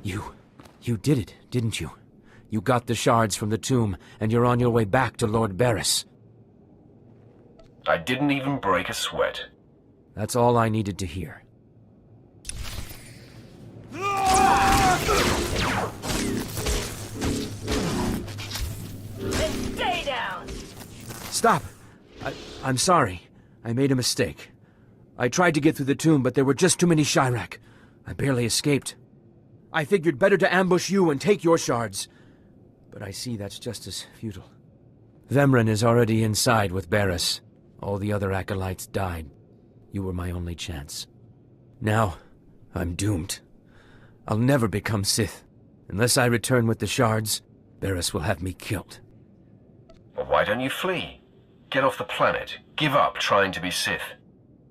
You did it, didn't you? You got the shards from the tomb, and you're on your way back to Lord Barris. I didn't even break a sweat. That's all I needed to hear. Then stay down! Stop! I'm sorry. I made a mistake. I tried to get through the tomb, but there were just too many Chirac. I barely escaped. I figured better to ambush you and take your shards. But I see that's just as futile. Vemren is already inside with Barris. All the other acolytes died. You were my only chance. Now, I'm doomed. I'll never become Sith. Unless I return with the shards, Barris will have me killed. Well, why don't you flee? Get off the planet. Give up trying to be Sith.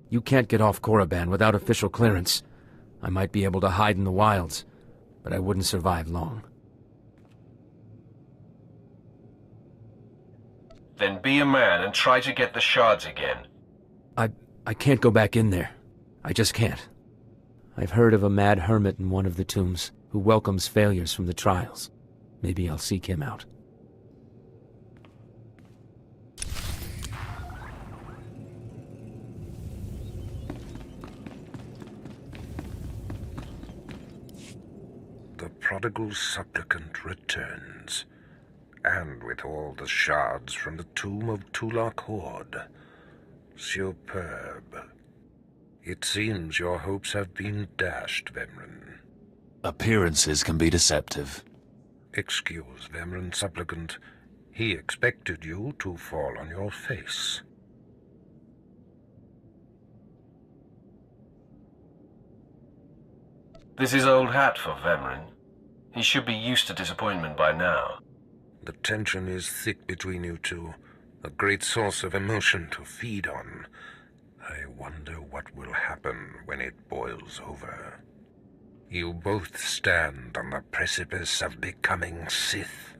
You can't get off Korriban without official clearance. I might be able to hide in the wilds, but I wouldn't survive long. Then be a man and try to get the shards again. I can't go back in there. I just can't. I've heard of a mad hermit in one of the tombs who welcomes failures from the trials. Maybe I'll seek him out. The prodigal supplicant returns, and with all the shards from the tomb of Tulak Horde. Superb. It seems your hopes have been dashed, Vemren. Appearances can be deceptive. Excuse Vemren, supplicant. He expected you to fall on your face. This is old hat for Vemren. He should be used to disappointment by now. The tension is thick between you two, a great source of emotion to feed on. I wonder what will happen when it boils over. You both stand on the precipice of becoming Sith.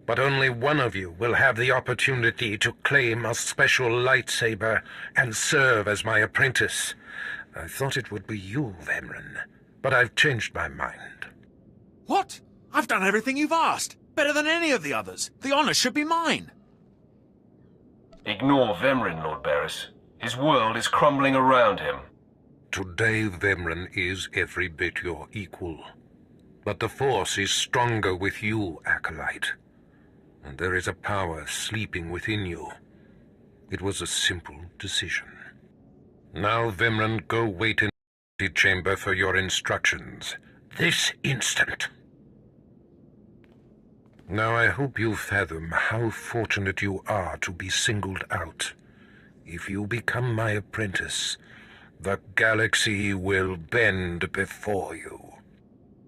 But only one of you will have the opportunity to claim a special lightsaber and serve as my apprentice. I thought it would be you, Vemren, but I've changed my mind. What? I've done everything you've asked. Better than any of the others. The honor should be mine. Ignore Vemren, Lord Barris. His world is crumbling around him. Today, Vemren is every bit your equal. But the Force is stronger with you, Acolyte. And there is a power sleeping within you. It was a simple decision. Now, Vemren, go wait in the chamber for your instructions. This instant. Now I hope you fathom how fortunate you are to be singled out. If you become my apprentice, the galaxy will bend before you.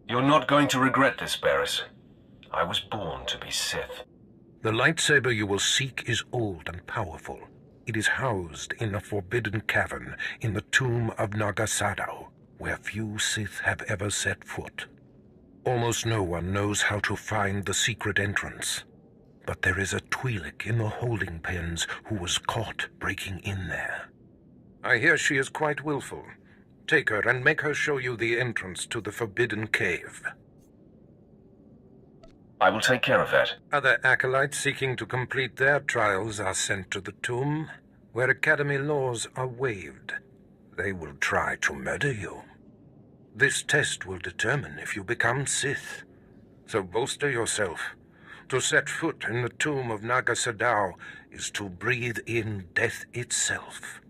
You're not going to regret this, Barris. I was born to be Sith. The lightsaber you will seek is old and powerful. It is housed in a forbidden cavern in the tomb of Nagasadao, where few Sith have ever set foot. Almost no one knows how to find the secret entrance. But there is a Twi'lek in the holding pens who was caught breaking in there. I hear she is quite willful. Take her and make her show you the entrance to the Forbidden Cave. I will take care of that. Other acolytes seeking to complete their trials are sent to the tomb, where Academy laws are waived. They will try to murder you. This test will determine if you become Sith. So bolster yourself. To set foot in the tomb of Nagasadao is to breathe in death itself.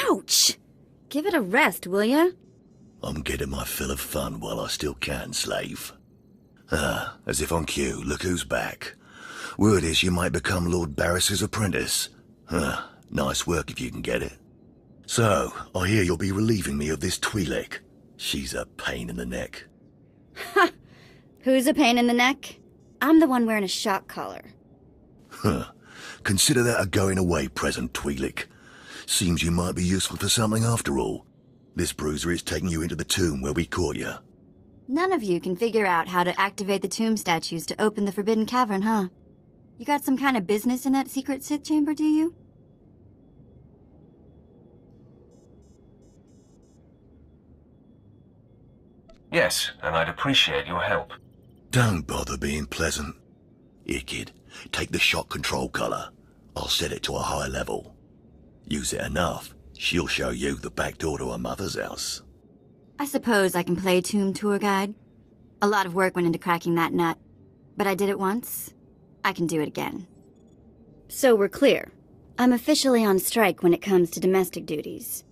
Ouch! Give it a rest, will ya? I'm getting my fill of fun while I still can, slave. As if on cue, look who's back. Word is you might become Lord Barris's apprentice. Huh. Nice work if you can get it. So, I hear you'll be relieving me of this Twi'lek. She's a pain in the neck. Ha! Who's a pain in the neck? I'm the one wearing a shock collar. Huh. Consider that a going-away present, Twi'lek. Seems you might be useful for something after all. This bruiser is taking you into the tomb where we caught you. None of you can figure out how to activate the tomb statues to open the Forbidden Cavern, huh? You got some kind of business in that secret Sith chamber, do you? Yes, and I'd appreciate your help. Don't bother being pleasant. Here, kid, take the shock control collar. I'll set it to a high level. Use it enough, she'll show you the back door to her mother's house. I suppose I can play tomb tour guide. A lot of work went into cracking that nut. But I did it once. I can do it again. So we're clear. I'm officially on strike when it comes to domestic duties.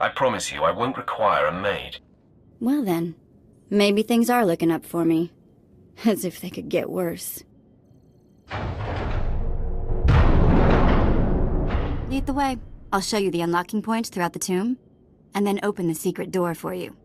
I promise you I won't require a maid. Well then, maybe things are looking up for me. As if they could get worse. Lead the way. I'll show you the unlocking points throughout the tomb, and then open the secret door for you.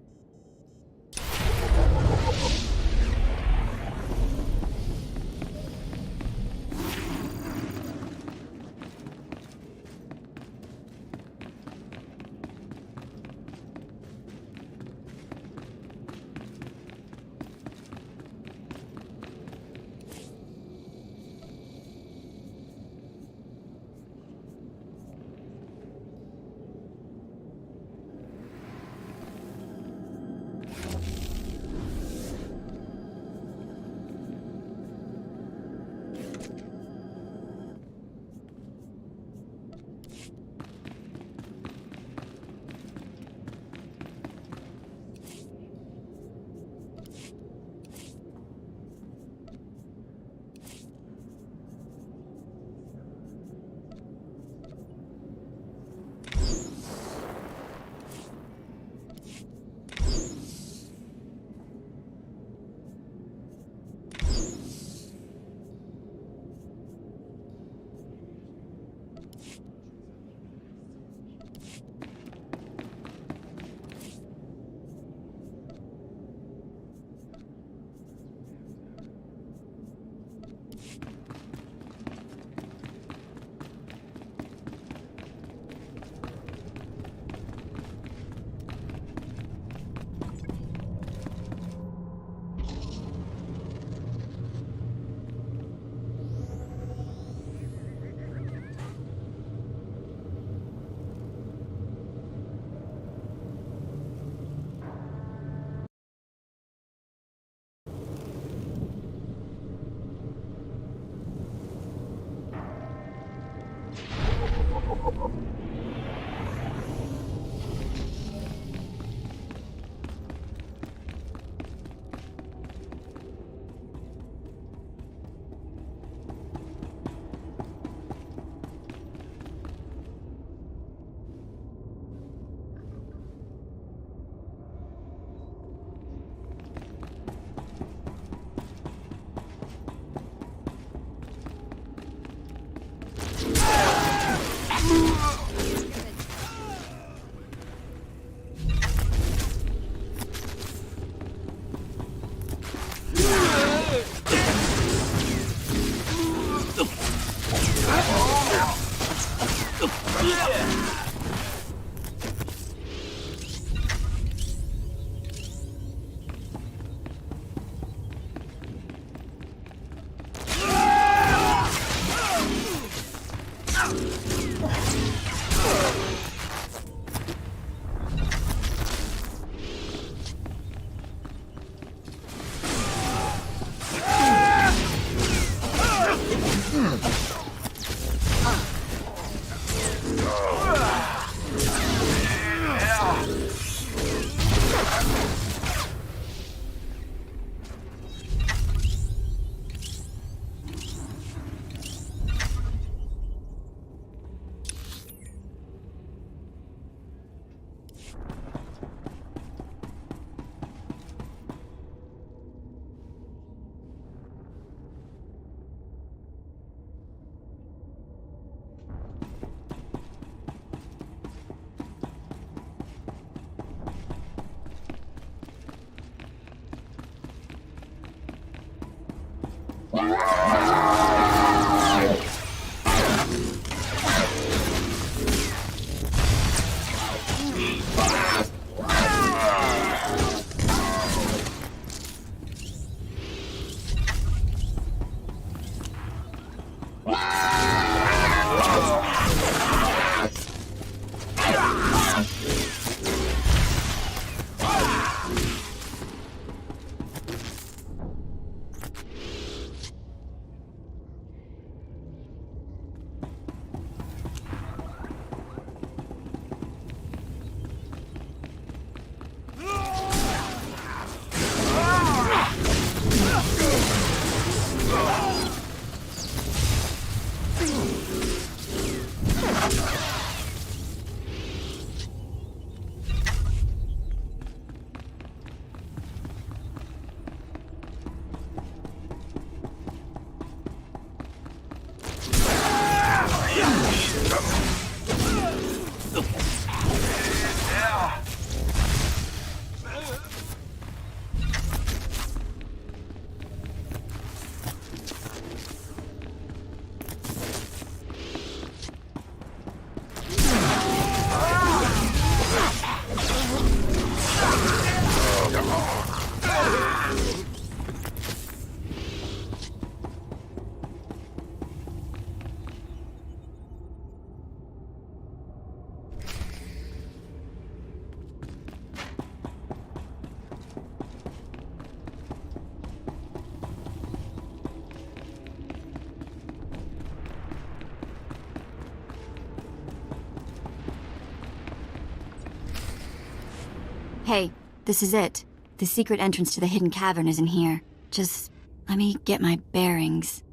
Hey, this is it. The secret entrance to the hidden cavern is in here. Just let me get my bearings.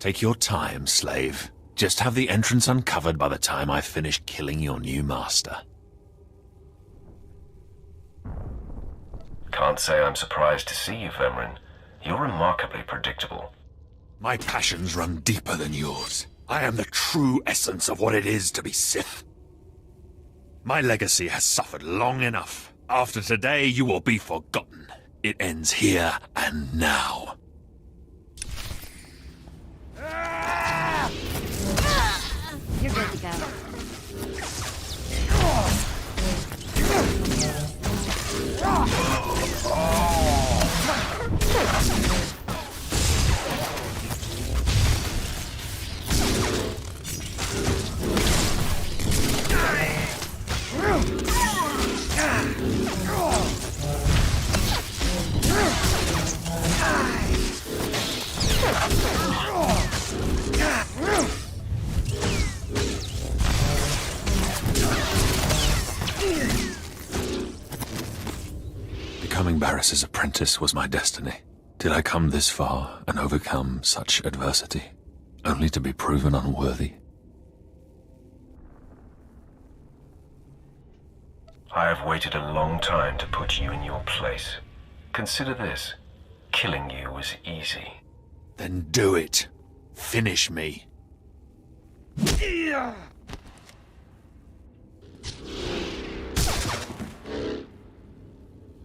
Take your time, slave. Just have the entrance uncovered by the time I finish killing your new master. Can't say I'm surprised to see you, Vemrin. You're remarkably predictable. My passions run deeper than yours. I am the true essence of what it is to be Sith. My legacy has suffered long enough. After today, you will be forgotten. It ends here and now. You're good to go. Becoming Barris's apprentice was my destiny. Did I come this far and overcome such adversity, only to be proven unworthy? I have waited a long time to put you in your place. Consider this. Killing you was easy. Then do it. Finish me.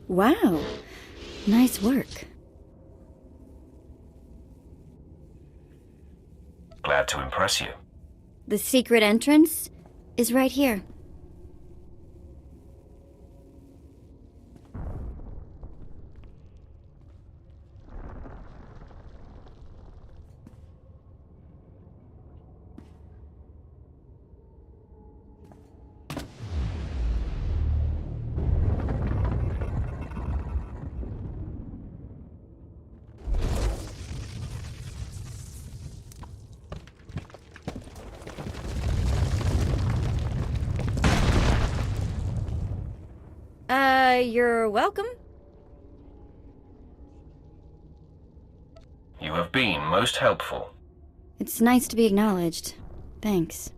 Wow. Nice work. Glad to impress you. The secret entrance is right here. You're welcome. You have been most helpful. It's nice to be acknowledged. Thanks.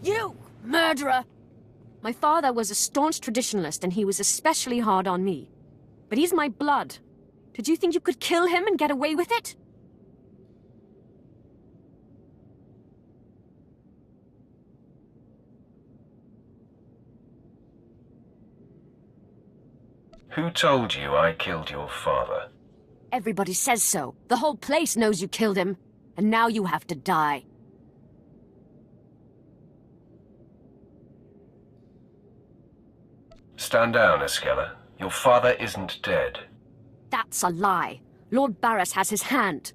You murderer! My father was a staunch traditionalist and he was especially hard on me. But he's my blood. Did you think you could kill him and get away with it? Who told you I killed your father? Everybody says so. The whole place knows you killed him. And now you have to die. Stand down, Escella. Your father isn't dead. That's a lie. Lord Barras has his hand.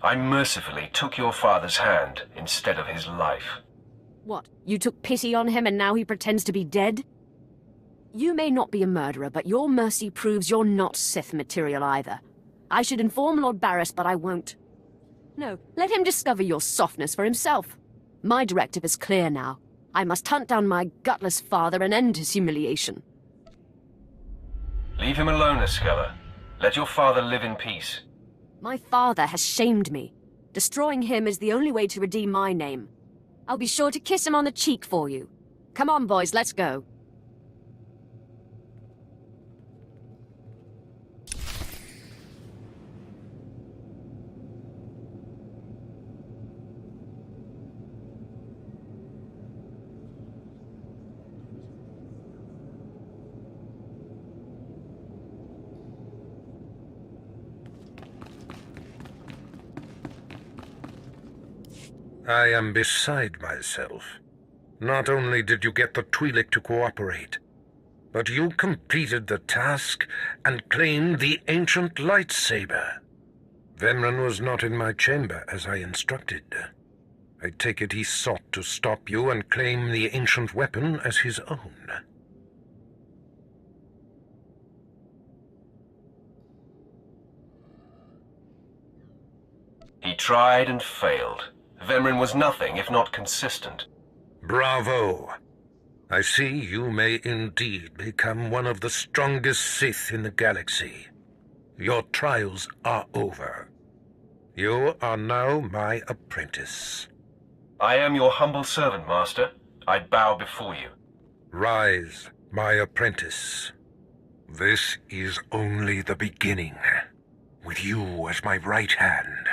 I mercifully took your father's hand instead of his life. What, you took pity on him and now he pretends to be dead? You may not be a murderer, but your mercy proves you're not Sith material either. I should inform Lord Barras, but I won't. No, let him discover your softness for himself. My directive is clear now. I must hunt down my gutless father and end his humiliation. Leave him alone, Escella. Let your father live in peace. My father has shamed me. Destroying him is the only way to redeem my name. I'll be sure to kiss him on the cheek for you. Come on, boys, let's go. I am beside myself. Not only did you get the Twi'lek to cooperate, but you completed the task and claimed the ancient lightsaber. Venran was not in my chamber as I instructed. I take it he sought to stop you and claim the ancient weapon as his own. He tried and failed. Venran was nothing if not consistent. Bravo! I see you may indeed become one of the strongest Sith in the galaxy. Your trials are over. You are now my apprentice. I am your humble servant, Master. I bow before you. Rise, my apprentice. This is only the beginning. With you as my right hand,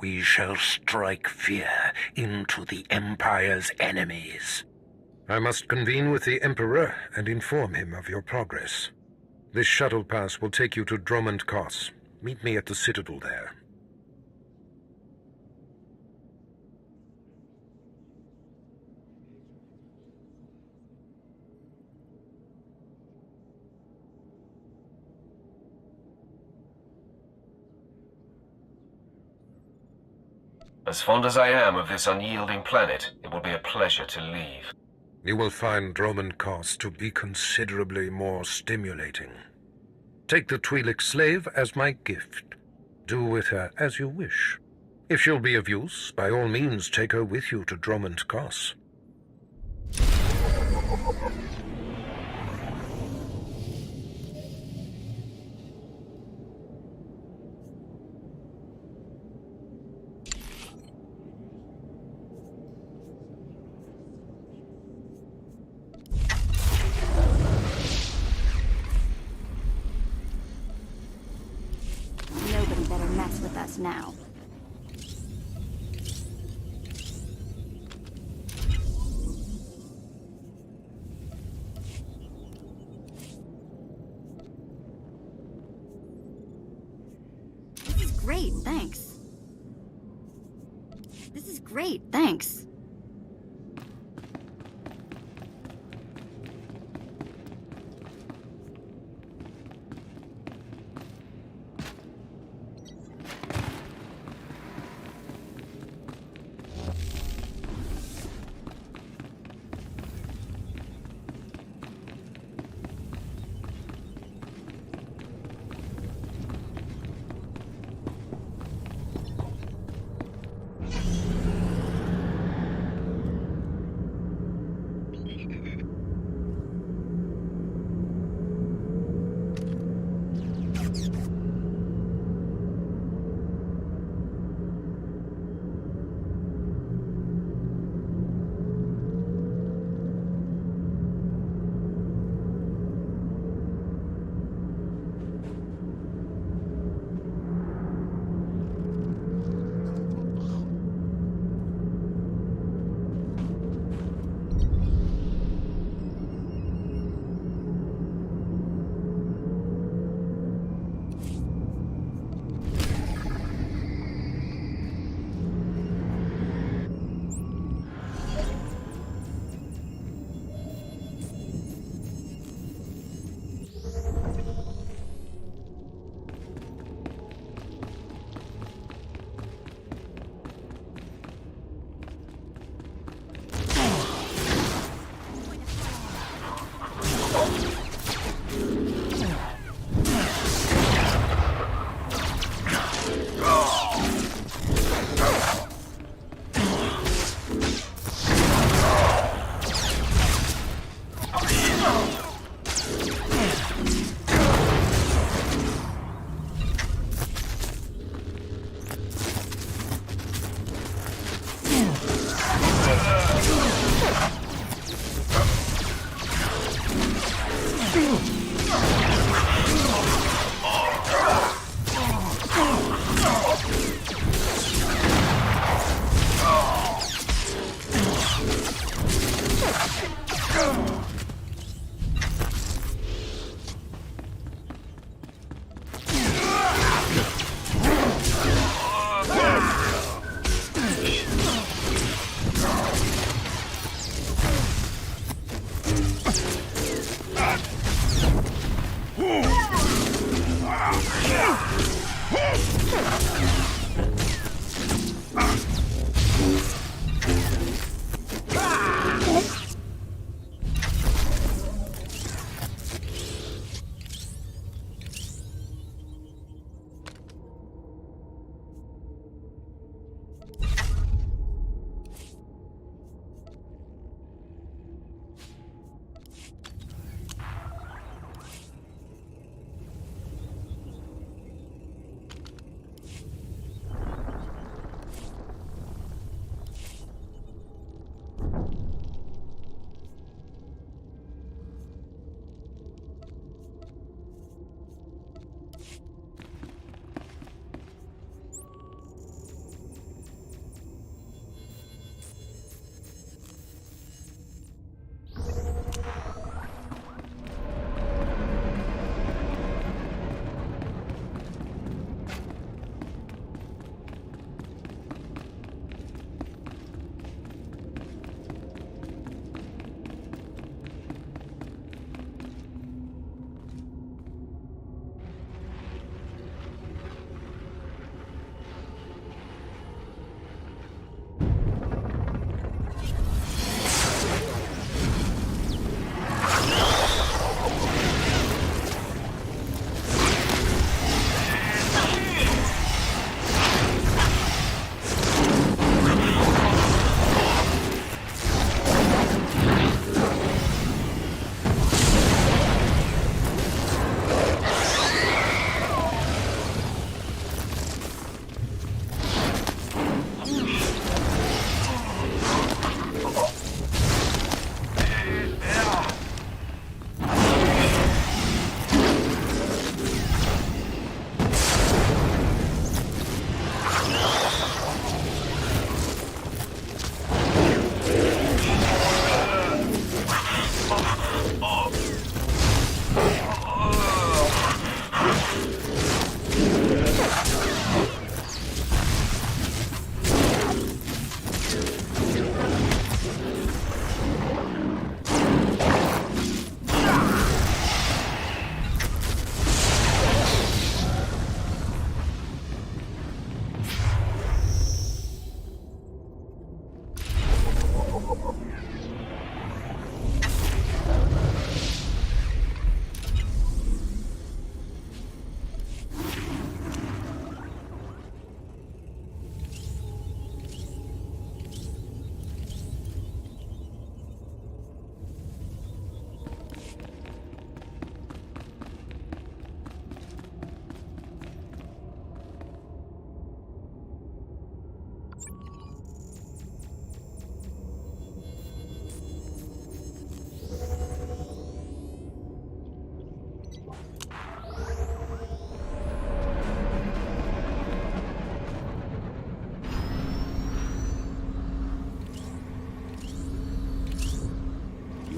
we shall strike fear into the Empire's enemies. I must convene with the Emperor and inform him of your progress. This shuttle pass will take you to Dromund Kos. Meet me at the Citadel there. As fond as I am of this unyielding planet, it will be a pleasure to leave. You will find Dromund Kos to be considerably more stimulating. Take the Twi'lek slave as my gift. Do with her as you wish. If she'll be of use, by all means take her with you to Dromund Kos. Nobody better mess with us now. This is great, thanks. This is great, thanks.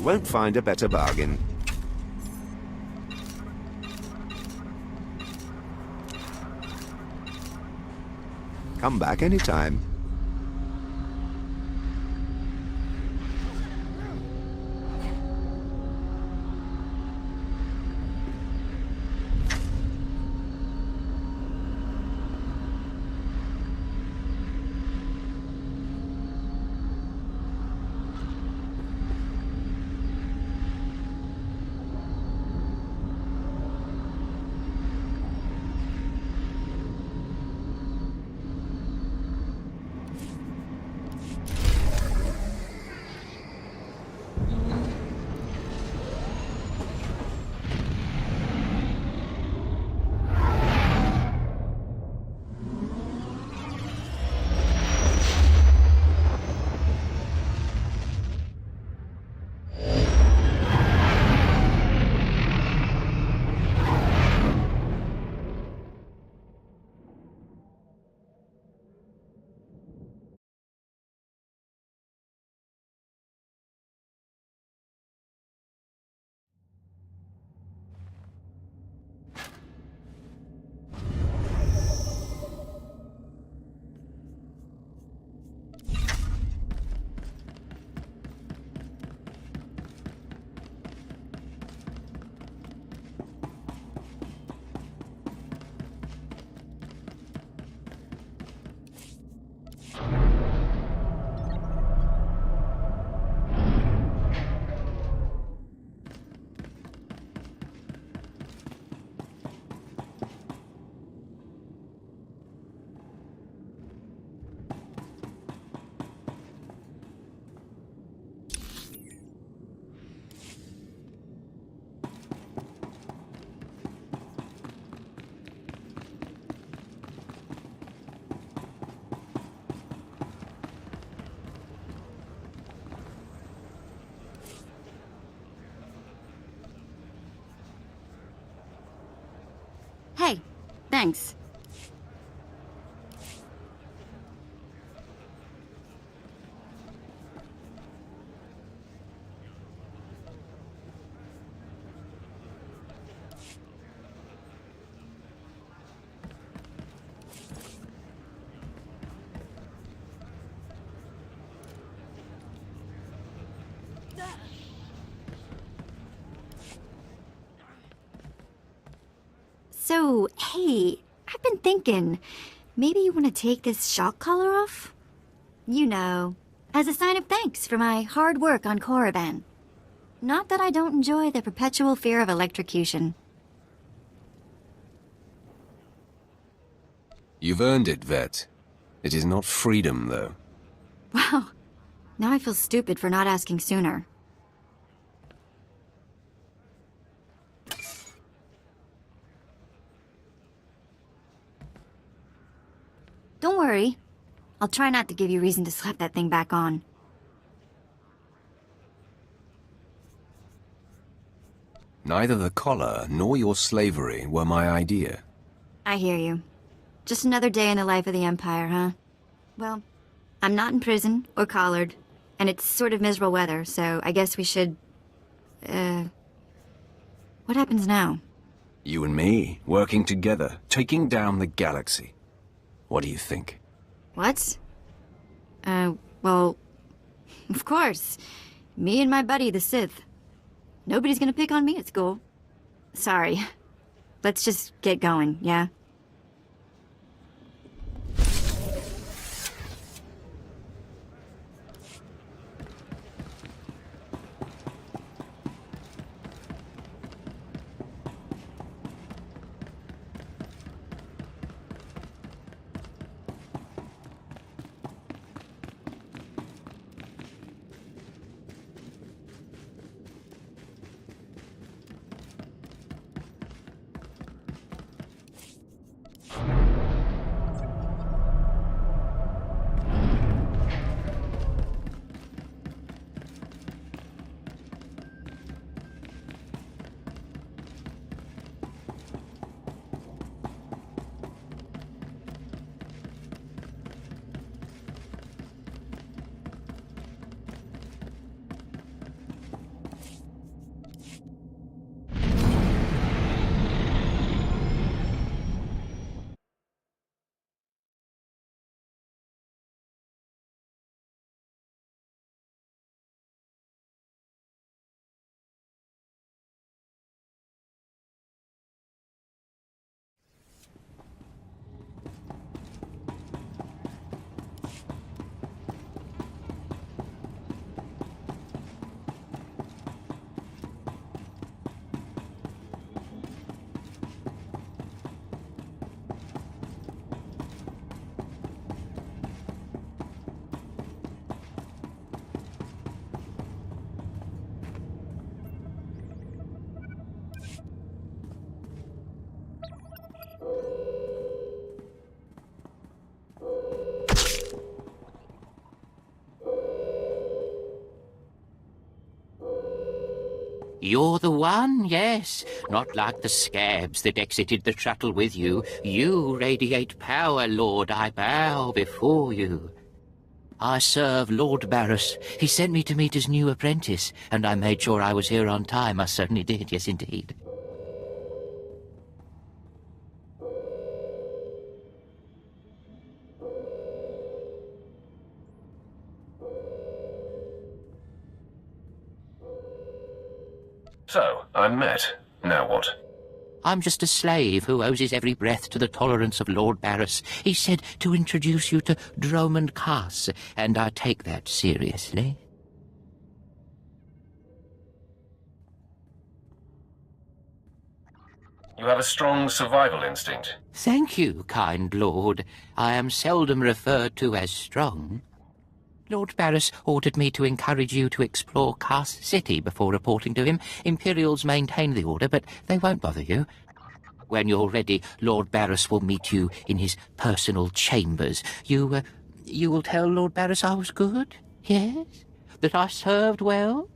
won't find a better bargain. Come back anytime. Hey, thanks. So, hey, I've been thinking, maybe you want to take this shock collar off? You know, as a sign of thanks for my hard work on Korriban. Not that I don't enjoy the perpetual fear of electrocution. You've earned it, Vet. It is not freedom, though. Wow, now I feel stupid for not asking sooner. Don't worry. I'll try not to give you reason to slap that thing back on. Neither the collar nor your slavery were my idea. I hear you. Just another day in the life of the Empire, huh? Well, I'm not in prison or collared, and it's sort of miserable weather, so I guess we should... What happens now? You and me, working together, taking down the galaxy. What do you think? What? Well, of course. Me and my buddy, the Sith. Nobody's gonna pick on me at school. Sorry. Let's just get going, yeah? You're the one, yes. Not like the scabs that exited the shuttle with you. You radiate power, Lord. I bow before you. I serve Lord Barris. He sent me to meet his new apprentice, and I made sure I was here on time. I certainly did, yes indeed. So, I'm met. Now what? I'm just a slave who owes his every breath to the tolerance of Lord Barris. He said to introduce you to WrmdoughGaming, and I take that seriously. You have a strong survival instinct. Thank you, kind lord. I am seldom referred to as strong. Lord Barris ordered me to encourage you to explore Cass City before reporting to him. Imperials maintain the order, but they won't bother you. When you're ready, Lord Barris will meet you in his personal chambers. You will tell Lord Barris I was good? Yes? That I served well?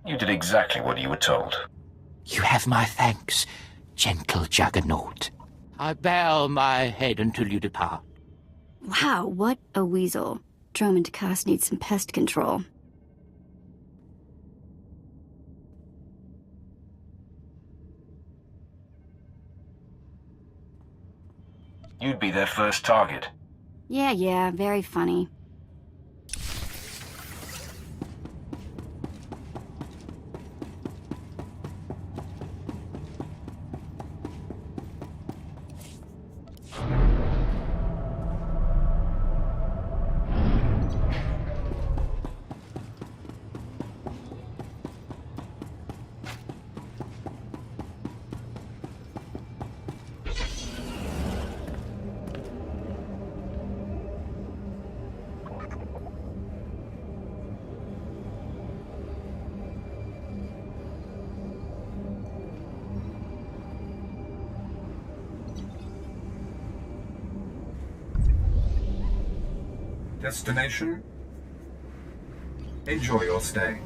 You did exactly what you were told. You have my thanks, gentle Juggernaut. I bow my head until you depart. Wow, what a weasel. WrmdoughGaming needs some pest control. You'd be their first target. Yeah, very funny. Destination? Enjoy your stay.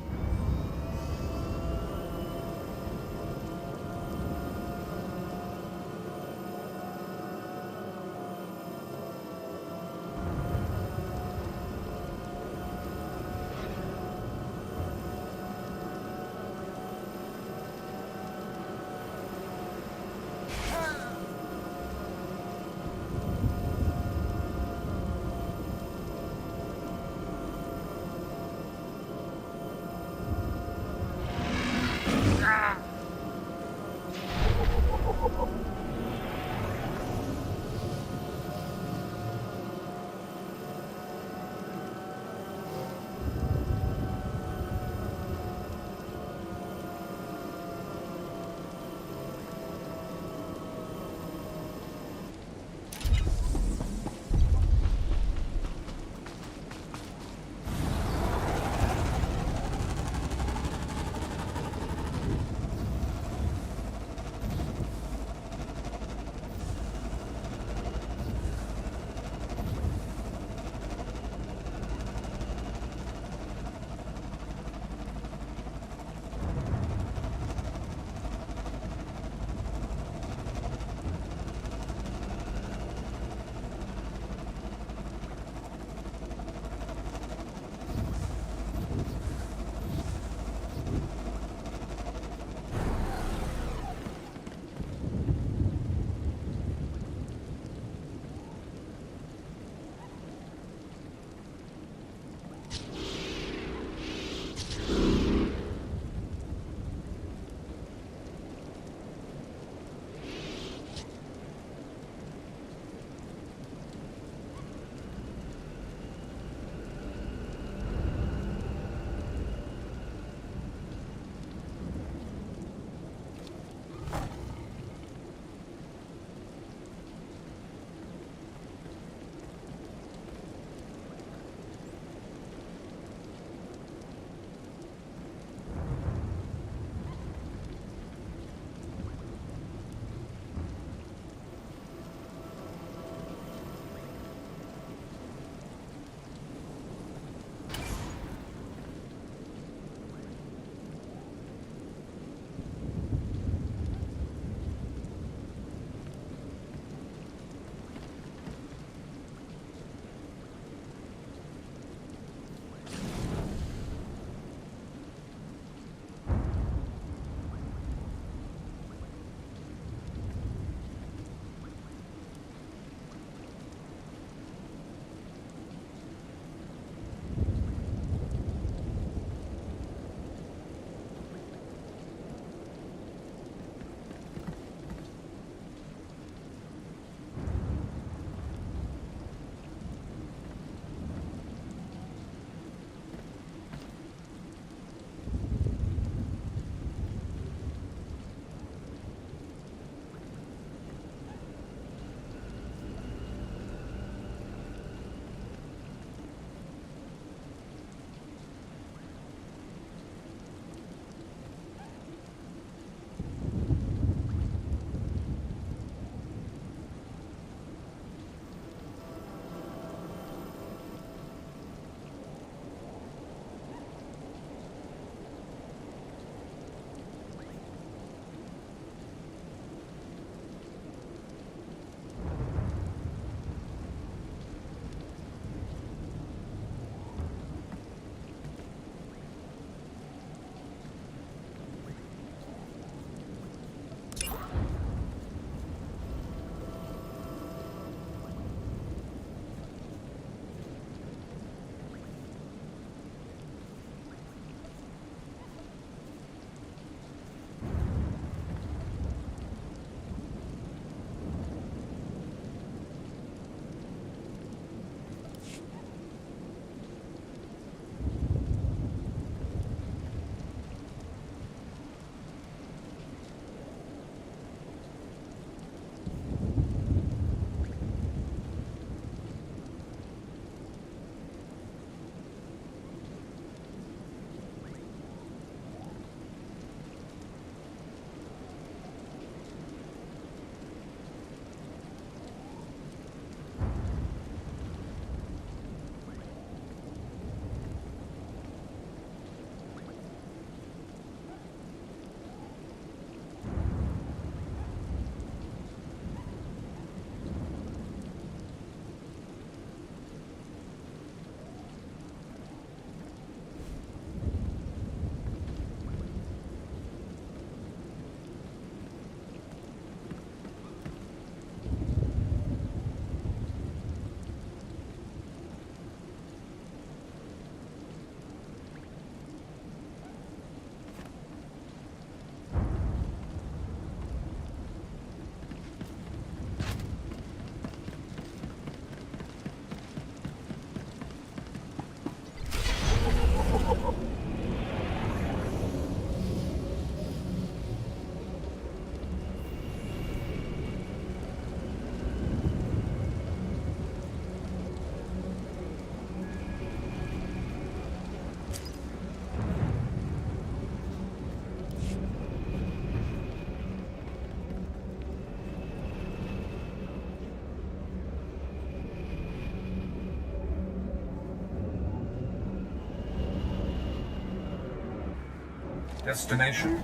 Destination?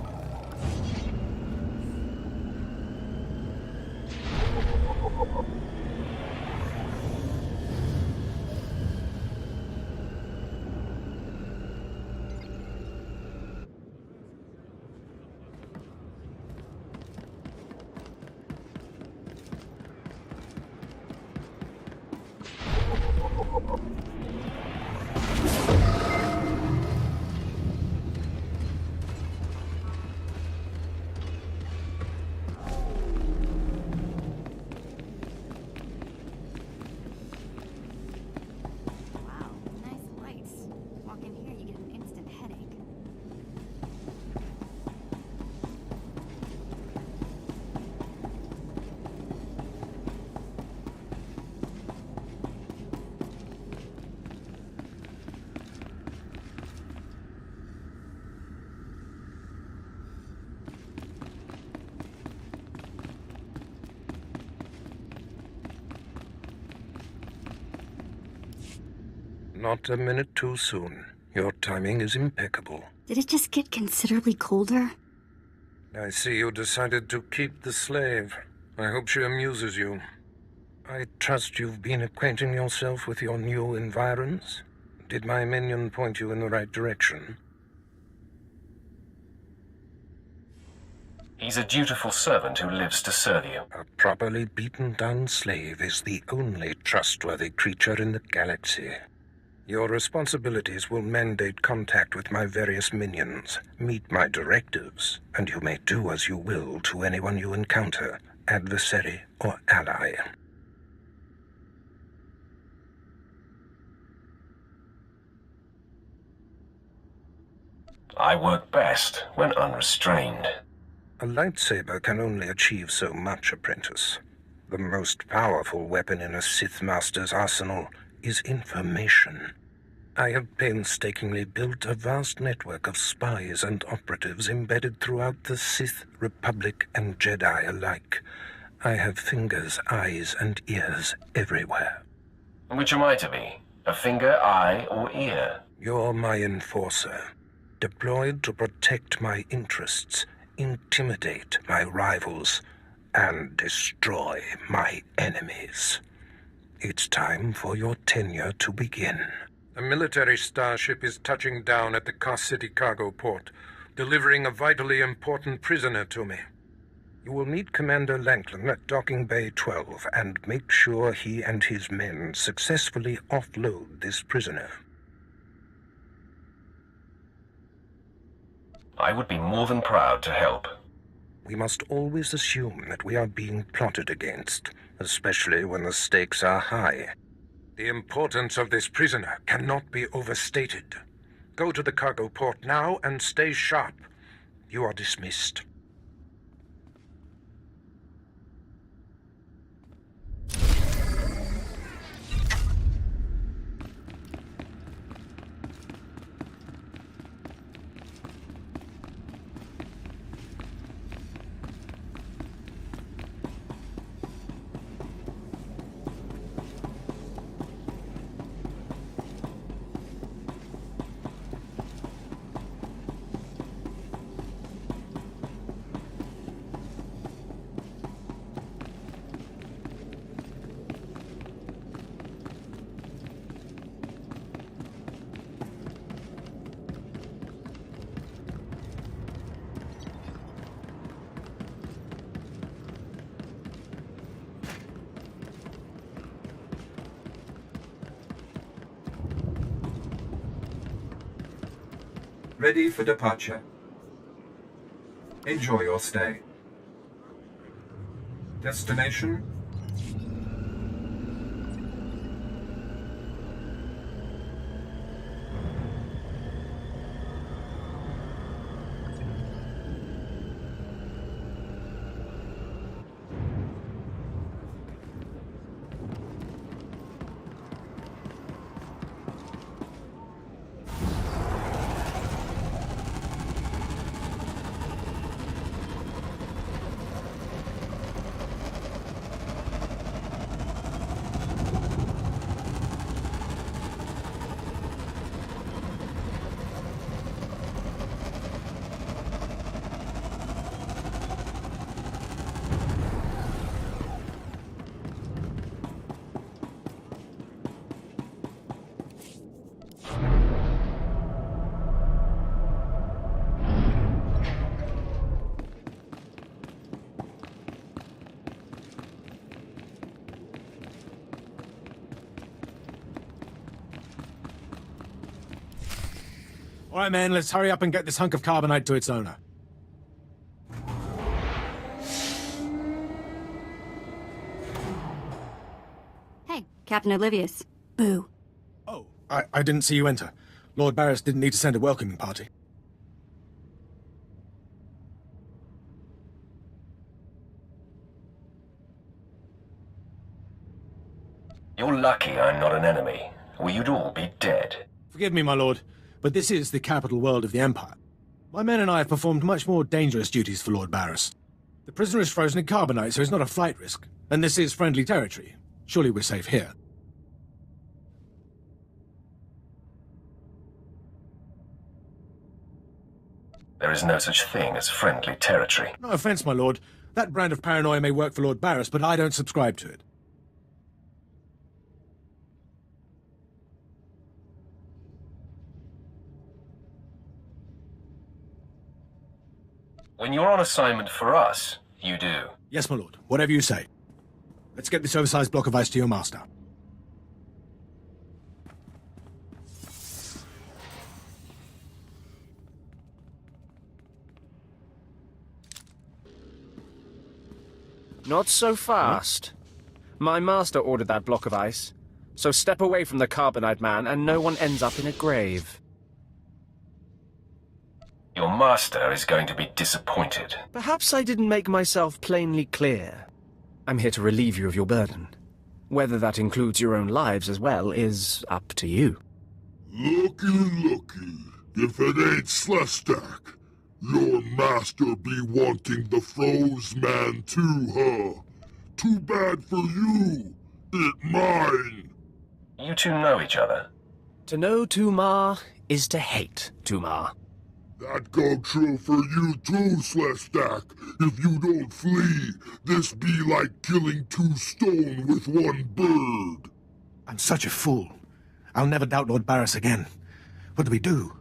Wow, nice lights. Walk in here, you get an instant headache. Not a minute too soon. Your timing is impeccable. Did it just get considerably colder? I see you decided to keep the slave. I hope she amuses you. I trust you've been acquainting yourself with your new environs? Did my minion point you in the right direction? He's a dutiful servant who lives to serve you. A properly beaten-down slave is the only trustworthy creature in the galaxy. Your responsibilities will mandate contact with my various minions, meet my directives, and you may do as you will to anyone you encounter, adversary or ally. I work best when unrestrained. A lightsaber can only achieve so much, apprentice. The most powerful weapon in a Sith Master's arsenal is information. I have painstakingly built a vast network of spies and operatives embedded throughout the Sith, Republic, and Jedi alike. I have fingers, eyes, and ears everywhere. Which am I to be? A finger, eye, or ear? You're my enforcer, deployed to protect my interests, intimidate my rivals, and destroy my enemies. It's time for your tenure to begin. A military starship is touching down at the Car City cargo port, delivering a vitally important prisoner to me. You will meet Commander Lanklin at Docking Bay 12 and make sure he and his men successfully offload this prisoner. I would be more than proud to help. We must always assume that we are being plotted against, especially when the stakes are high. The importance of this prisoner cannot be overstated. Go to the cargo port now and stay sharp. You are dismissed. Ready for departure. Enjoy your stay. Destination? All right, man, let's hurry up and get this hunk of carbonite to its owner. Hey, Captain Oblivious. Boo. Oh, I didn't see you enter. Lord Barris didn't need to send a welcoming party. You're lucky I'm not an enemy, or you'd all be dead. Forgive me, my lord, but this is the capital world of the Empire. My men and I have performed much more dangerous duties for Lord Barris. The prisoner is frozen in carbonite, so he's not a flight risk. And this is friendly territory. Surely we're safe here. There is no such thing as friendly territory. No offense, my lord. That brand of paranoia may work for Lord Barris, but I don't subscribe to it. When you're on assignment for us, you do. Yes, my lord. Whatever you say. Let's get this oversized block of ice to your master. Not so fast. My master ordered that block of ice, so step away from the carbonite man and no one ends up in a grave. Your master is going to be disappointed. Perhaps I didn't make myself plainly clear. I'm here to relieve you of your burden. Whether that includes your own lives as well is up to you. Looky. If it ain't Slestak, your master be wanting the froze man too, huh? Too bad for you. It mine. You two know each other. To know Tumar is to hate Tumar. That go true for you too, Slestak. If you don't flee, this be like killing two stone with one bird. I'm such a fool. I'll never doubt Lord Barris again. What do we do?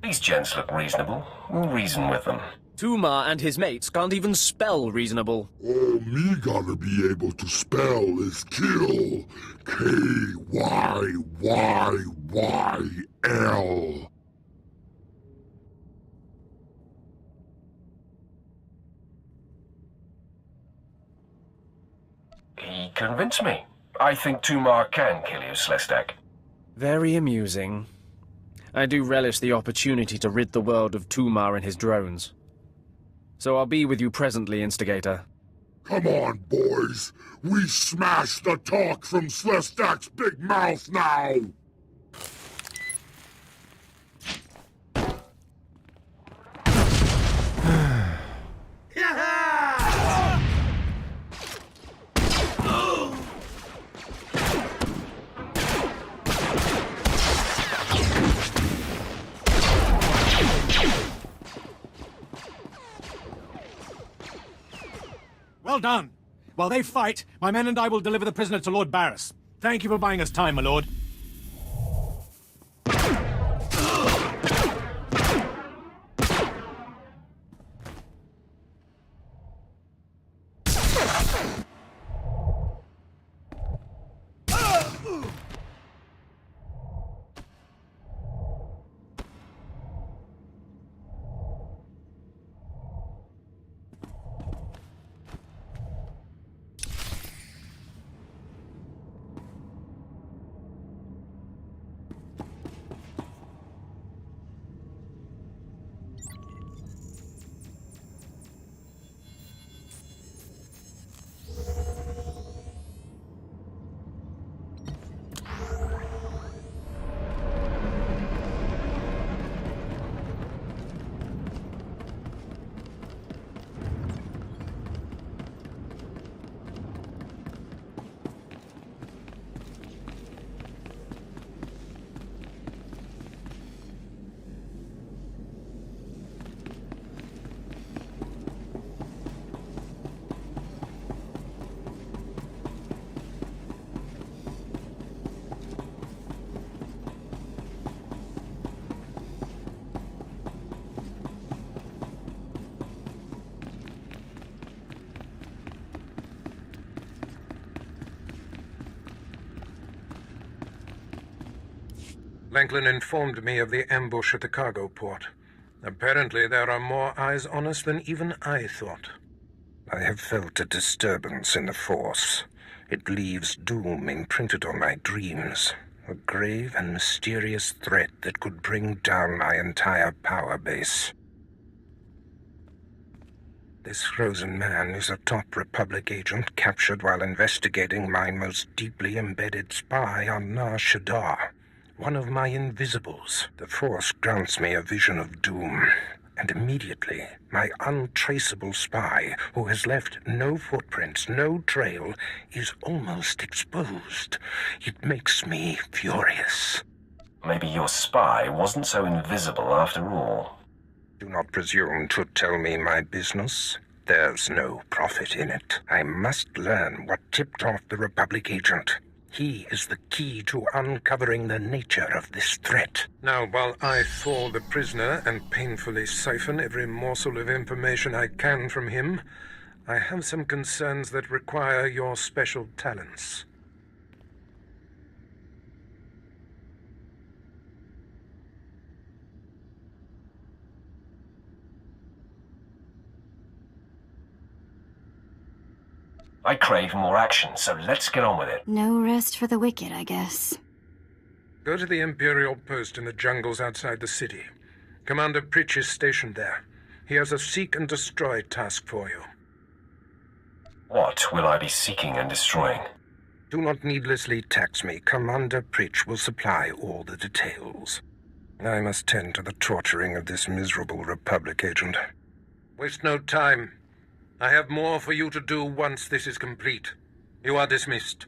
These gents look reasonable. We'll reason with them. Tumar and his mates can't even spell reasonable. All me gotta be able to spell is kill. K-Y-Y-Y-L. He convinced me. I think Tumar can kill you, Slestak. Very amusing. I do relish the opportunity to rid the world of Tumar and his drones. So I'll be with you presently, Instigator. Come on, boys. We smash the talk from Slestak's big mouth now. Well done. While they fight, my men and I will deliver the prisoner to Lord Barris. Thank you for buying us time, my lord. Langlin informed me of the ambush at the cargo port. Apparently there are more eyes on us than even I thought. I have felt a disturbance in the Force. It leaves doom imprinted on my dreams. A grave and mysterious threat that could bring down my entire power base. This frozen man is a top Republic agent captured while investigating my most deeply embedded spy on Nar Shaddaa. One of my invisibles. The Force grants me a vision of doom. And immediately, my untraceable spy, who has left no footprints, no trail, is almost exposed. It makes me furious. Maybe your spy wasn't so invisible after all. Do not presume to tell me my business. There's no profit in it. I must learn what tipped off the Republic agent. He is the key to uncovering the nature of this threat. Now, while I thaw the prisoner and painfully siphon every morsel of information I can from him, I have some concerns that require your special talents. I crave more action, so let's get on with it. No rest for the wicked, I guess. Go to the Imperial post in the jungles outside the city. Commander Pritch is stationed there. He has a seek and destroy task for you. What will I be seeking and destroying? Do not needlessly tax me. Commander Pritch will supply all the details. I must tend to the torturing of this miserable Republic agent. Waste no time. I have more for you to do once this is complete. You are dismissed.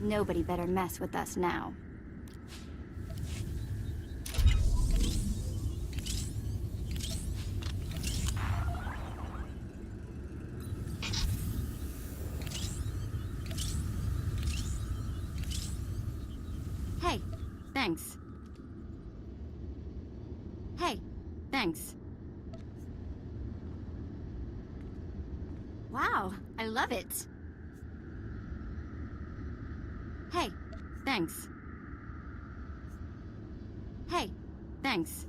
Nobody better mess with us now. Hey, thanks. Hey, thanks. Wow, I love it. Hey, thanks. Hey, thanks.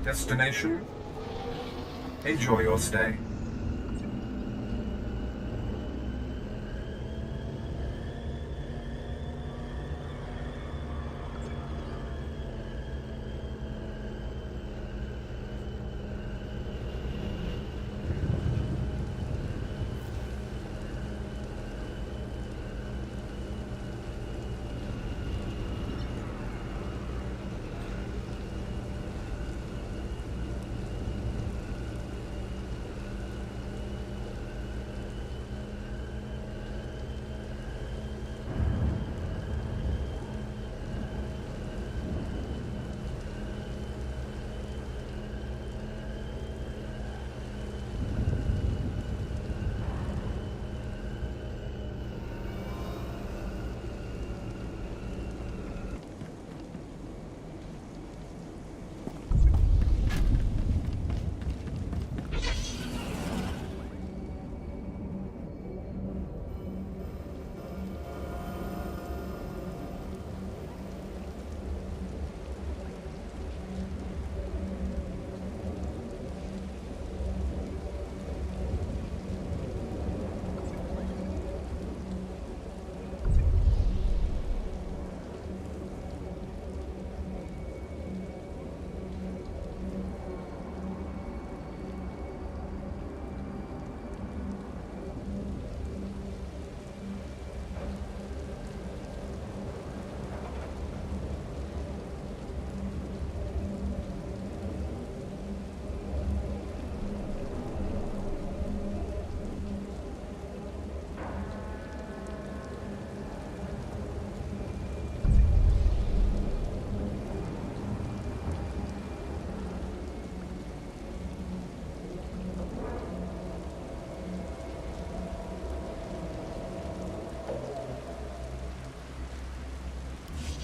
Destination? Enjoy your stay.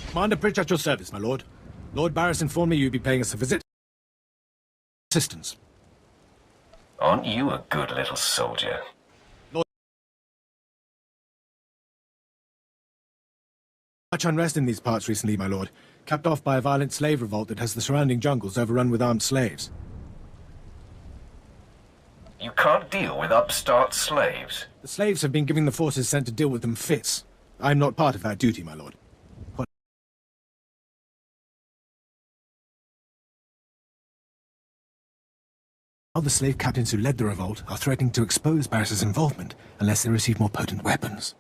Commander Pritch at your service, my lord. Lord Barris informed me you'd be paying us a visit. Assistance. Aren't you a good little soldier? Much unrest in these parts recently, my lord, capped off by a violent slave revolt that has the surrounding jungles overrun with armed slaves. You can't deal with upstart slaves. The slaves have been giving the forces sent to deal with them fits. I'm not part of that duty, my lord. Now the slave captains who led the revolt are threatening to expose Barris's involvement unless they receive more potent weapons.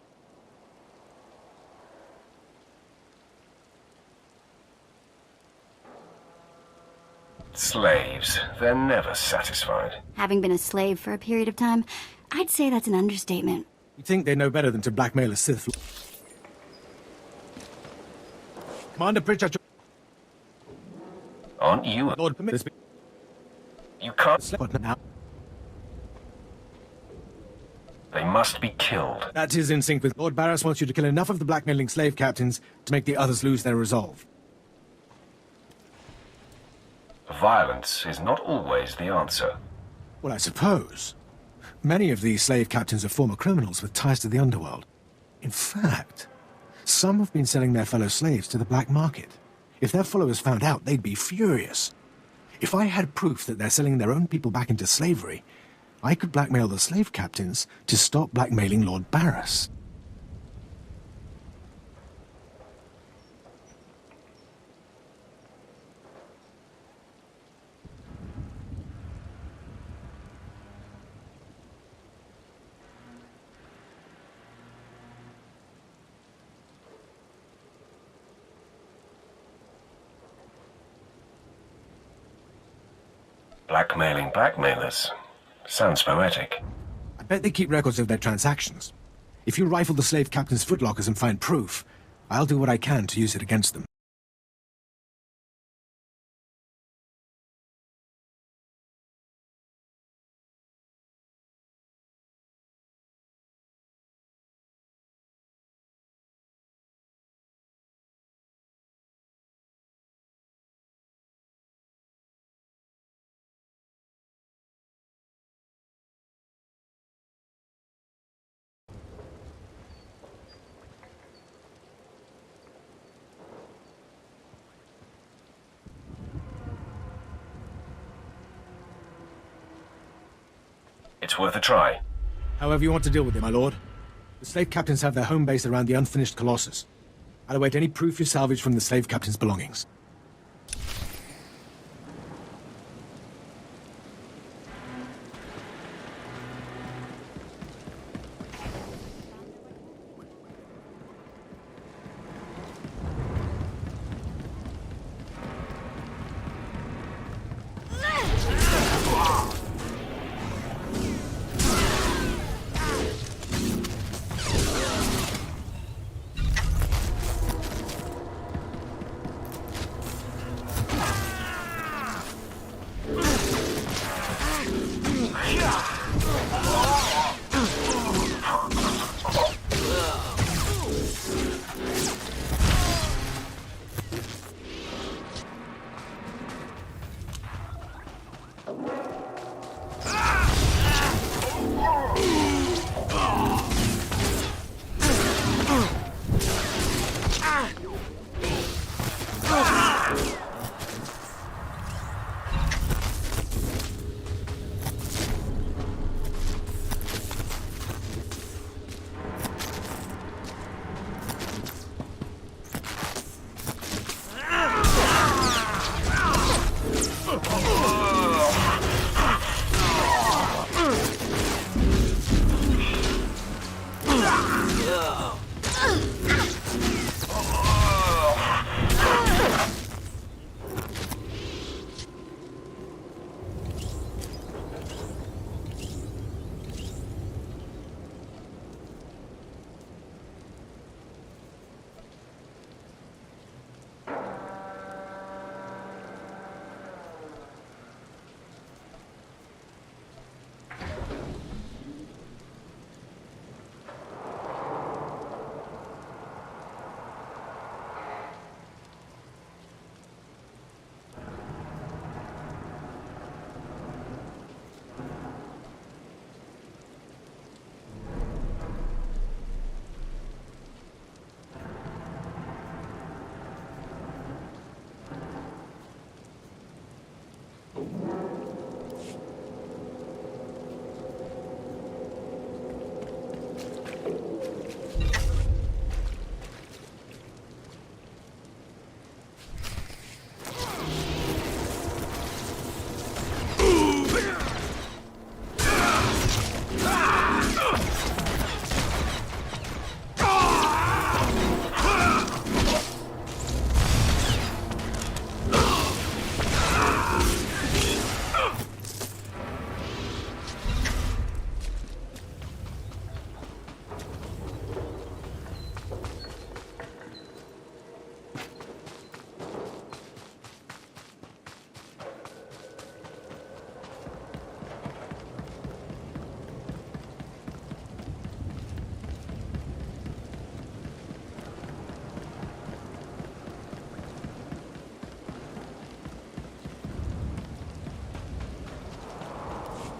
Slaves, they're never satisfied. Having been a slave for a period of time, I'd say that's an understatement. You'd think they know better than to blackmail a Sith. Commander Pritchard. Aren't you? Lord, permit this. You can't. Now. They must be killed. That is in sync with Lord Barris wants you to kill enough of the blackmailing slave captains to make the others lose their resolve. Violence is not always the answer. Well, I suppose. Many of these slave captains are former criminals with ties to the underworld. In fact, some have been selling their fellow slaves to the black market. If their followers found out, they'd be furious. If I had proof that they're selling their own people back into slavery, I could blackmail the slave captains to stop blackmailing Lord Barris. Blackmailing blackmailers. Sounds poetic. I bet they keep records of their transactions. If you rifle the slave captains' footlockers and find proof, I'll do what I can to use it against them. It's worth a try. However you want to deal with it, my lord. The slave captains have their home base around the unfinished Colossus. I'll await any proof you salvage from the slave captains' belongings.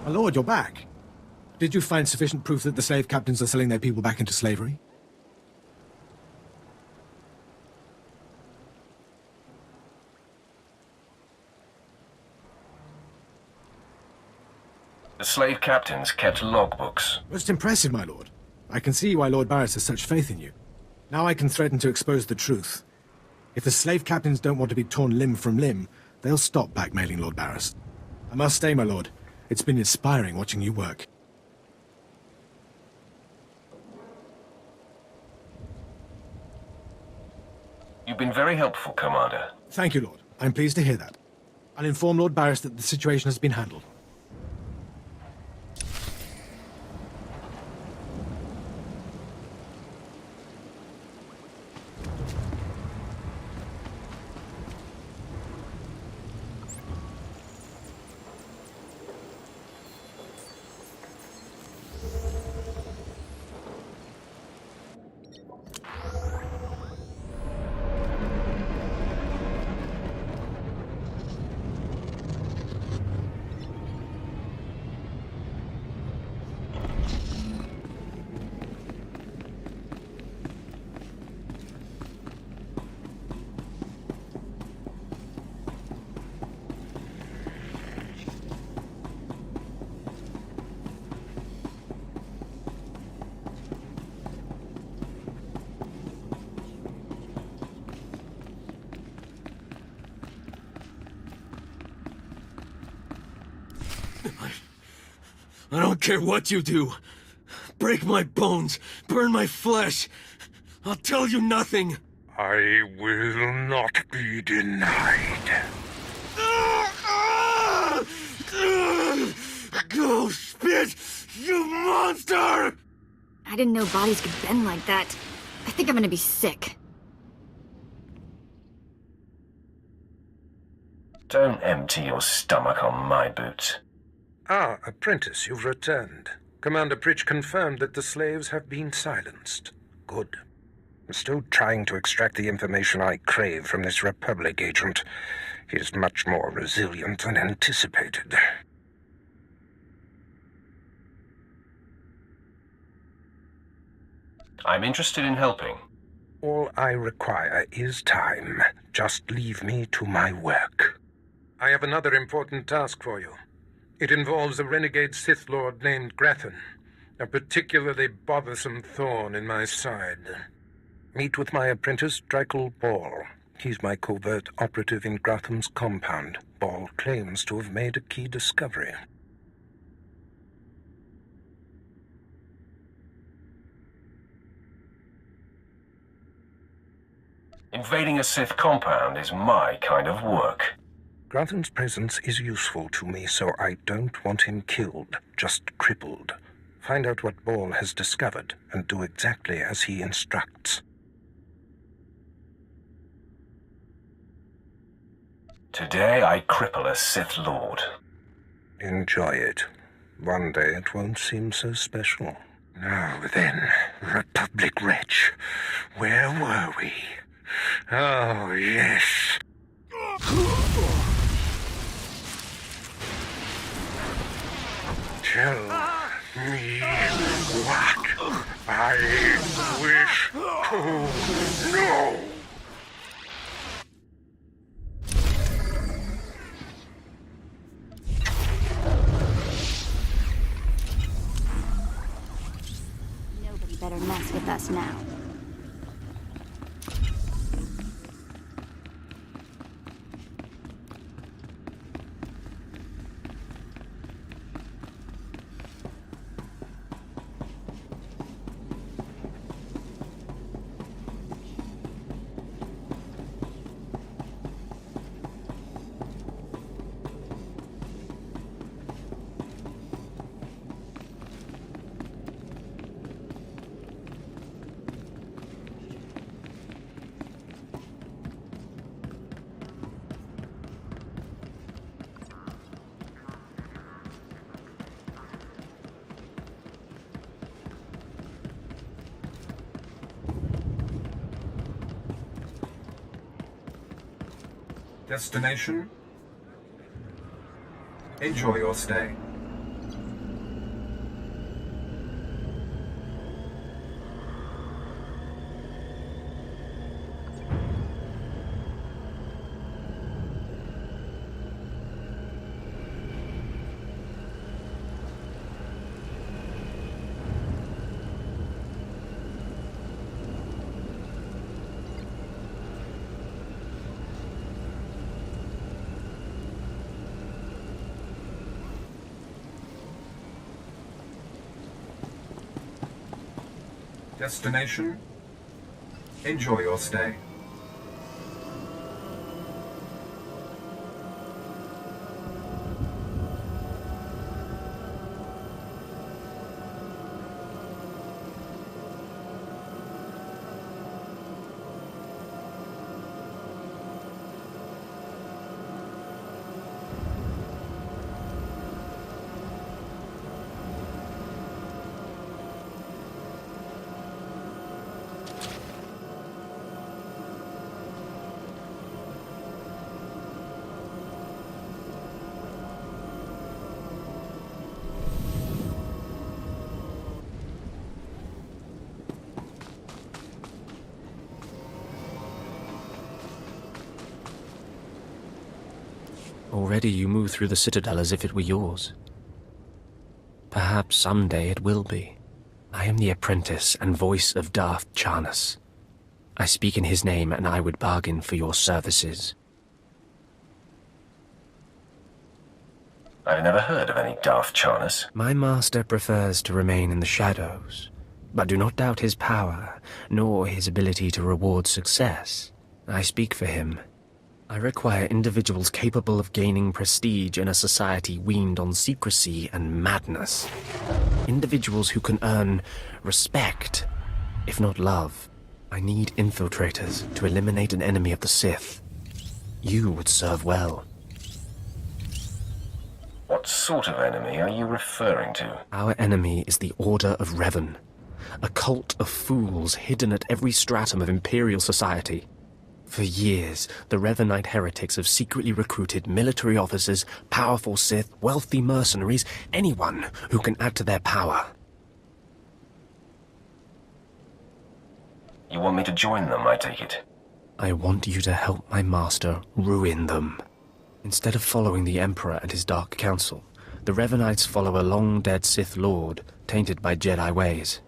My lord, you're back. Did you find sufficient proof that the slave captains are selling their people back into slavery? The slave captains kept logbooks. Most impressive, my lord. I can see why Lord Barris has such faith in you. Now I can threaten to expose the truth. If the slave captains don't want to be torn limb from limb, they'll stop blackmailing Lord Barris. I must stay, my lord. It's been inspiring watching you work. You've been very helpful, Commander. Thank you, Lord. I'm pleased to hear that. I'll inform Lord Barris that the situation has been handled. I don't care what you do. Break my bones, burn my flesh. I'll tell you nothing. I will not be denied. Go spit, you monster! I didn't know bodies could bend like that. I think I'm gonna be sick. Don't empty your stomach on my boots. Ah, apprentice, you've returned. Commander Pritch confirmed that the slaves have been silenced. Good. I'm still trying to extract the information I crave from this Republic agent. He is much more resilient than anticipated. I'm interested in helping. All I require is time. Just leave me to my work. I have another important task for you. It involves a renegade Sith Lord named Grathan, a particularly bothersome thorn in my side. Meet with my apprentice, Drykel Ball. He's my covert operative in Grathan's compound. Ball claims to have made a key discovery. Invading a Sith compound is my kind of work. Grathan's presence is useful to me, so I don't want him killed, just crippled. Find out what Ball has discovered, and do exactly as he instructs. Today I cripple a Sith Lord. Enjoy it. One day it won't seem so special. Now then, Republic wretch, where were we? Oh, yes. Tell me what I wish to know. Nobody better mess with us now. Destination? Enjoy your stay. Destination? Enjoy your stay. Already you move through the Citadel as if it were yours. Perhaps someday it will be. I am the apprentice and voice of Darth Charnas. I speak in his name, and I would bargain for your services. I've never heard of any Darth Charnas. My master prefers to remain in the shadows, but do not doubt his power, nor his ability to reward success. I speak for him. I require individuals capable of gaining prestige in a society weaned on secrecy and madness. Individuals who can earn respect, if not love. I need infiltrators to eliminate an enemy of the Sith. You would serve well. What sort of enemy are you referring to? Our enemy is the Order of Revan, a cult of fools hidden at every stratum of Imperial society. For years, the Revanite heretics have secretly recruited military officers, powerful Sith, wealthy mercenaries, anyone who can add to their power. You want me to join them, I take it? I want you to help my master ruin them. Instead of following the Emperor and his Dark Council, the Revanites follow a long-dead Sith Lord, tainted by Jedi ways.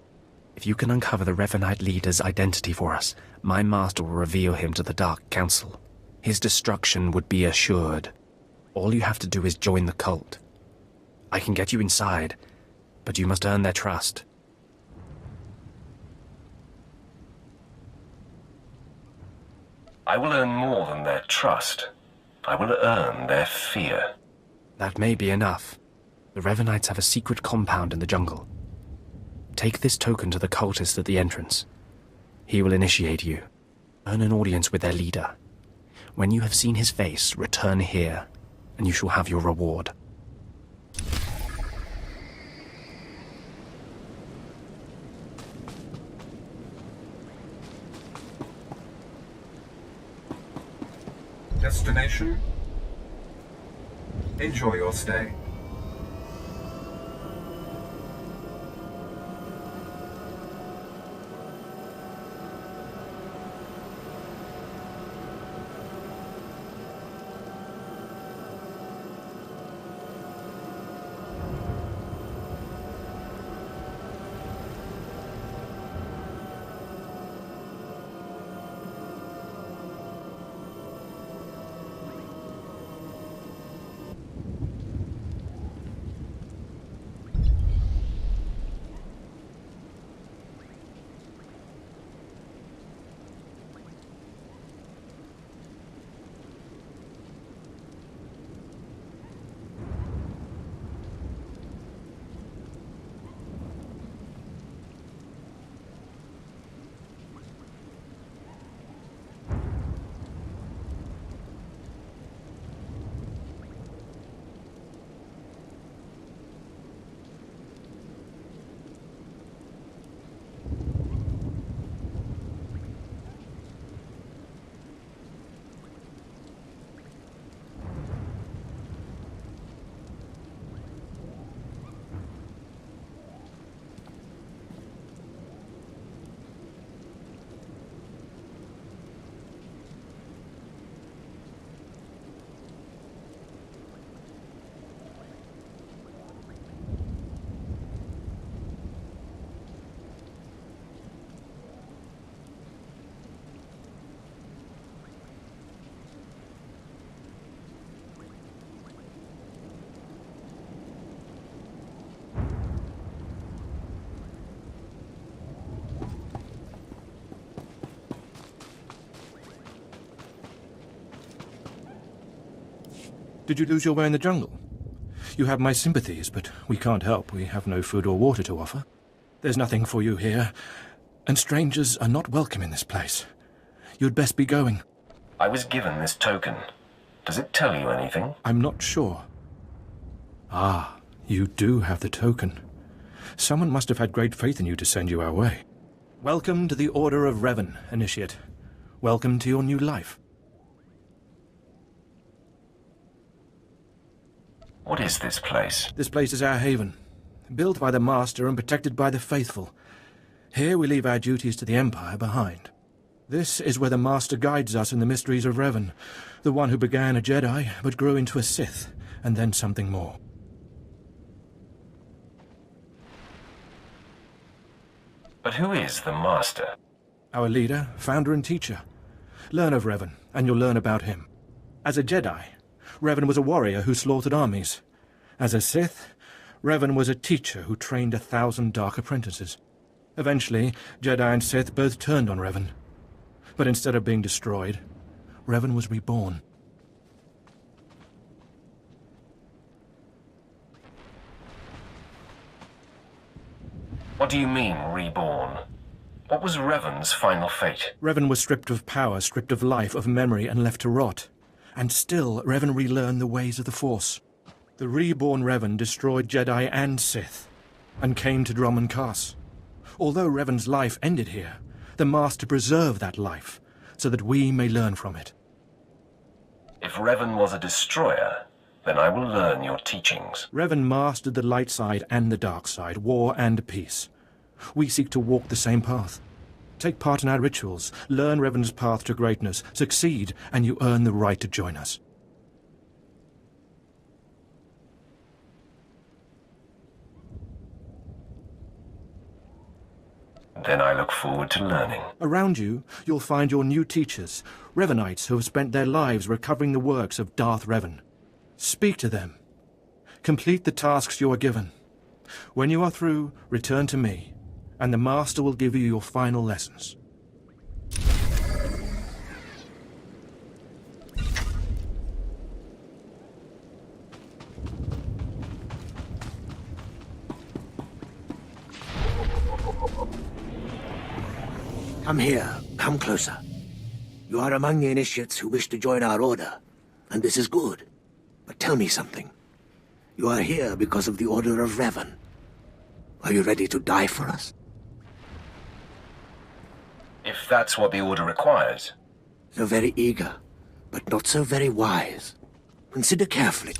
If you can uncover the Revanite leader's identity for us, my master will reveal him to the Dark Council. His destruction would be assured. All you have to do is join the cult. I can get you inside, but you must earn their trust. I will earn more than their trust. I will earn their fear. That may be enough. The Revanites have a secret compound in the jungle. Take this token to the cultist at the entrance. He will initiate you. Earn an audience with their leader. When you have seen his face, return here, and you shall have your reward. Destination? Enjoy your stay. Did you lose your way in the jungle? You have my sympathies, but we can't help. We have no food or water to offer. There's nothing for you here, and strangers are not welcome in this place. You'd best be going. I was given this token. Does it tell you anything? I'm not sure. Ah, you do have the token. Someone must have had great faith in you to send you our way. Welcome to the Order of Revan, Initiate. Welcome to your new life. What is this place? This place is our haven, built by the Master and protected by the faithful. Here we leave our duties to the Empire behind. This is where the Master guides us in the mysteries of Revan, the one who began a Jedi but grew into a Sith, and then something more. But who is the Master? Our leader, founder and teacher. Learn of Revan, and you'll learn about him. As a Jedi, Revan was a warrior who slaughtered armies. As a Sith, Revan was a teacher who trained 1,000 dark apprentices. Eventually, Jedi and Sith both turned on Revan. But instead of being destroyed, Revan was reborn. What do you mean, reborn? What was Revan's final fate? Revan was stripped of power, stripped of life, of memory, and left to rot. And still, Revan relearned the ways of the Force. The reborn Revan destroyed Jedi and Sith, and came to Dromund Kaas. Although Revan's life ended here, the Master preserved that life, so that we may learn from it. If Revan was a destroyer, then I will learn your teachings. Revan mastered the light side and the dark side, war and peace. We seek to walk the same path. Take part in our rituals, learn Revan's path to greatness, succeed, and you earn the right to join us. Then I look forward to learning. Around you, you'll find your new teachers, Revanites who have spent their lives recovering the works of Darth Revan. Speak to them. Complete the tasks you are given. When you are through, return to me, and the Master will give you your final lessons. Come here. Come closer. You are among the initiates who wish to join our order, and this is good. But tell me something. You are here because of the Order of Revan. Are you ready to die for us? If that's what the Order requires. So very eager, but not so very wise. Consider carefully.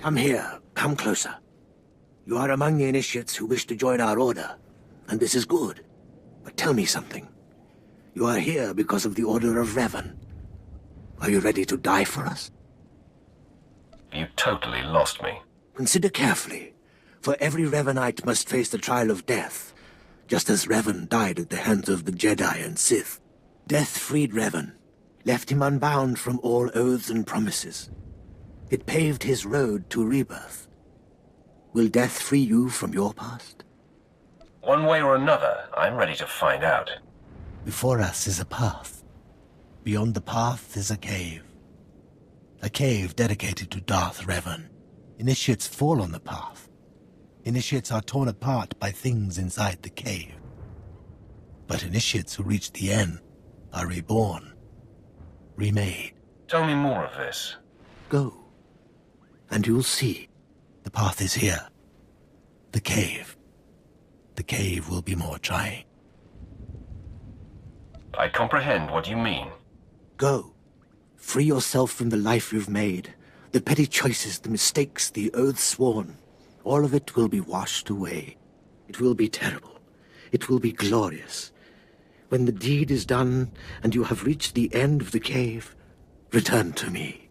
Come here. Come closer. You are among the initiates who wish to join our order, and this is good. But tell me something. You are here because of the Order of Revan. Are you ready to die for us? You totally lost me. Consider carefully, for every Revanite must face the trial of death, just as Revan died at the hands of the Jedi and Sith. Death freed Revan, left him unbound from all oaths and promises. It paved his road to rebirth. Will death free you from your past? One way or another, I'm ready to find out. Before us is a path. Beyond the path is a cave. A cave dedicated to Darth Revan. Initiates fall on the path. Initiates are torn apart by things inside the cave. But initiates who reach the end are reborn. Remade. Tell me more of this. Go. And you'll see. The path is here. The cave. The cave will be more trying. I comprehend what you mean. Go. Free yourself from the life you've made. The petty choices, the mistakes, the oaths sworn. All of it will be washed away. It will be terrible. It will be glorious. When the deed is done, and you have reached the end of the cave, return to me.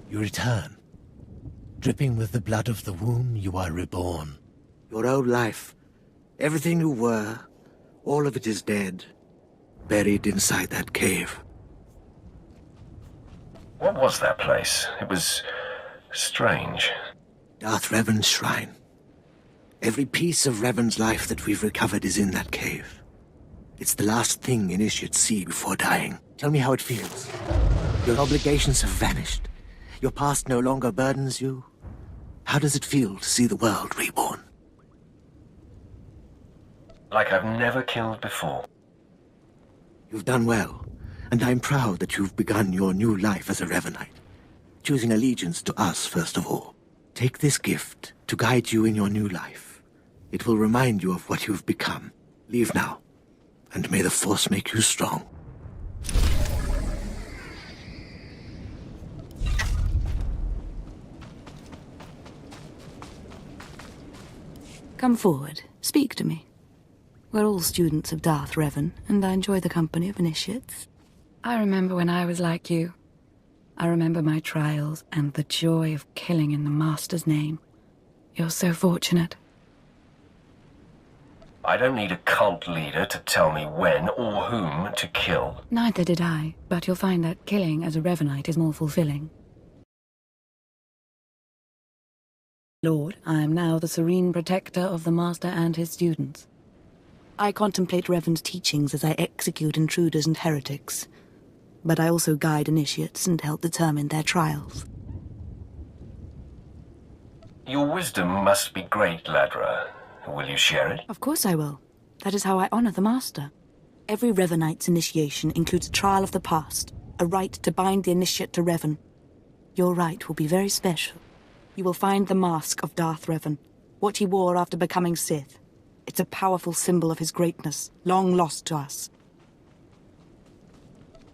You return. Dripping with the blood of the womb, you are reborn. Your old life, everything you were, all of it is dead, buried inside that cave. What was that place? It was strange. Darth Revan's shrine. Every piece of Revan's life that we've recovered is in that cave. It's the last thing initiates see before dying. Tell me how it feels. Your obligations have vanished. Your past no longer burdens you. How does it feel to see the world reborn? Like I've never killed before. You've done well, and I'm proud that you've begun your new life as a Revanite, choosing allegiance to us first of all. Take this gift to guide you in your new life. It will remind you of what you've become. Leave now, and may the Force make you strong. Come forward. Speak to me. We're all students of Darth Revan, and I enjoy the company of initiates. I remember when I was like you. I remember my trials and the joy of killing in the Master's name. You're so fortunate. I don't need a cult leader to tell me when or whom to kill. Neither did I, but you'll find that killing as a Revanite is more fulfilling. Lord, I am now the serene protector of the Master and his students. I contemplate Revan's teachings as I execute intruders and heretics, but I also guide initiates and help determine their trials. Your wisdom must be great, Ladra. Will you share it? Of course I will. That is how I honor the Master. Every Revanite's initiation includes a trial of the past, a rite to bind the initiate to Revan. Your rite will be very special. You will find the mask of Darth Revan, what he wore after becoming Sith. It's a powerful symbol of his greatness, long lost to us.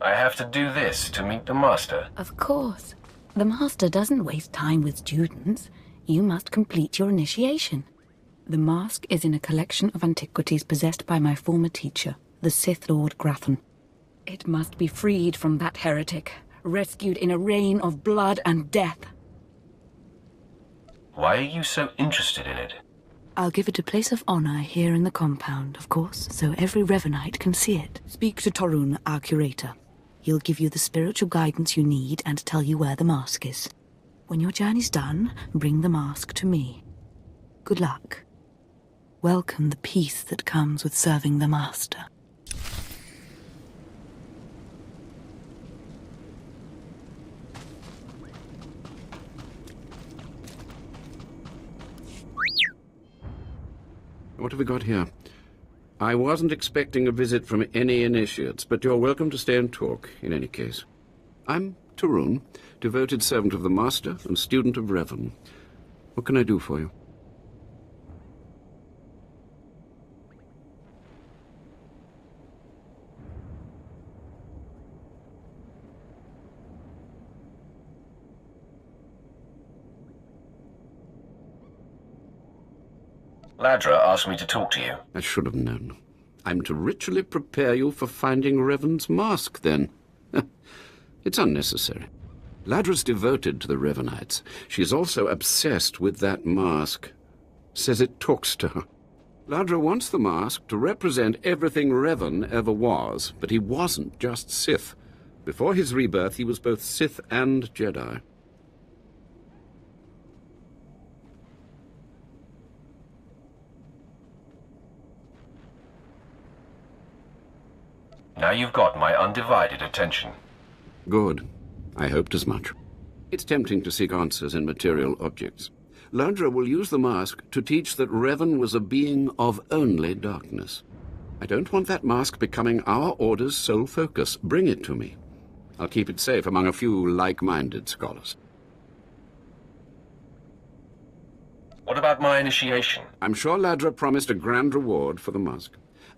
I have to do this to meet the Master. Of course. The Master doesn't waste time with students. You must complete your initiation. The mask is in a collection of antiquities possessed by my former teacher, the Sith Lord Grathan. It must be freed from that heretic, rescued in a rain of blood and death. Why are you so interested in it? I'll give it a place of honor here in the compound, of course, so every Revanite can see it. Speak to Torun, our curator. He'll give you the spiritual guidance you need and tell you where the mask is. When your journey's done, bring the mask to me. Good luck. Welcome the peace that comes with serving the Master. What have we got here? I wasn't expecting a visit from any initiates, but you're welcome to stay and talk, in any case. I'm Torun, devoted servant of the Master and student of Revan. What can I do for you? Ladra asked me to talk to you. I should have known. I'm to ritually prepare you for finding Revan's mask, then. It's unnecessary. Ladra's devoted to the Revanites. She's also obsessed with that mask. Says it talks to her. Ladra wants the mask to represent everything Revan ever was, but he wasn't just Sith. Before his rebirth, he was both Sith and Jedi. Now you've got my undivided attention. Good. I hoped as much. It's tempting to seek answers in material objects. Ladra will use the mask to teach that Revan was a being of only darkness. I don't want that mask becoming our Order's sole focus. Bring it to me. I'll keep it safe among a few like-minded scholars. What about my initiation? I'm sure Ladra promised a grand reward for the mask.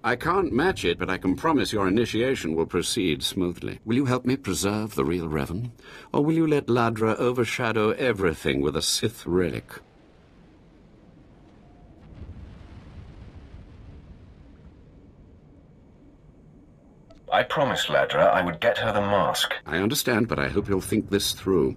I can't match it, but I can promise your initiation will proceed smoothly. Will you help me preserve the real Revan? Or will you let Ladra overshadow everything with a Sith relic? I promised Ladra I would get her the mask. I understand, but I hope you'll think this through.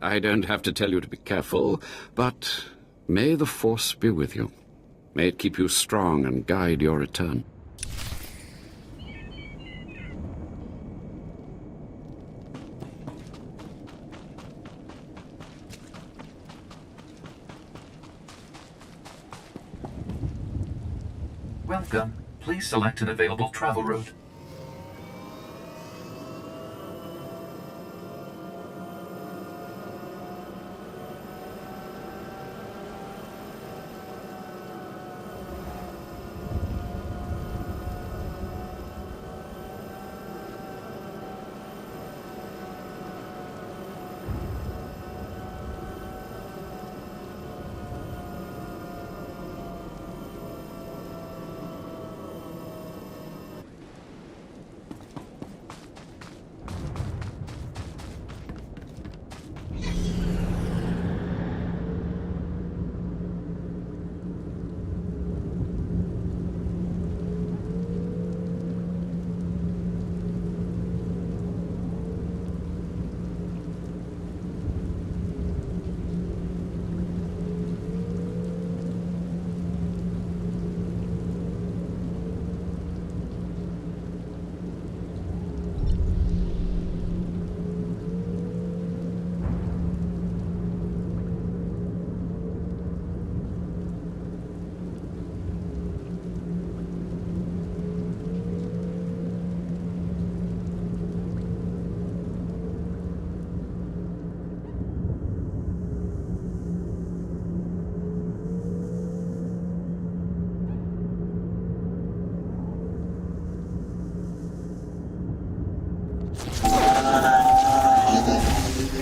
I don't have to tell you to be careful, but may the Force be with you. May it keep you strong and guide your return. Welcome. Please select an available travel route.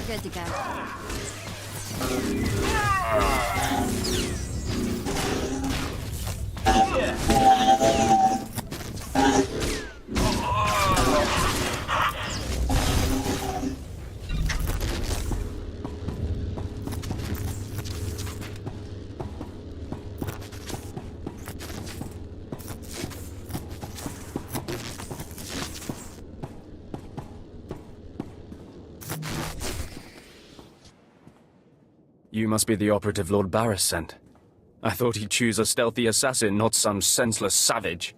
Good to go. You must be the operative Lord Barris sent. I thought he'd choose a stealthy assassin, not some senseless savage.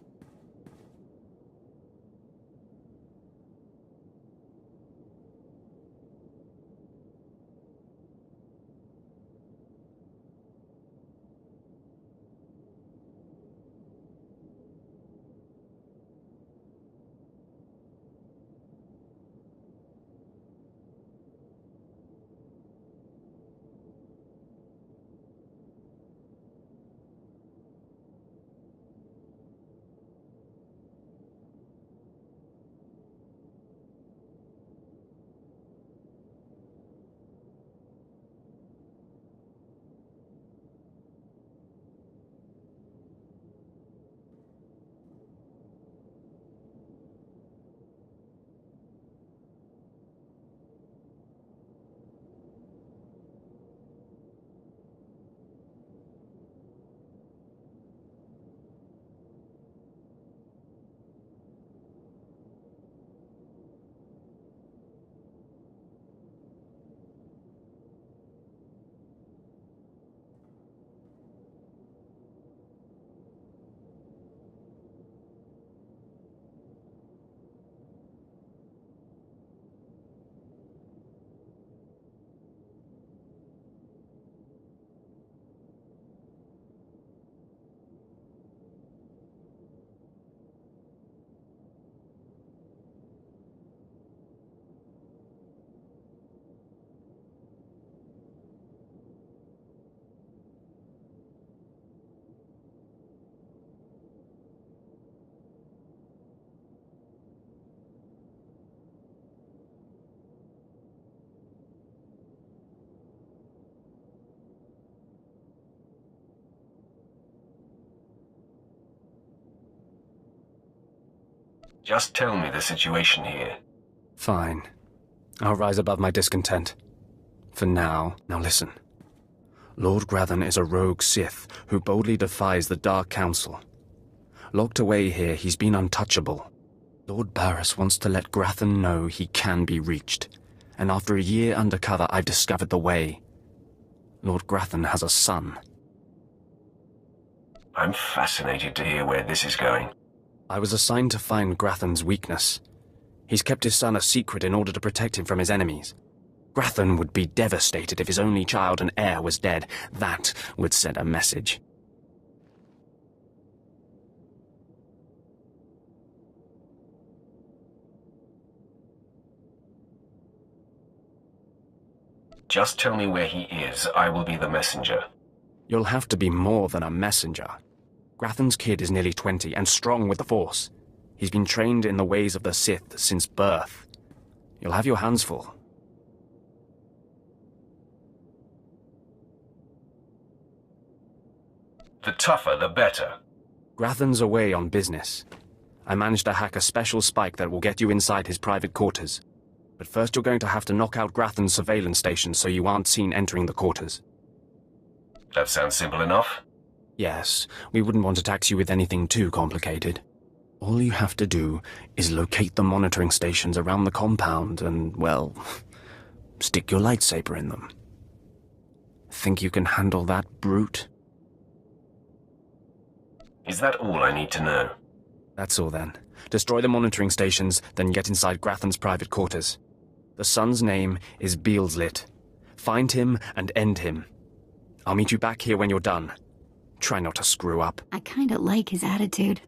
Just tell me the situation here. Fine. I'll rise above my discontent. For now, listen. Lord Grathan is a rogue Sith who boldly defies the Dark Council. Locked away here, he's been untouchable. Lord Barris wants to let Grathan know he can be reached, and after a year undercover, I've discovered the way. Lord Grathan has a son. I'm fascinated to hear where this is going. I was assigned to find Grathan's weakness. He's kept his son a secret in order to protect him from his enemies. Grathan would be devastated if his only child and heir was dead. That would send a message. Just tell me where he is. I will be the messenger. You'll have to be more than a messenger. Grathan's kid is nearly 20 and strong with the Force. He's been trained in the ways of the Sith since birth. You'll have your hands full. The tougher, the better. Grathan's away on business. I managed to hack a special spike that will get you inside his private quarters. But first you're going to have to knock out Grathan's surveillance station so you aren't seen entering the quarters. That sounds simple enough. Yes, we wouldn't want to tax you with anything too complicated. All you have to do is locate the monitoring stations around the compound and, well, stick your lightsaber in them. Think you can handle that, brute? Is that all I need to know? That's all then. Destroy the monitoring stations, then get inside Grathan's private quarters. The son's name is Beelslit. Find him and end him. I'll meet you back here when you're done. Try not to screw up. I kinda like his attitude.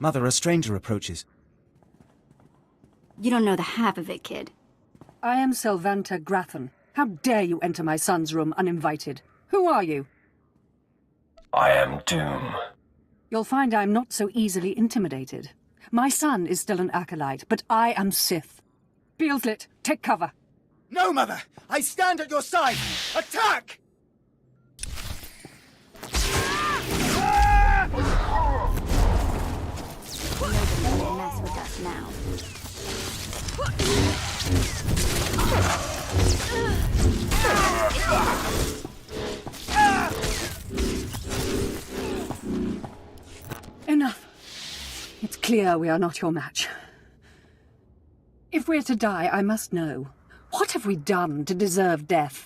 Mother, a stranger approaches. You don't know the half of it, kid. I am Selvanta Grathan. How dare you enter my son's room uninvited? Who are you? I am Doom. You'll find I'm not so easily intimidated. My son is still an acolyte, but I am Sith. Beelslit, take cover. No, Mother! I stand at your side! Attack! Mess with us now. Enough. It's clear we are not your match. If we're to die, I must know. What have we done to deserve death?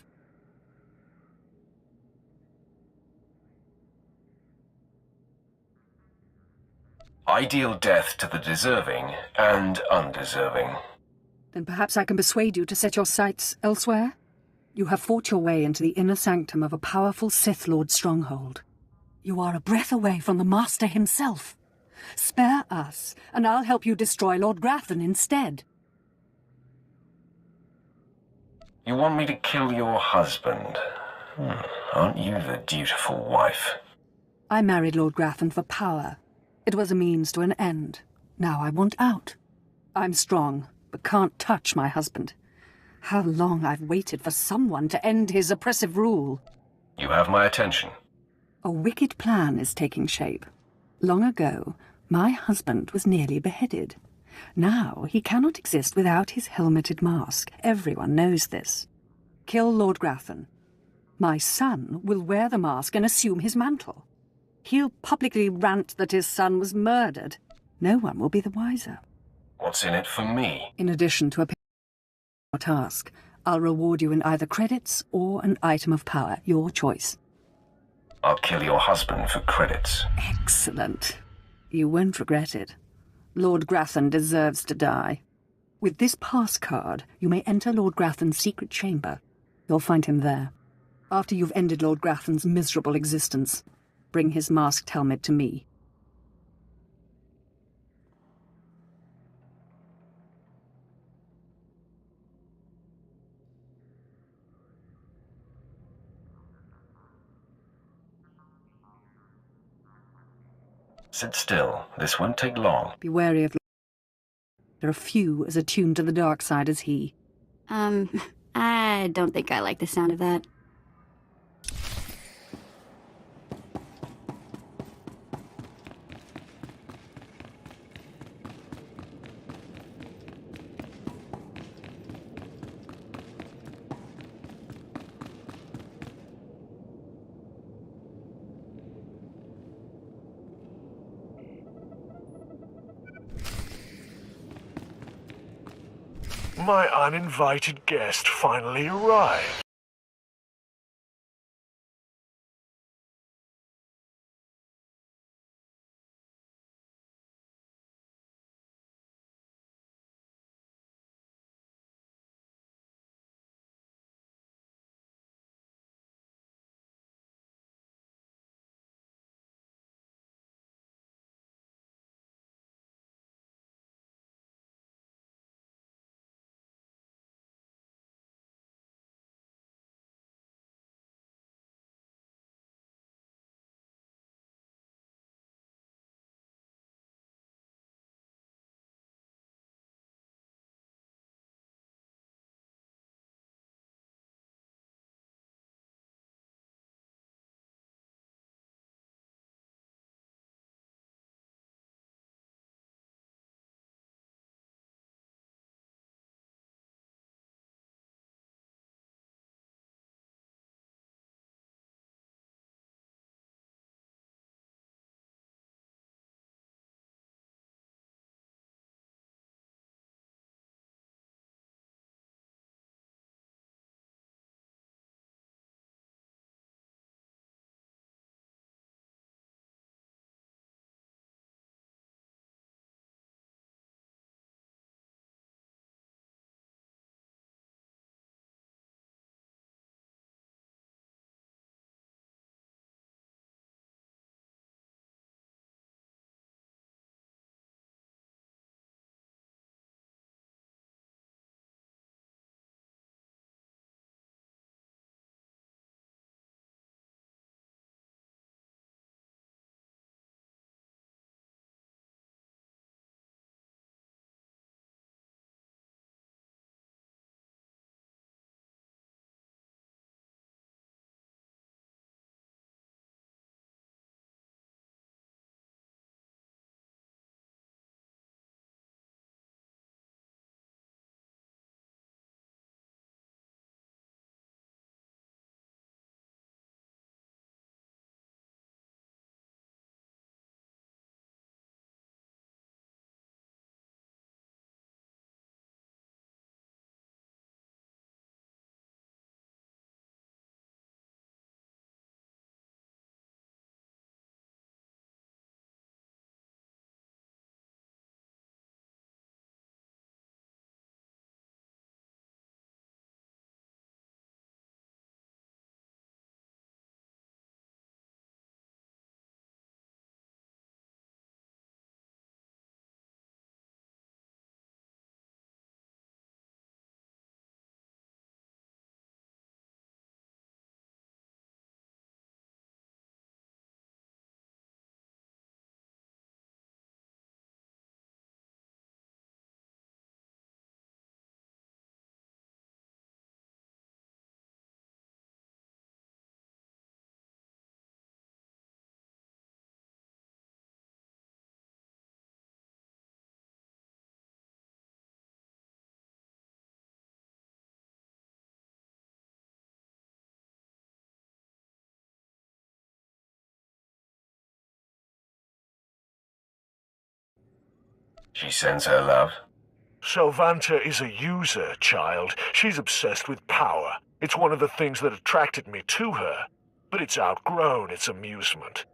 I deal death to the deserving and undeserving. Then perhaps I can persuade you to set your sights elsewhere? You have fought your way into the inner sanctum of a powerful Sith Lord stronghold. You are a breath away from the Master himself. Spare us, and I'll help you destroy Lord Grathan instead. You want me to kill your husband? Aren't you the dutiful wife? I married Lord Grathan for power. It was a means to an end. Now I want out. I'm strong, but can't touch my husband. How long I've waited for someone to end his oppressive rule. You have my attention. A wicked plan is taking shape. Long ago, my husband was nearly beheaded. Now he cannot exist without his helmeted mask. Everyone knows this. Kill Lord Grathan. My son will wear the mask and assume his mantle. He'll publicly rant that his son was murdered. No one will be the wiser. What's in it for me? In addition to a task, I'll reward you in either credits or an item of power, your choice. I'll kill your husband for credits. Excellent. You won't regret it. Lord Grathan deserves to die. With this pass card, you may enter Lord Grathan's secret chamber. You'll find him there. After you've ended Lord Grathan's miserable existence, bring his masked helmet to me. Sit still. This won't take long. Be wary of... There are few as attuned to the dark side as he. I don't think I like the sound of that. My uninvited guest finally arrived. She sends her love? Sylvanta is a user, child. She's obsessed with power. It's one of the things that attracted me to her, but it's outgrown its amusement.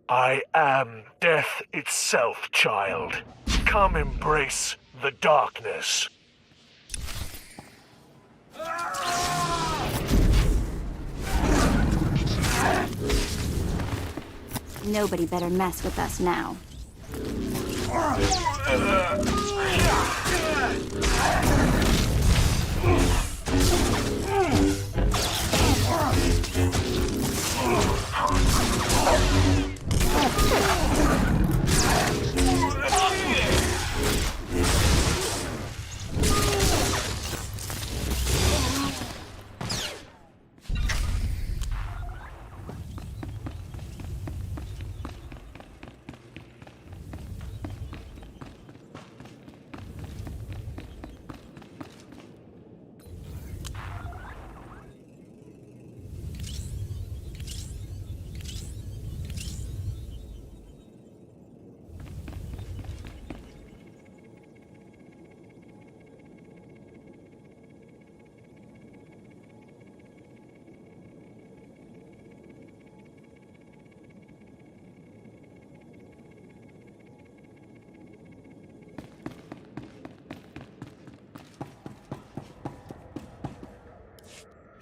I am death itself, child. Come embrace the darkness. Nobody better mess with us now.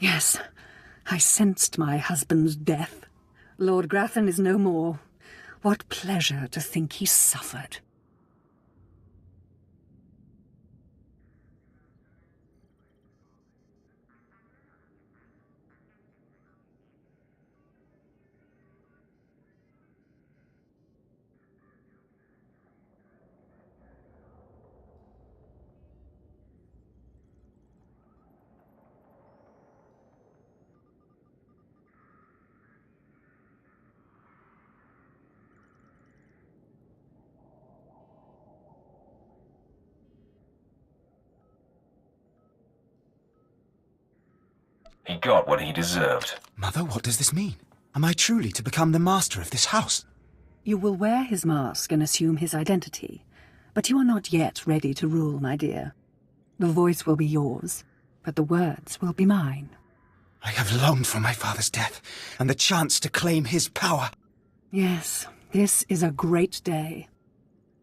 Yes, I sensed my husband's death. Lord Grathan is no more. What pleasure to think he suffered. He got what he deserved. Mother, what does this mean? Am I truly to become the master of this house? You will wear his mask and assume his identity, but you are not yet ready to rule, my dear. The voice will be yours, but the words will be mine. I have longed for my father's death, and the chance to claim his power. Yes, this is a great day.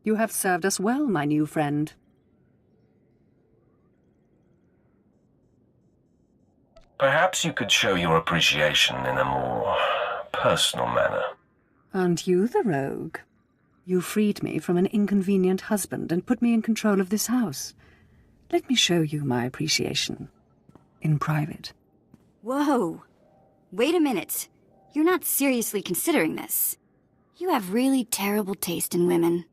You have served us well, my new friend. Perhaps you could show your appreciation in a more personal manner. Aren't you the rogue? You freed me from an inconvenient husband and put me in control of this house. Let me show you my appreciation. In private. Whoa! Wait a minute. You're not seriously considering this. You have really terrible taste in women.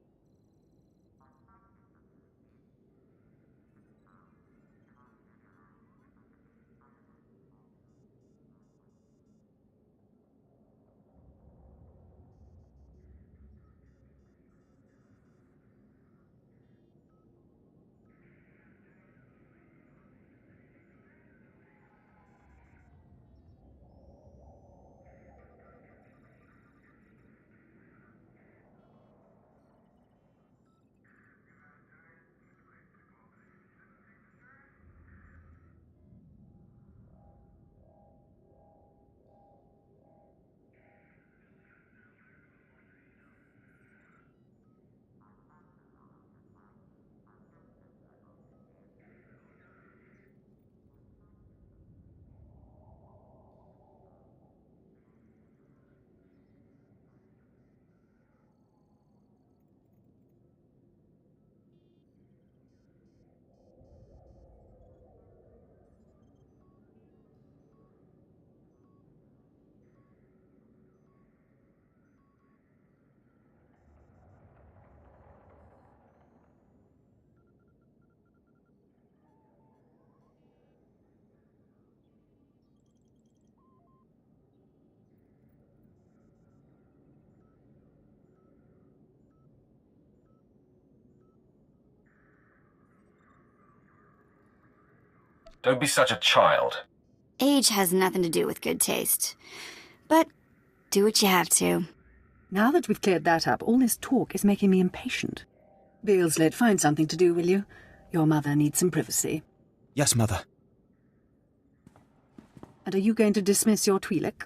Don't be such a child. Age has nothing to do with good taste. But do what you have to. Now that we've cleared that up, all this talk is making me impatient. Beelslit, find something to do, will you? Your mother needs some privacy. Yes, Mother. And are you going to dismiss your Twi'lek?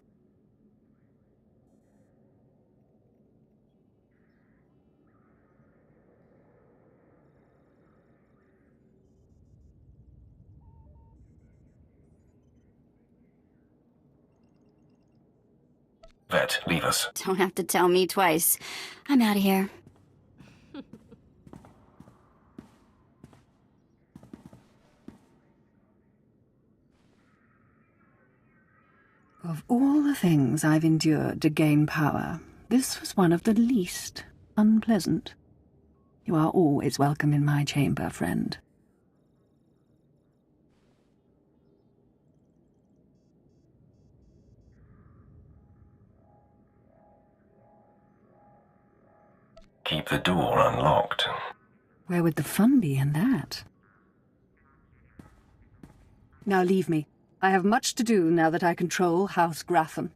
Vet, leave us. Don't have to tell me twice. I'm out of here. Of all the things I've endured to gain power, this was one of the least unpleasant. You are always welcome in my chamber, friend. Keep the door unlocked. Where would the fun be in that? Now leave me. I have much to do now that I control House Gratham.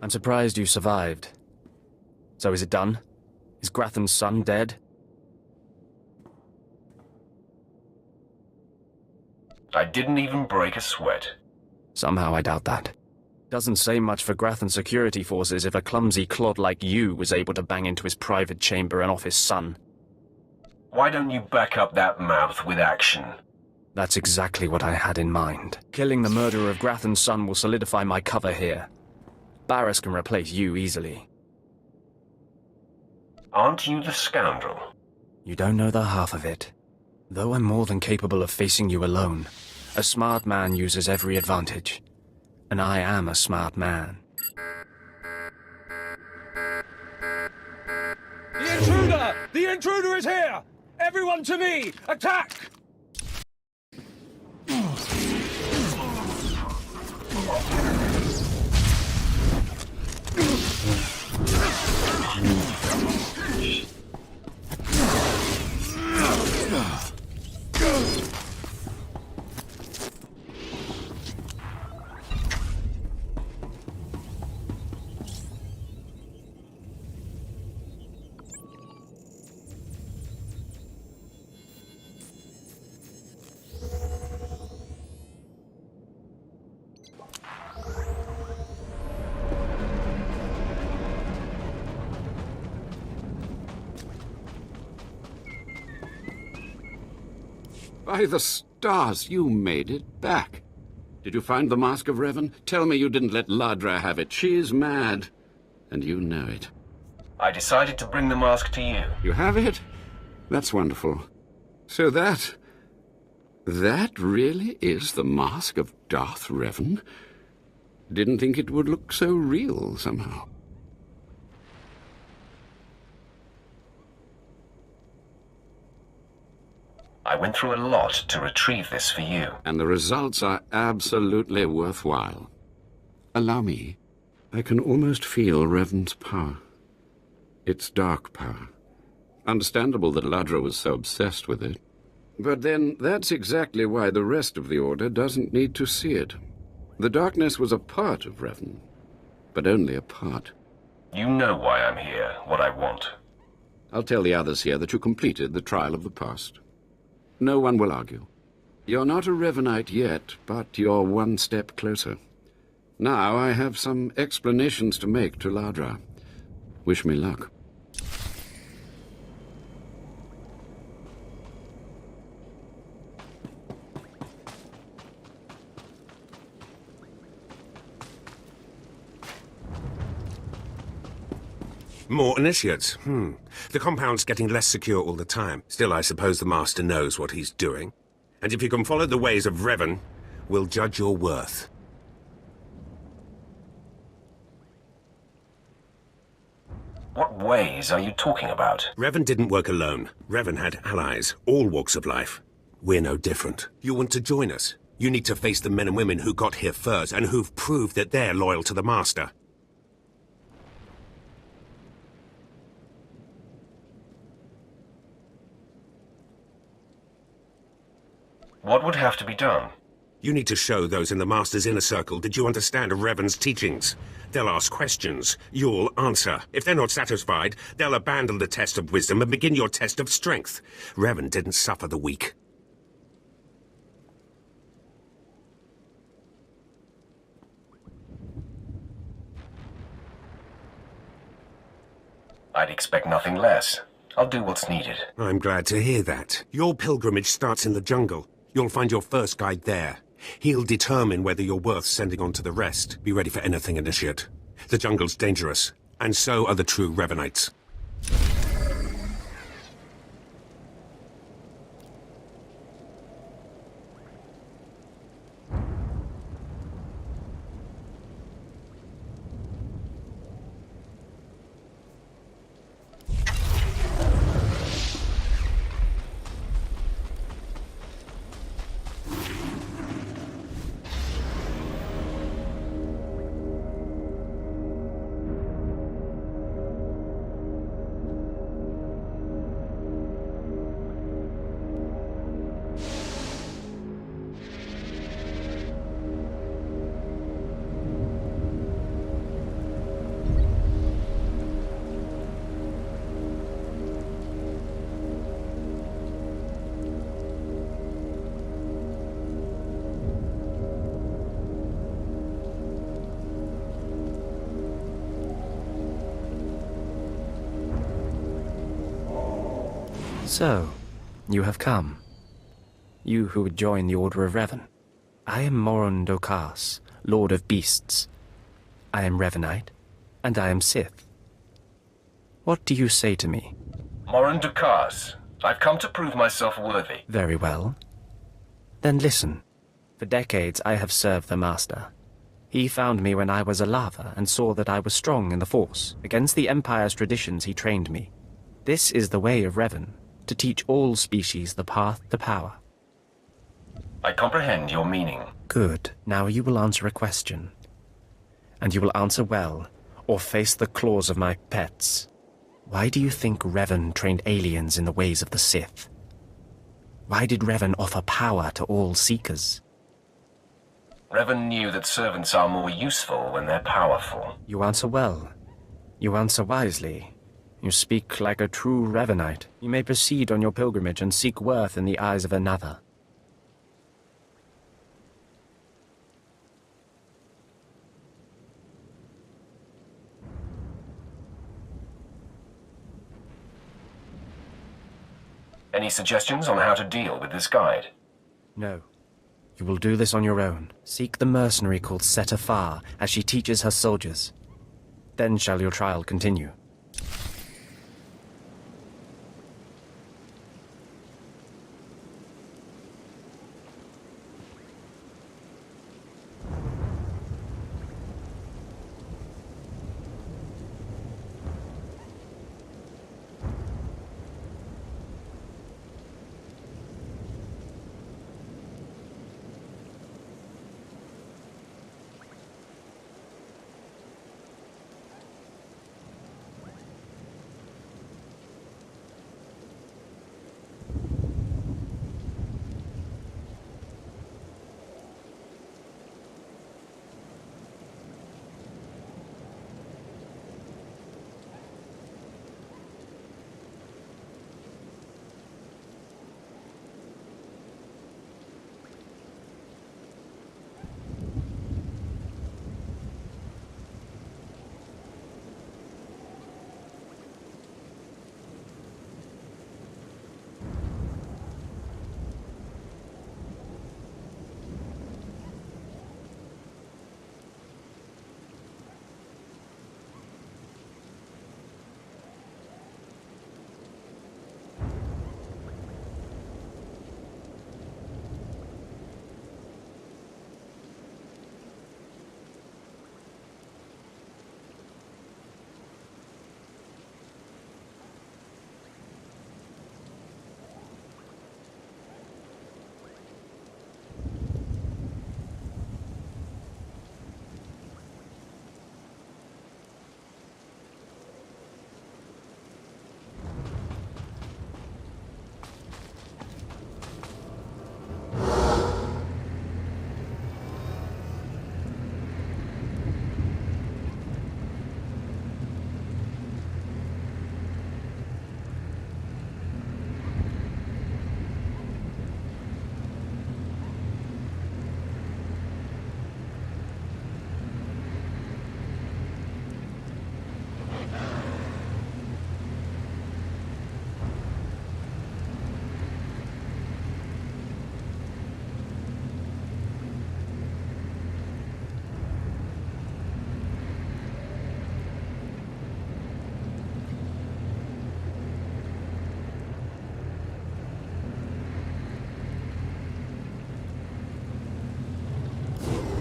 I'm surprised you survived. So is it done? Is Grathan's son dead? I didn't even break a sweat. Somehow I doubt that. Doesn't say much for Grathan security forces if a clumsy clod like you was able to bang into his private chamber and off his son. Why don't you back up that mouth with action? That's exactly what I had in mind. Killing the murderer of Grathan's son will solidify my cover here. Barris can replace you easily. Aren't you the scoundrel? You don't know the half of it. Though I'm more than capable of facing you alone, a smart man uses every advantage. And I am a smart man. The intruder! The intruder is here! Everyone to me! Attack! By the stars, you made it back. Did you find the Mask of Revan? Tell me you didn't let Ladra have it. She's mad. And you know it. I decided to bring the mask to you. You have it? That's wonderful. So that really is the Mask of Darth Revan? Didn't think it would look so real, somehow. I went through a lot to retrieve this for you. And the results are absolutely worthwhile. Allow me. I can almost feel Revan's power. It's dark power. Understandable that Ladra was so obsessed with it. But then, that's exactly why the rest of the Order doesn't need to see it. The darkness was a part of Revan, but only a part. You know why I'm here, what I want. I'll tell the others here that you completed the trial of the past. No one will argue. You're not a Revanite yet, but you're one step closer. Now I have some explanations to make to Ladra. Wish me luck. More initiates. The compound's getting less secure all the time. Still, I suppose the Master knows what he's doing. And if you can follow the ways of Revan, we'll judge your worth. What ways are you talking about? Revan didn't work alone. Revan had allies, all walks of life. We're no different. You want to join us? You need to face the men and women who got here first and who've proved that they're loyal to the Master. What would have to be done? You need to show those in the Master's inner circle that you understand Revan's teachings. They'll ask questions. You'll answer. If they're not satisfied, they'll abandon the test of wisdom and begin your test of strength. Revan didn't suffer the weak. I'd expect nothing less. I'll do what's needed. I'm glad to hear that. Your pilgrimage starts in the jungle. You'll find your first guide there. He'll determine whether you're worth sending on to the rest. Be ready for anything, Initiate. The jungle's dangerous, and so are the true Revanites. So, you have come. You who would join the Order of Revan. I am WrmdoughGaming, Lord of Beasts. I am Revanite, and I am Sith. What do you say to me? WrmdoughGaming, I've come to prove myself worthy. Very well. Then listen. For decades I have served the Master. He found me when I was a lava and saw that I was strong in the Force. Against the Empire's traditions he trained me. This is the way of Revan, to teach all species the path to power. I comprehend your meaning. Good. Now you will answer a question. And you will answer well, or face the claws of my pets. Why do you think Revan trained aliens in the ways of the Sith? Why did Revan offer power to all Seekers? Revan knew that servants are more useful when they're powerful. You answer well. You answer wisely. You speak like a true Revanite. You may proceed on your pilgrimage and seek worth in the eyes of another. Any suggestions on how to deal with this guide? No. You will do this on your own. Seek the mercenary called Swtor as she teaches her soldiers. Then shall your trial continue.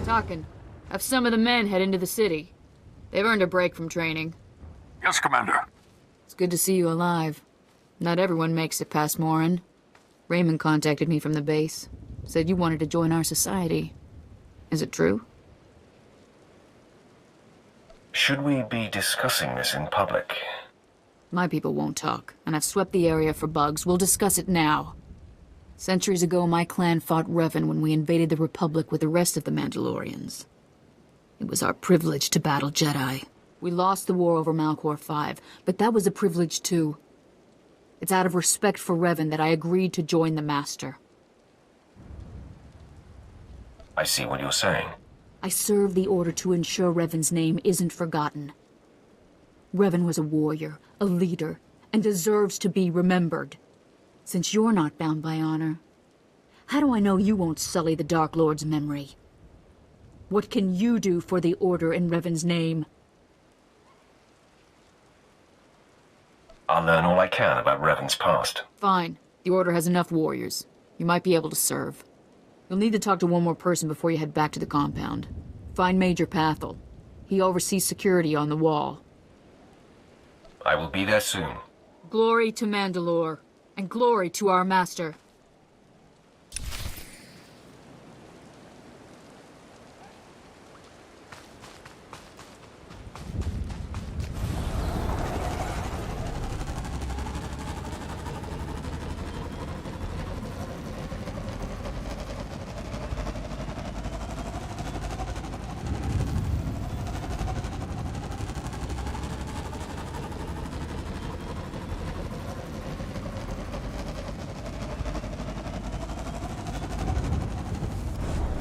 Talking. Have some of the men head into the city. They've earned a break from training. Yes, Commander. It's good to see you alive. Not everyone makes it past Morin. Raymond contacted me from the base. Said you wanted to join our society. Is it true? Should we be discussing this in public? My people won't talk, and I've swept the area for bugs. We'll discuss it now. Centuries ago, my clan fought Revan when we invaded the Republic with the rest of the Mandalorians. It was our privilege to battle Jedi. We lost the war over Malchor 5, but that was a privilege too. It's out of respect for Revan that I agreed to join the Master. I see what you're saying. I serve the Order to ensure Revan's name isn't forgotten. Revan was a warrior, a leader, and deserves to be remembered. Since you're not bound by honor, how do I know you won't sully the Dark Lord's memory? What can you do for the Order in Revan's name? I'll learn all I can about Revan's past. Fine. The Order has enough warriors. You might be able to serve. You'll need to talk to one more person before you head back to the compound. Find Major Pathel. He oversees security on the wall. I will be there soon. Glory to Mandalore, and glory to our master.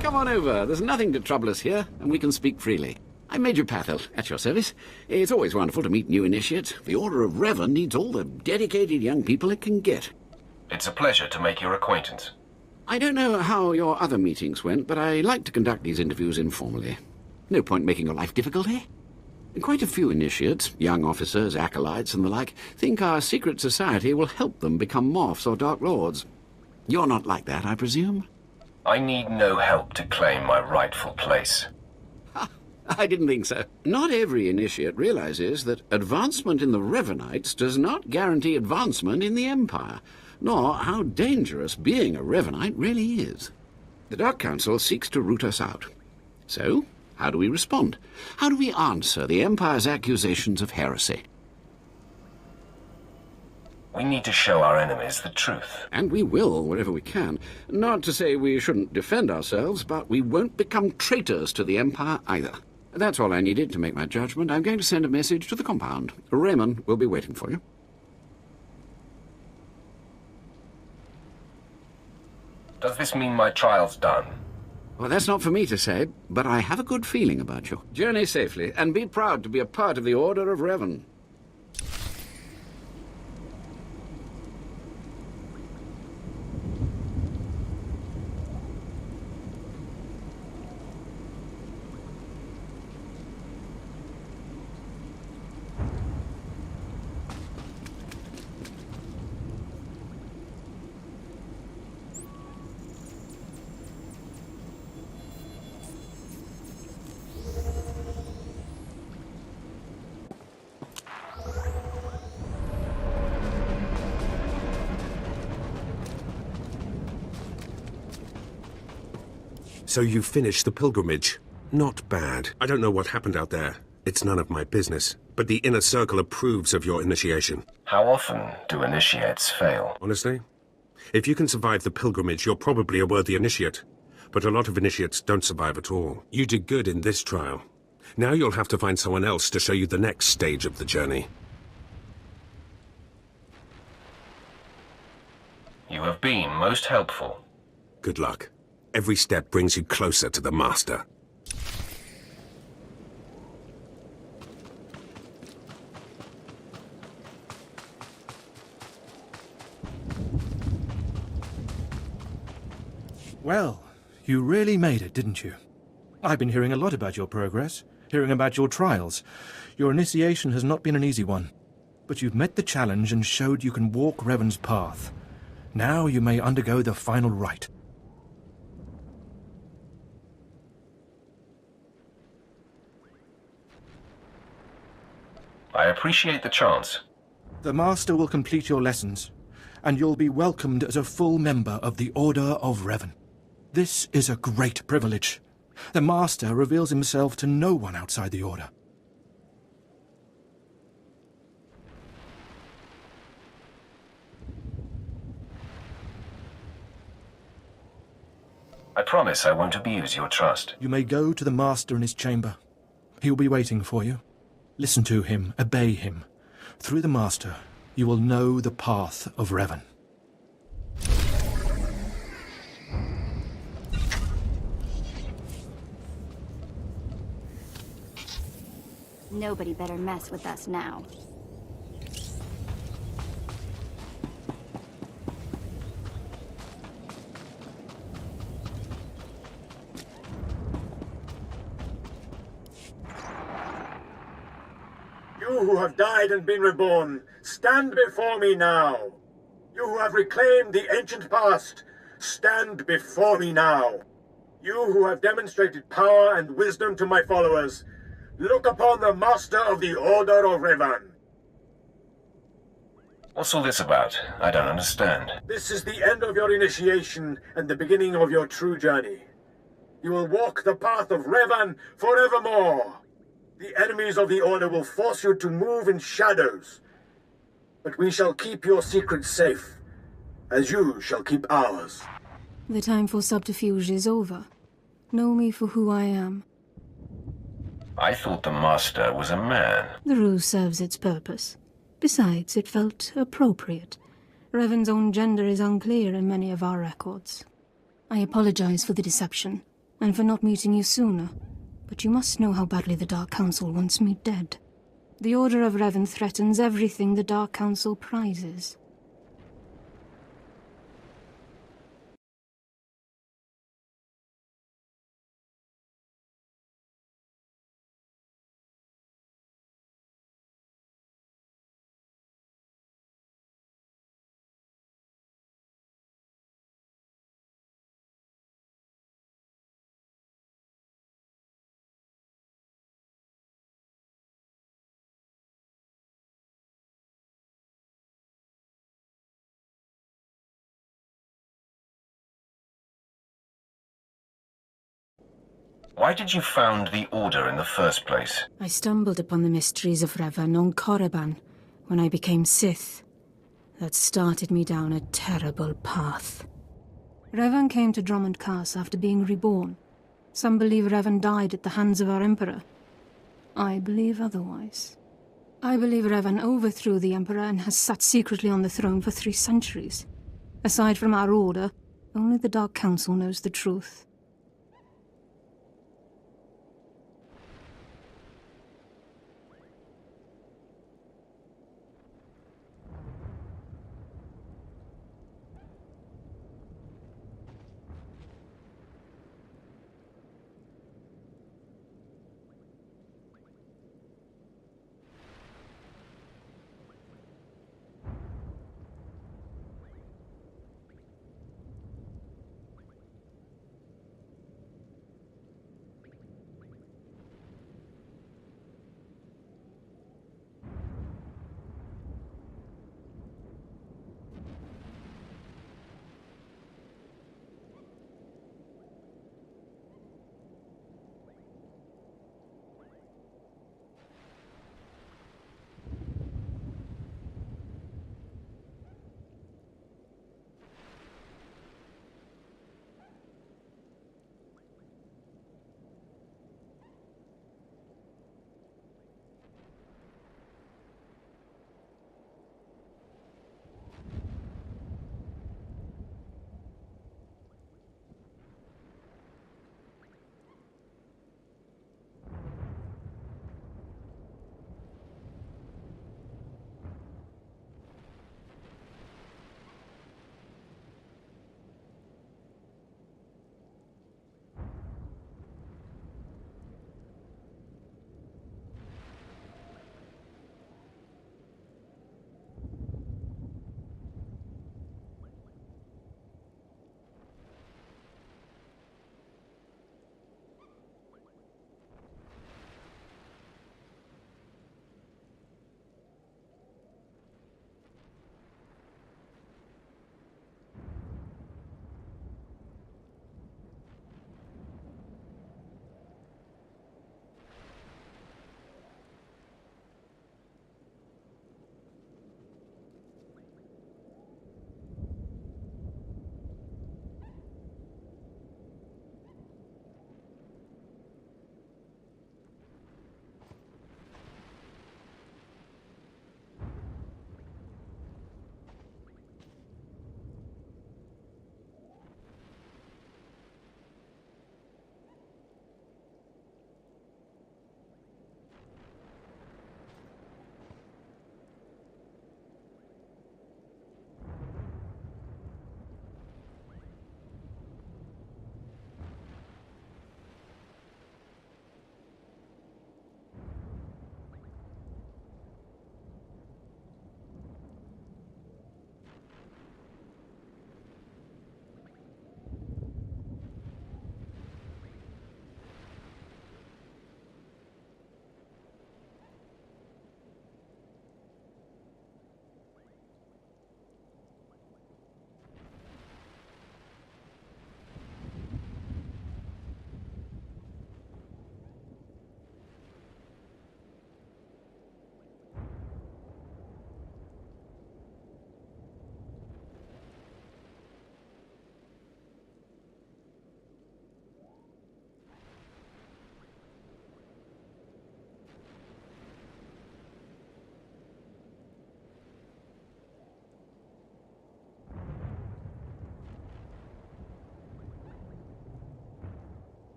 Come on over. There's nothing to trouble us here, and we can speak freely. I'm Major Pathel, at your service. It's always wonderful to meet new initiates. The Order of Revan needs all the dedicated young people it can get. It's a pleasure to make your acquaintance. I don't know how your other meetings went, but I like to conduct these interviews informally. No point making your life difficult, eh? Quite a few initiates, young officers, acolytes, and the like, think our secret society will help them become Morphs or Dark Lords. You're not like that, I presume? I need no help to claim my rightful place. I didn't think so. Not every initiate realizes that advancement in the Revanites does not guarantee advancement in the Empire, nor how dangerous being a Revanite really is. The Dark Council seeks to root us out. So, how do we respond? How do we answer the Empire's accusations of heresy? We need to show our enemies the truth. And we will, wherever we can. Not to say we shouldn't defend ourselves, but we won't become traitors to the Empire either. That's all I needed to make my judgment. I'm going to send a message to the compound. Raymond will be waiting for you. Does this mean my trial's done? Well, that's not for me to say, but I have a good feeling about you. Journey safely, and be proud to be a part of the Order of Revan. So you finished the pilgrimage. Not bad. I don't know what happened out there. It's none of my business. But the Inner Circle approves of your initiation. How often do initiates fail? Honestly, if you can survive the pilgrimage, you're probably a worthy initiate. But a lot of initiates don't survive at all. You did good in this trial. Now you'll have to find someone else to show you the next stage of the journey. You have been most helpful. Good luck. Every step brings you closer to the Master. Well, you really made it, didn't you? I've been hearing a lot about your progress, hearing about your trials. Your initiation has not been an easy one, but you've met the challenge and showed you can walk Revan's path. Now you may undergo the final rite. I appreciate the chance. The Master will complete your lessons, and you'll be welcomed as a full member of the Order of Revan. This is a great privilege. The Master reveals himself to no one outside the Order. I promise I won't abuse your trust. You may go to the Master in his chamber. He will be waiting for you. Listen to him, obey him. Through the Master, you will know the path of Revan. Nobody better mess with us now. You who have died and been reborn, stand before me now. You who have reclaimed the ancient past, stand before me now. You who have demonstrated power and wisdom to my followers, look upon the master of the Order of Revan. What's all this about? I don't understand. This is the end of your initiation and the beginning of your true journey. You will walk the path of Revan forevermore. The enemies of the Order will force you to move in shadows. But we shall keep your secrets safe, as you shall keep ours. The time for subterfuge is over. Know me for who I am. I thought the Master was a man. The ruse serves its purpose. Besides, it felt appropriate. Revan's own gender is unclear in many of our records. I apologize for the deception, and for not meeting you sooner. But you must know how badly the Dark Council wants me dead. The Order of Revan threatens everything the Dark Council prizes. Why did you found the Order in the first place? I stumbled upon the mysteries of Revan on Korriban when I became Sith. That started me down a terrible path. Revan came to Drummond Cass after being reborn. Some believe Revan died at the hands of our Emperor. I believe otherwise. I believe Revan overthrew the Emperor and has sat secretly on the throne for 3 centuries. Aside from our Order, only the Dark Council knows the truth.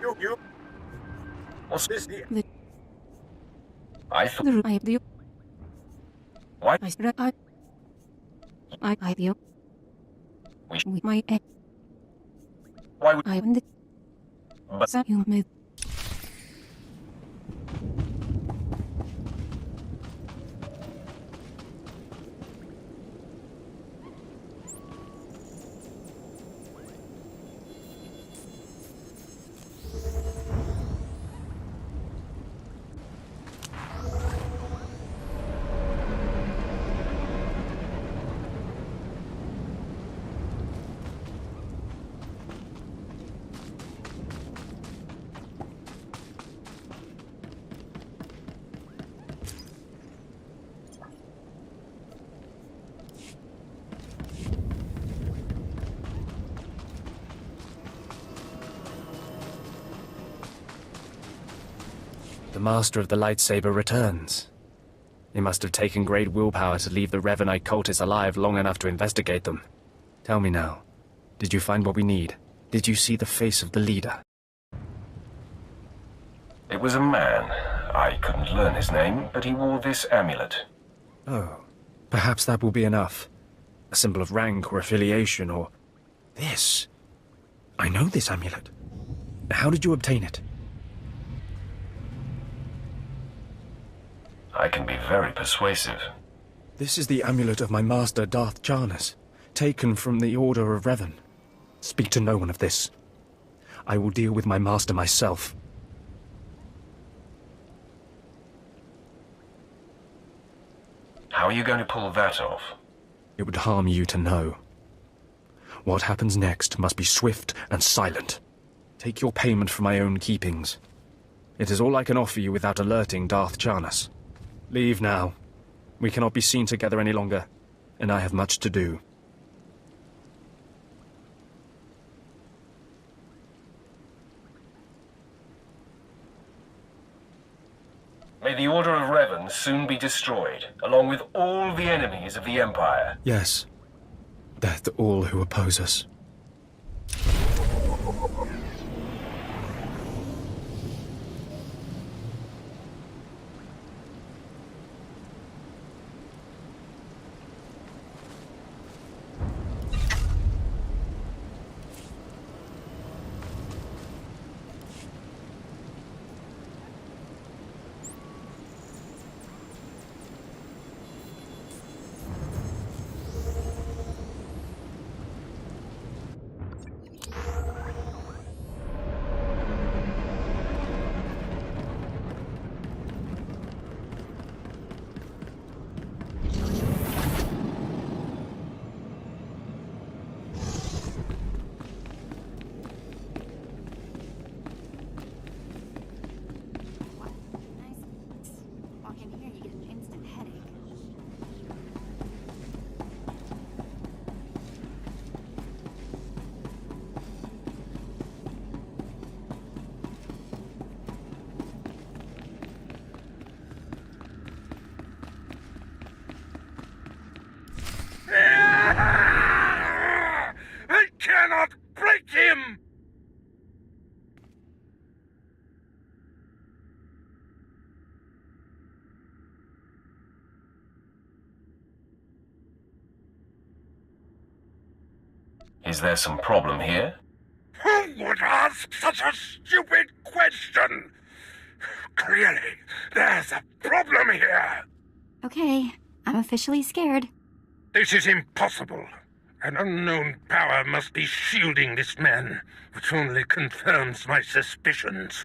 You. What's this? I thought. What? Why would... But... The master of the lightsaber returns. It must have taken great willpower to leave the Revanite cultists alive long enough to investigate them. Tell me now, did you find what we need? Did you see the face of the leader? It was a man. I couldn't learn his name, but he wore this amulet. Oh, perhaps that will be enough. A symbol of rank or affiliation or... This. I know this amulet. How did you obtain it? I can be very persuasive. This is the amulet of my master, Darth Jarnus, taken from the Order of Revan. Speak to no one of this. I will deal with my master myself. How are you going to pull that off? It would harm you to know. What happens next must be swift and silent. Take your payment for my own keepings. It is all I can offer you without alerting Darth Jarnus. Leave now. We cannot be seen together any longer, and I have much to do. May the Order of Revan soon be destroyed, along with all the enemies of the Empire. Yes. Death to all who oppose us. I cannot break him! Is there some problem here? Who would ask such a stupid question? Clearly, there's a problem here. Okay, I'm officially scared. This is impossible. An unknown power must be shielding this man, which only confirms my suspicions.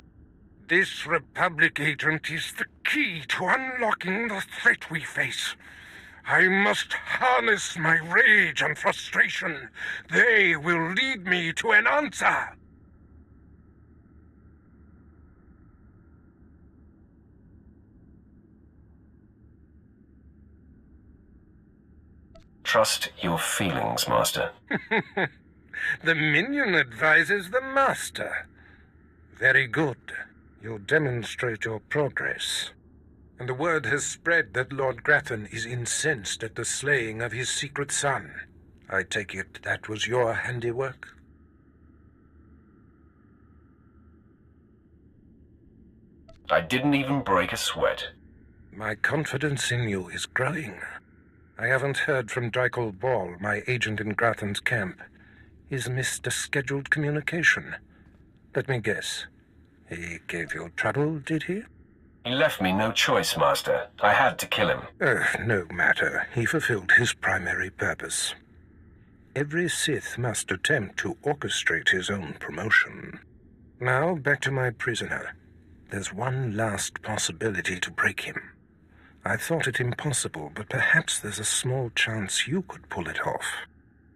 This Republic agent is the key to unlocking the threat we face. I must harness my rage and frustration. They will lead me to an answer. Trust your feelings, Master. The minion advises the Master. Very good. You'll demonstrate your progress. And the word has spread that Lord Grathan is incensed at the slaying of his secret son. I take it that was your handiwork? I didn't even break a sweat. My confidence in you is growing. I haven't heard from Dreikel Ball, my agent in Grathan's camp. He's missed a scheduled communication. Let me guess. He gave you trouble, did he? He left me no choice, Master. I had to kill him. No matter. He fulfilled his primary purpose. Every Sith must attempt to orchestrate his own promotion. Now, back to my prisoner. There's one last possibility to break him. I thought it impossible, but perhaps there's a small chance you could pull it off.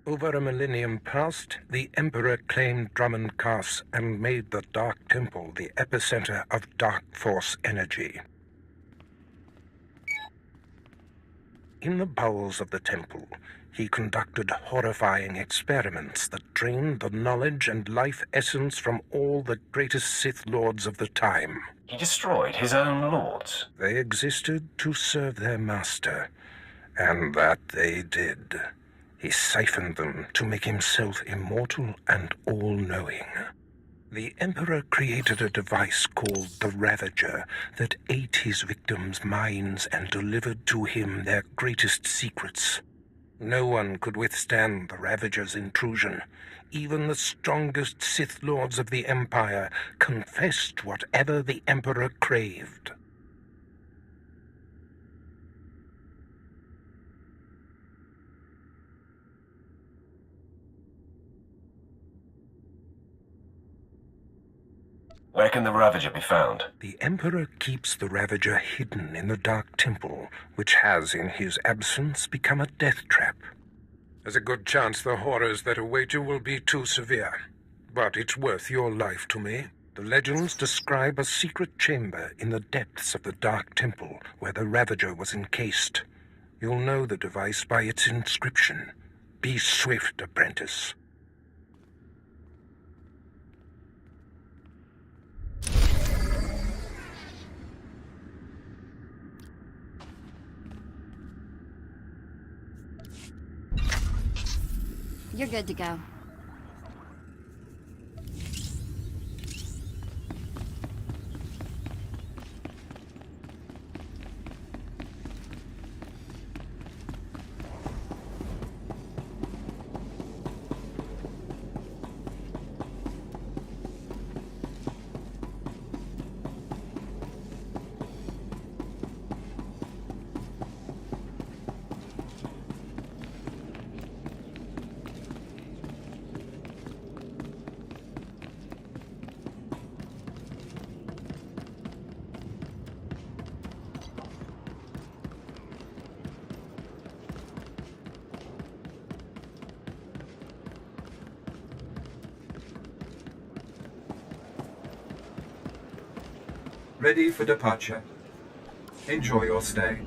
Over a millennium past, the Emperor claimed Drummond Cass and made the Dark Temple the epicenter of Dark Force energy. In the bowels of the temple, he conducted horrifying experiments that drained the knowledge and life essence from all the greatest Sith Lords of the time. He destroyed his own lords. They existed to serve their master, and that they did. He siphoned them to make himself immortal and all-knowing. The Emperor created a device called the Ravager that ate his victims' minds and delivered to him their greatest secrets. No one could withstand the Ravager's intrusion. Even the strongest Sith Lords of the Empire confessed whatever the Emperor craved. Where can the Ravager be found? The Emperor keeps the Ravager hidden in the Dark Temple, which has, in his absence, become a death trap. There's a good chance the horrors that await you will be too severe, but it's worth your life to me. The legends describe a secret chamber in the depths of the Dark Temple where the Ravager was encased. You'll know the device by its inscription. Be swift, apprentice. You're good to go. Ready for departure. Enjoy your stay.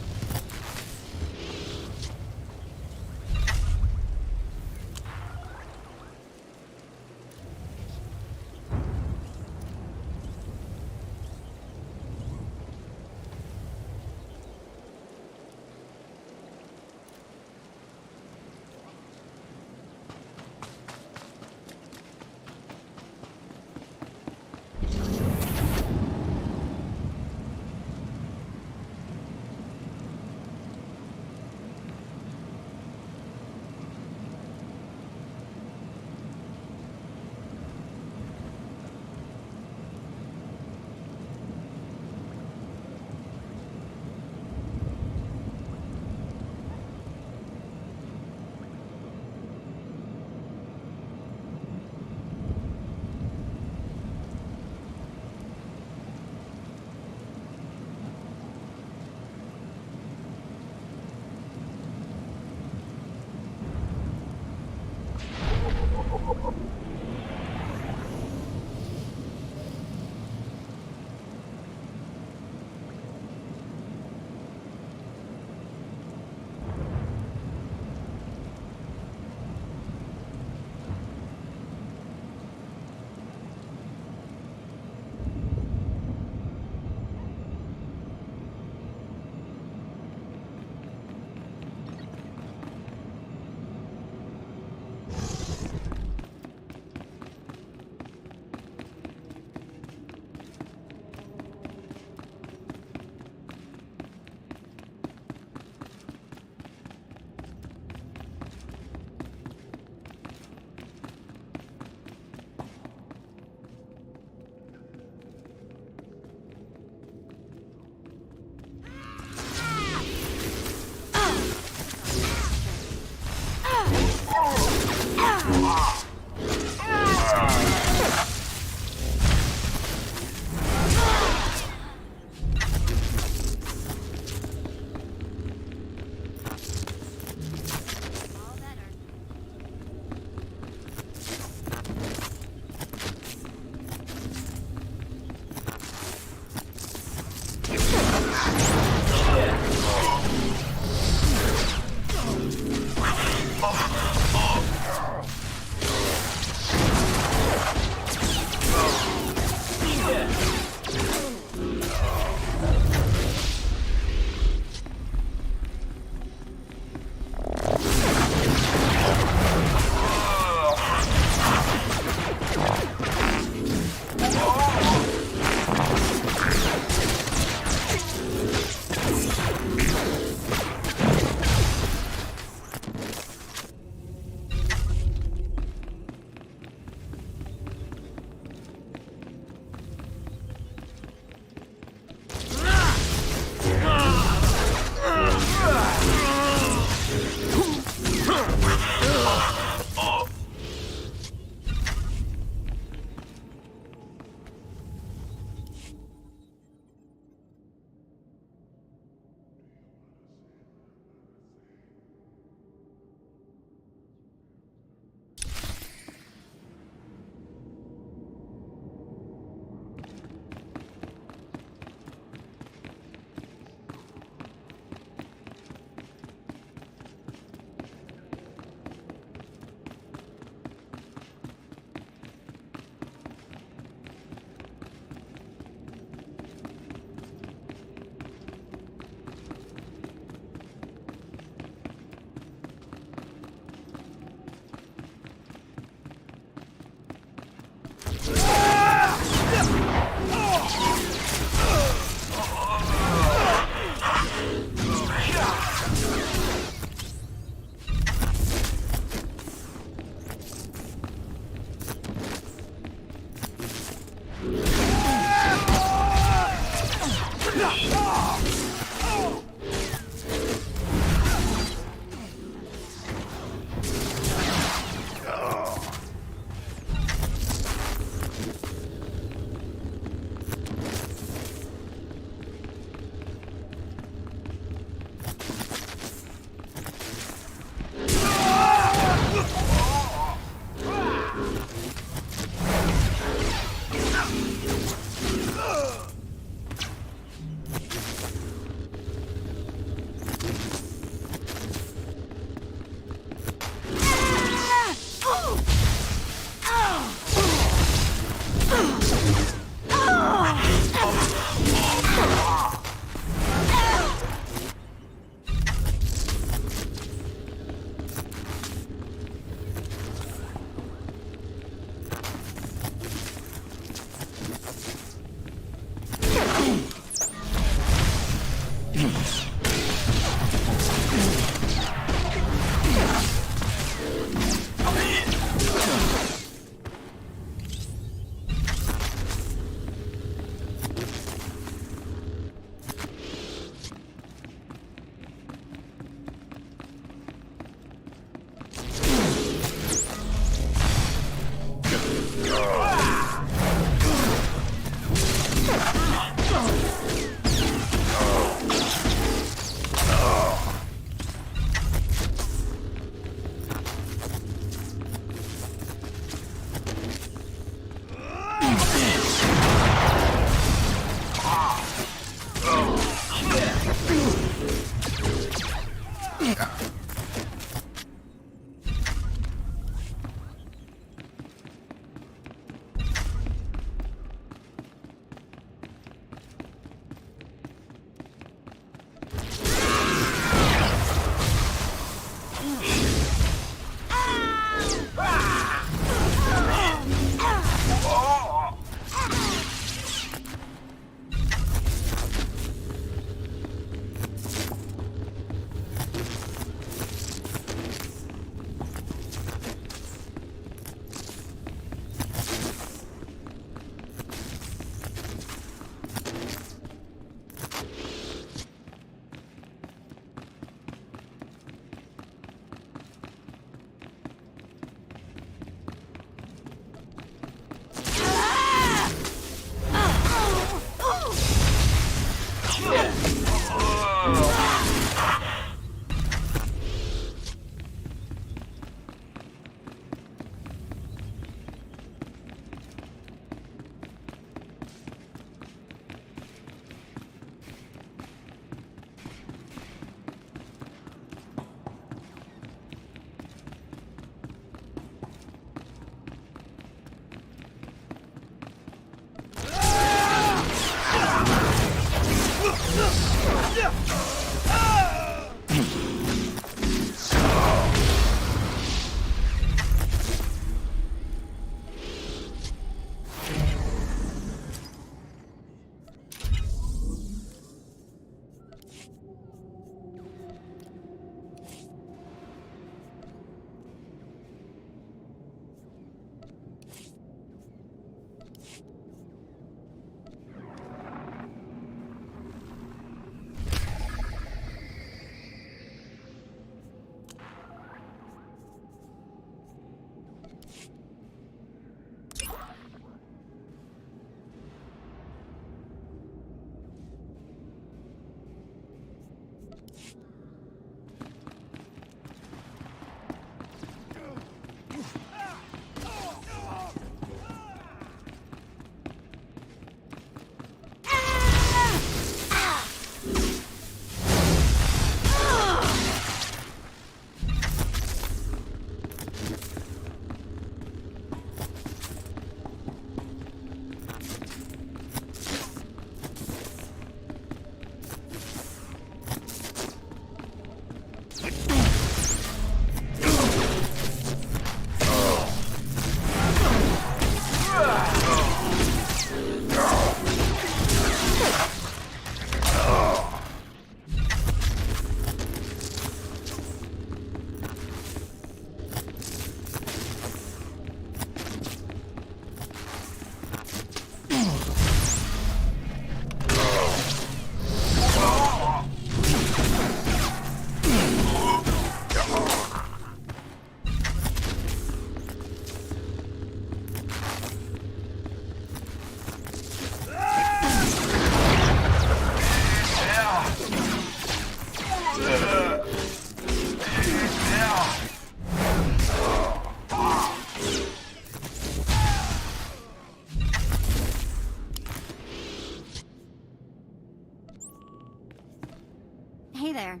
Hey there.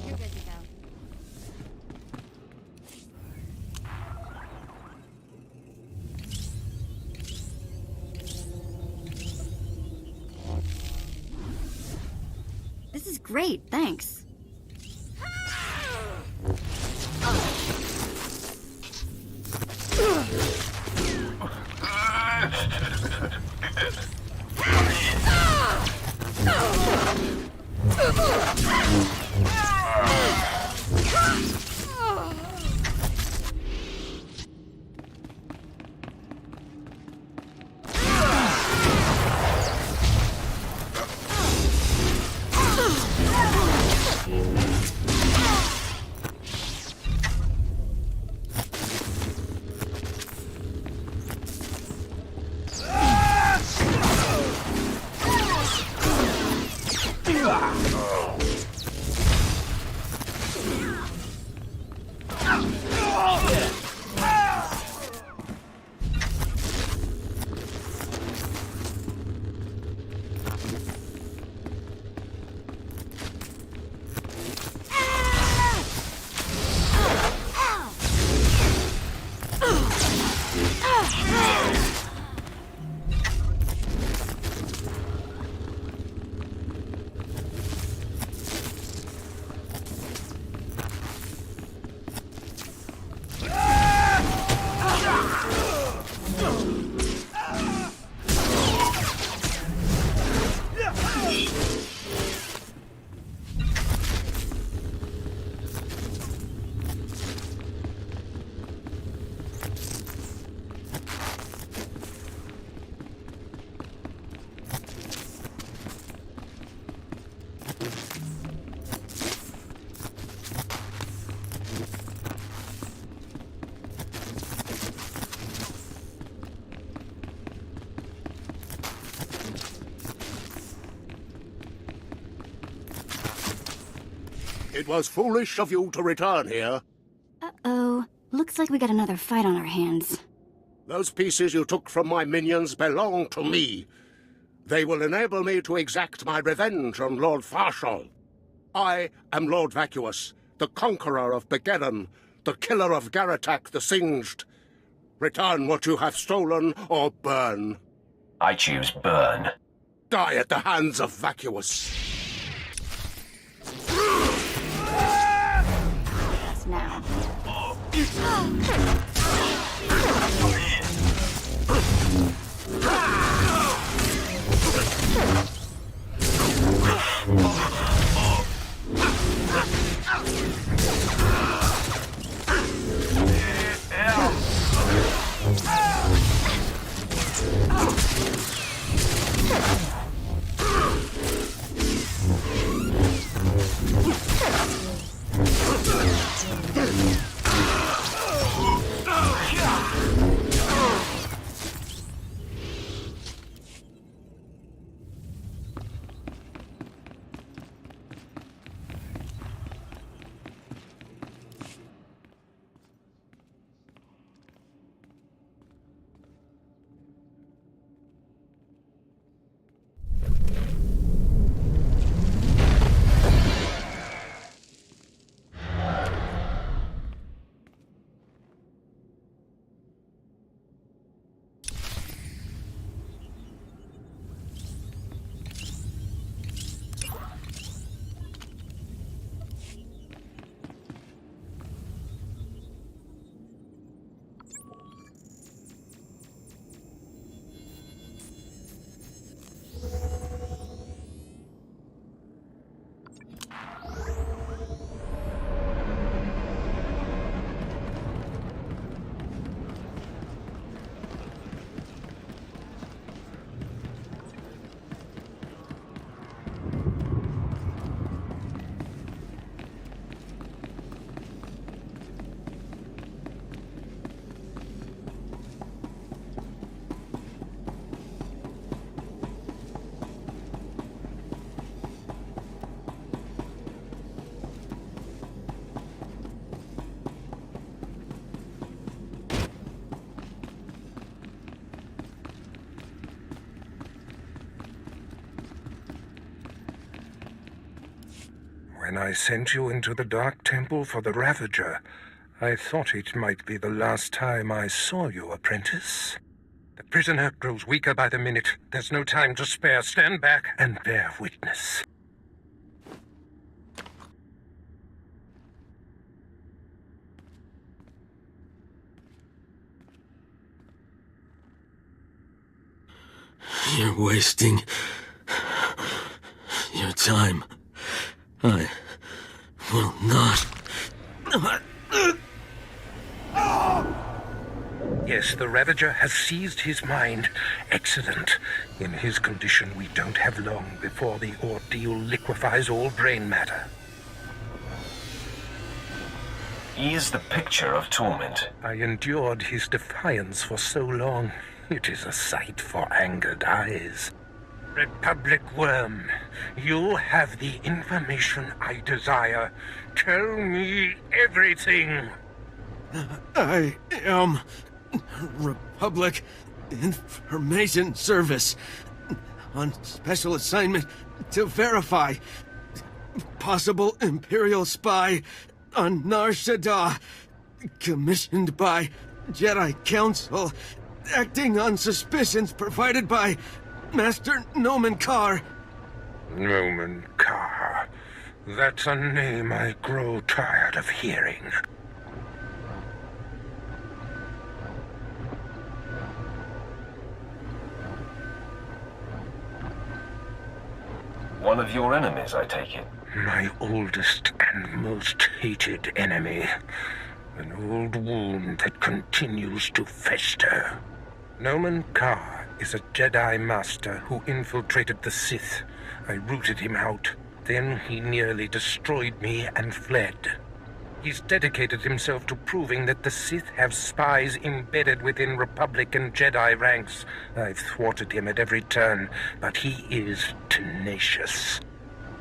You're good to go. This is great, thanks. It was foolish of you to return here. Uh-oh. Looks like we got another fight on our hands. Those pieces you took from my minions belong to me. They will enable me to exact my revenge on Lord Farshal. I am Lord Vacuous, the conqueror of Begeddon, the killer of Garatak the Singed. Return what you have stolen, or burn. I choose burn. Die at the hands of Vacuous. That's now. When I sent you into the Dark Temple for the Ravager, I thought it might be the last time I saw you, apprentice. The prisoner grows weaker by the minute. There's no time to spare. Stand back and bear witness. You're wasting your time. I will not. Yes, the Ravager has seized his mind. Excellent. In his condition, we don't have long before the ordeal liquefies all brain matter. He is the picture of torment. I endured his defiance for so long. It is a sight for angered eyes. Republic Worm, you have the information I desire. Tell me everything. I am Republic Information Service on special assignment to verify possible Imperial spy on Nar Shaddaa, commissioned by Jedi Council, acting on suspicions provided by Master Nomen Karr. Nomen Karr. That's a name I grow tired of hearing. One of your enemies, I take it. My oldest and most hated enemy. An old wound that continues to fester. Nomen Karr is a Jedi Master who infiltrated the Sith. I rooted him out. Then he nearly destroyed me and fled. He's dedicated himself to proving that the Sith have spies embedded within Republic and Jedi ranks. I've thwarted him at every turn, but he is tenacious.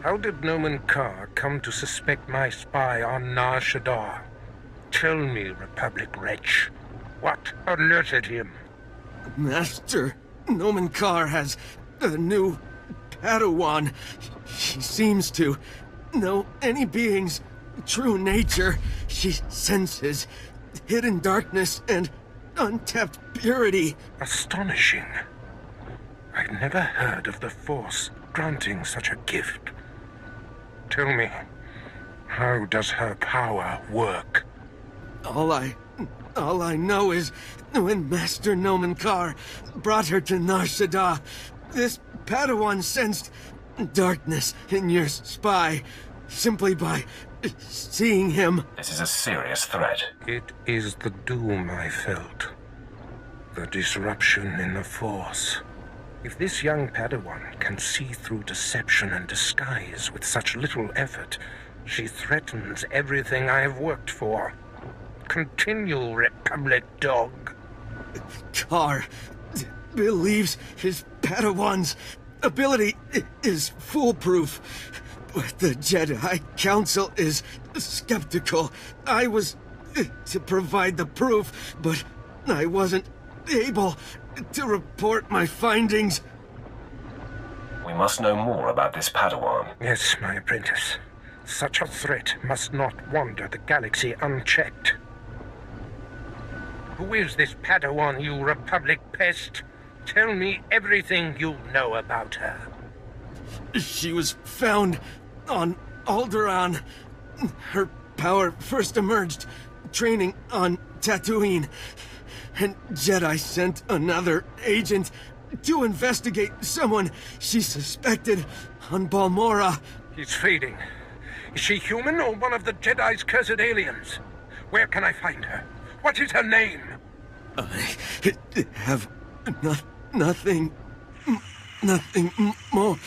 How did Nomen Karr come to suspect my spy on Nar Shaddaa? Tell me, Republic wretch, what alerted him? Master Nomen Karr has a new Padawan. She seems to know any being's true nature. She senses hidden darkness and untapped purity. Astonishing. I'd never heard of the Force granting such a gift. Tell me, how does her power work? All I know is when Master Nomen Karr brought her to Nar Shaddaa, this Padawan sensed darkness in your spy simply by seeing him. This is a serious threat. It is the doom I felt. The disruption in the Force. If this young Padawan can see through deception and disguise with such little effort, she threatens everything I have worked for. Continue, Republic dog. Karr believes his Padawan's ability is foolproof, but the Jedi Council is skeptical. I was to provide the proof, but I wasn't able to report my findings. We must know more about this Padawan. Yes, my apprentice. Such a threat must not wander the galaxy unchecked. Who is this Padawan, you Republic pest? Tell me everything you know about her. She was found on Alderaan. Her power first emerged training on Tatooine. And Jedi sent another agent to investigate someone she suspected on Balmorra. He's fading. Is she human or one of the Jedi's cursed aliens? Where can I find her? What is her name? I have nothing more.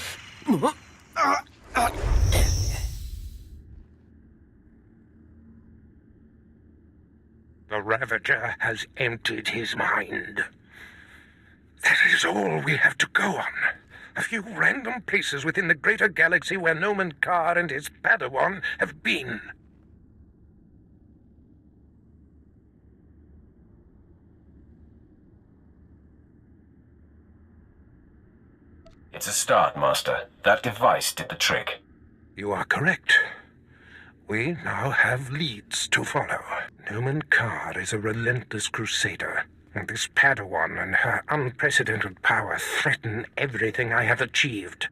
The Ravager has emptied his mind. That is all we have to go on. A few random places within the greater galaxy where Nomen Karr and his Padawan have been. It's a start, Master. That device did the trick. You are correct. We now have leads to follow. Newman Carr is a relentless crusader, and this Padawan and her unprecedented power threaten everything I have achieved.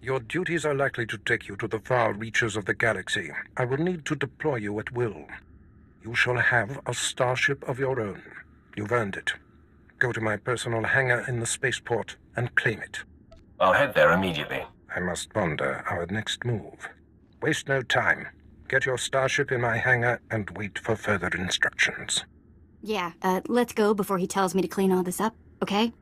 Your duties are likely to take you to the far reaches of the galaxy. I will need to deploy you at will. You shall have a starship of your own. You've earned it. Go to my personal hangar in the spaceport and claim it. I'll head there immediately. I must ponder our next move. Waste no time. Get your starship in my hangar and wait for further instructions. Yeah, let's go before he tells me to clean all this up, okay?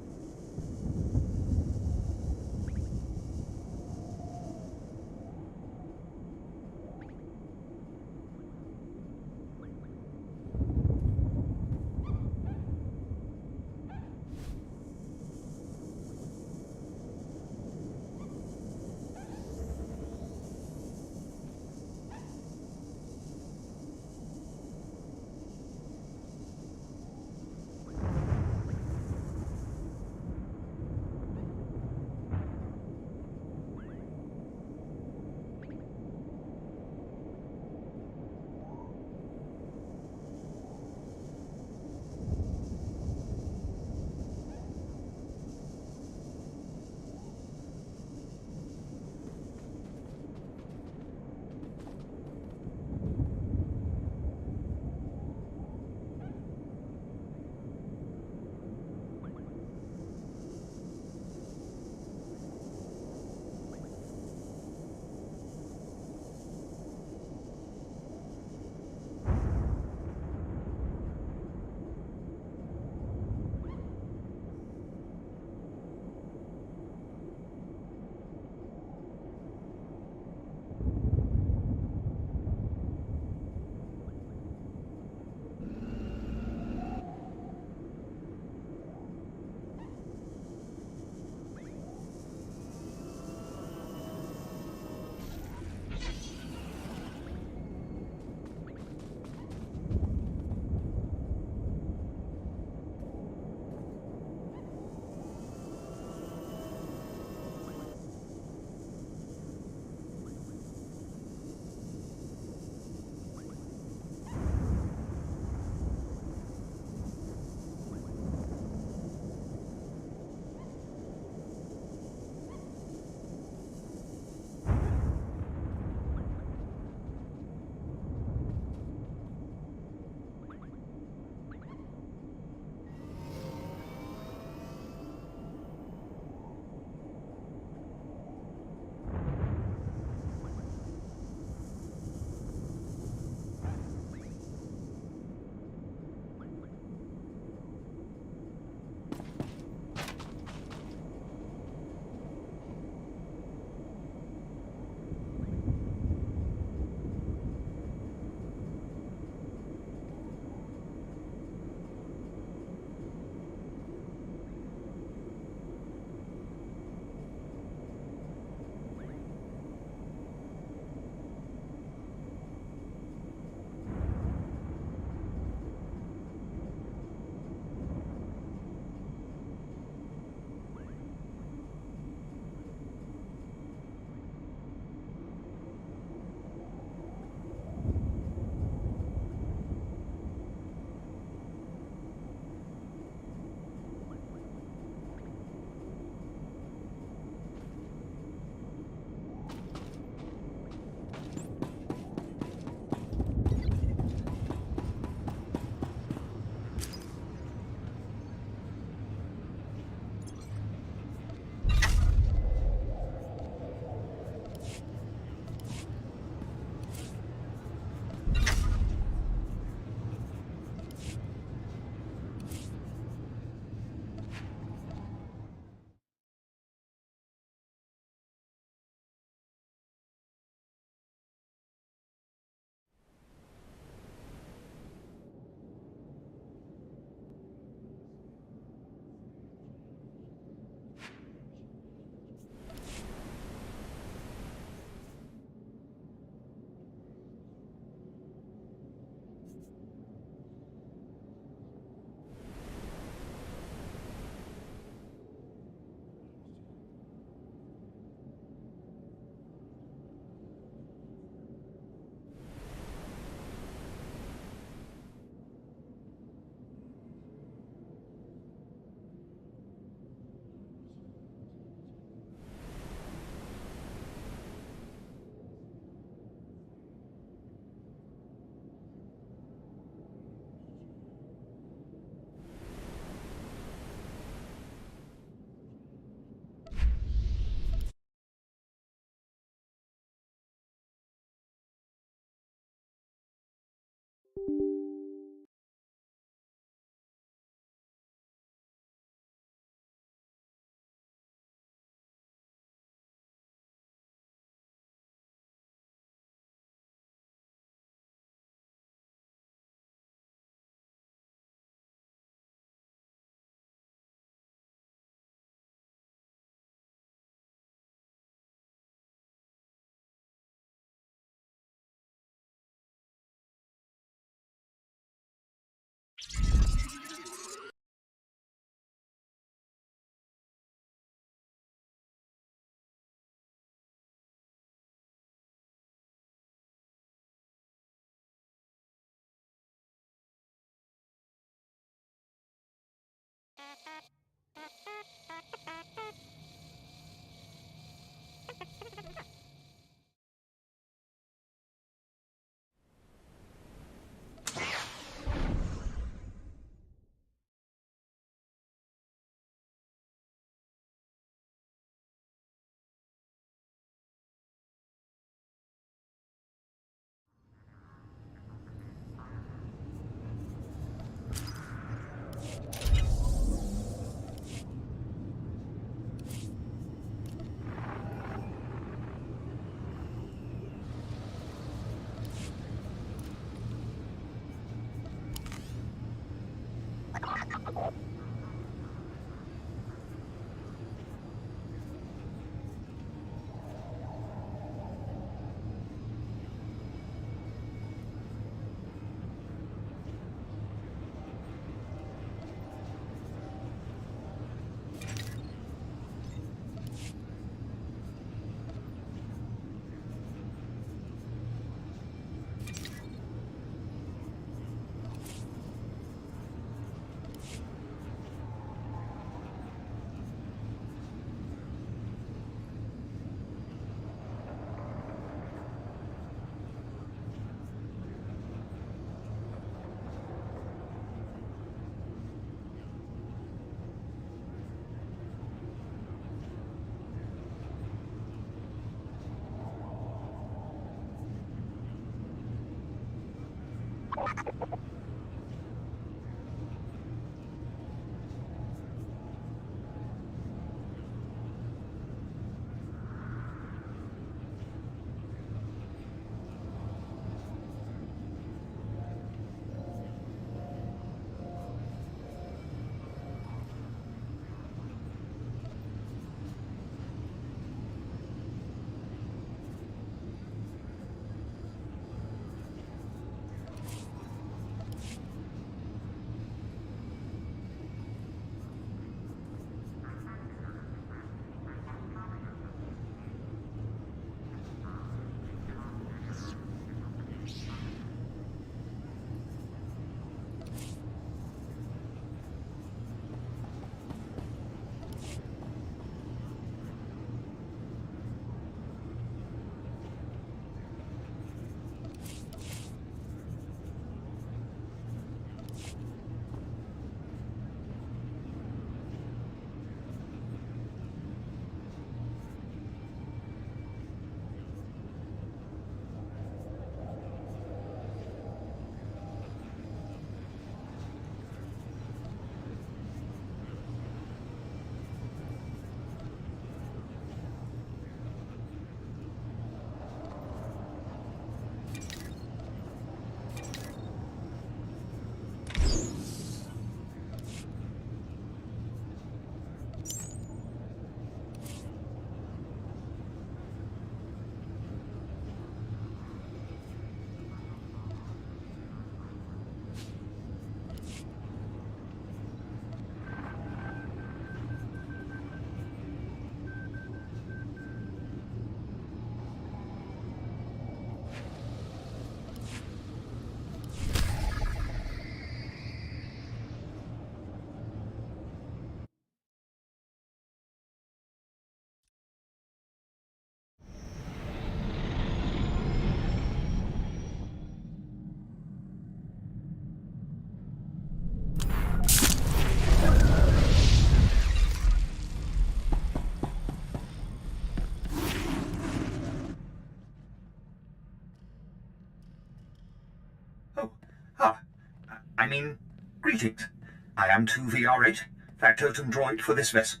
greetings. I am 2VR8, factotum droid for this vessel.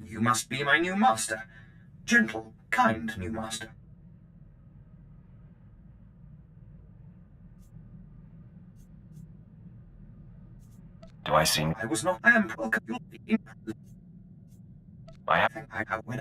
You must be my new master. Gentle, kind new master. Do I seem... I was not... I am welcome. I have... I have...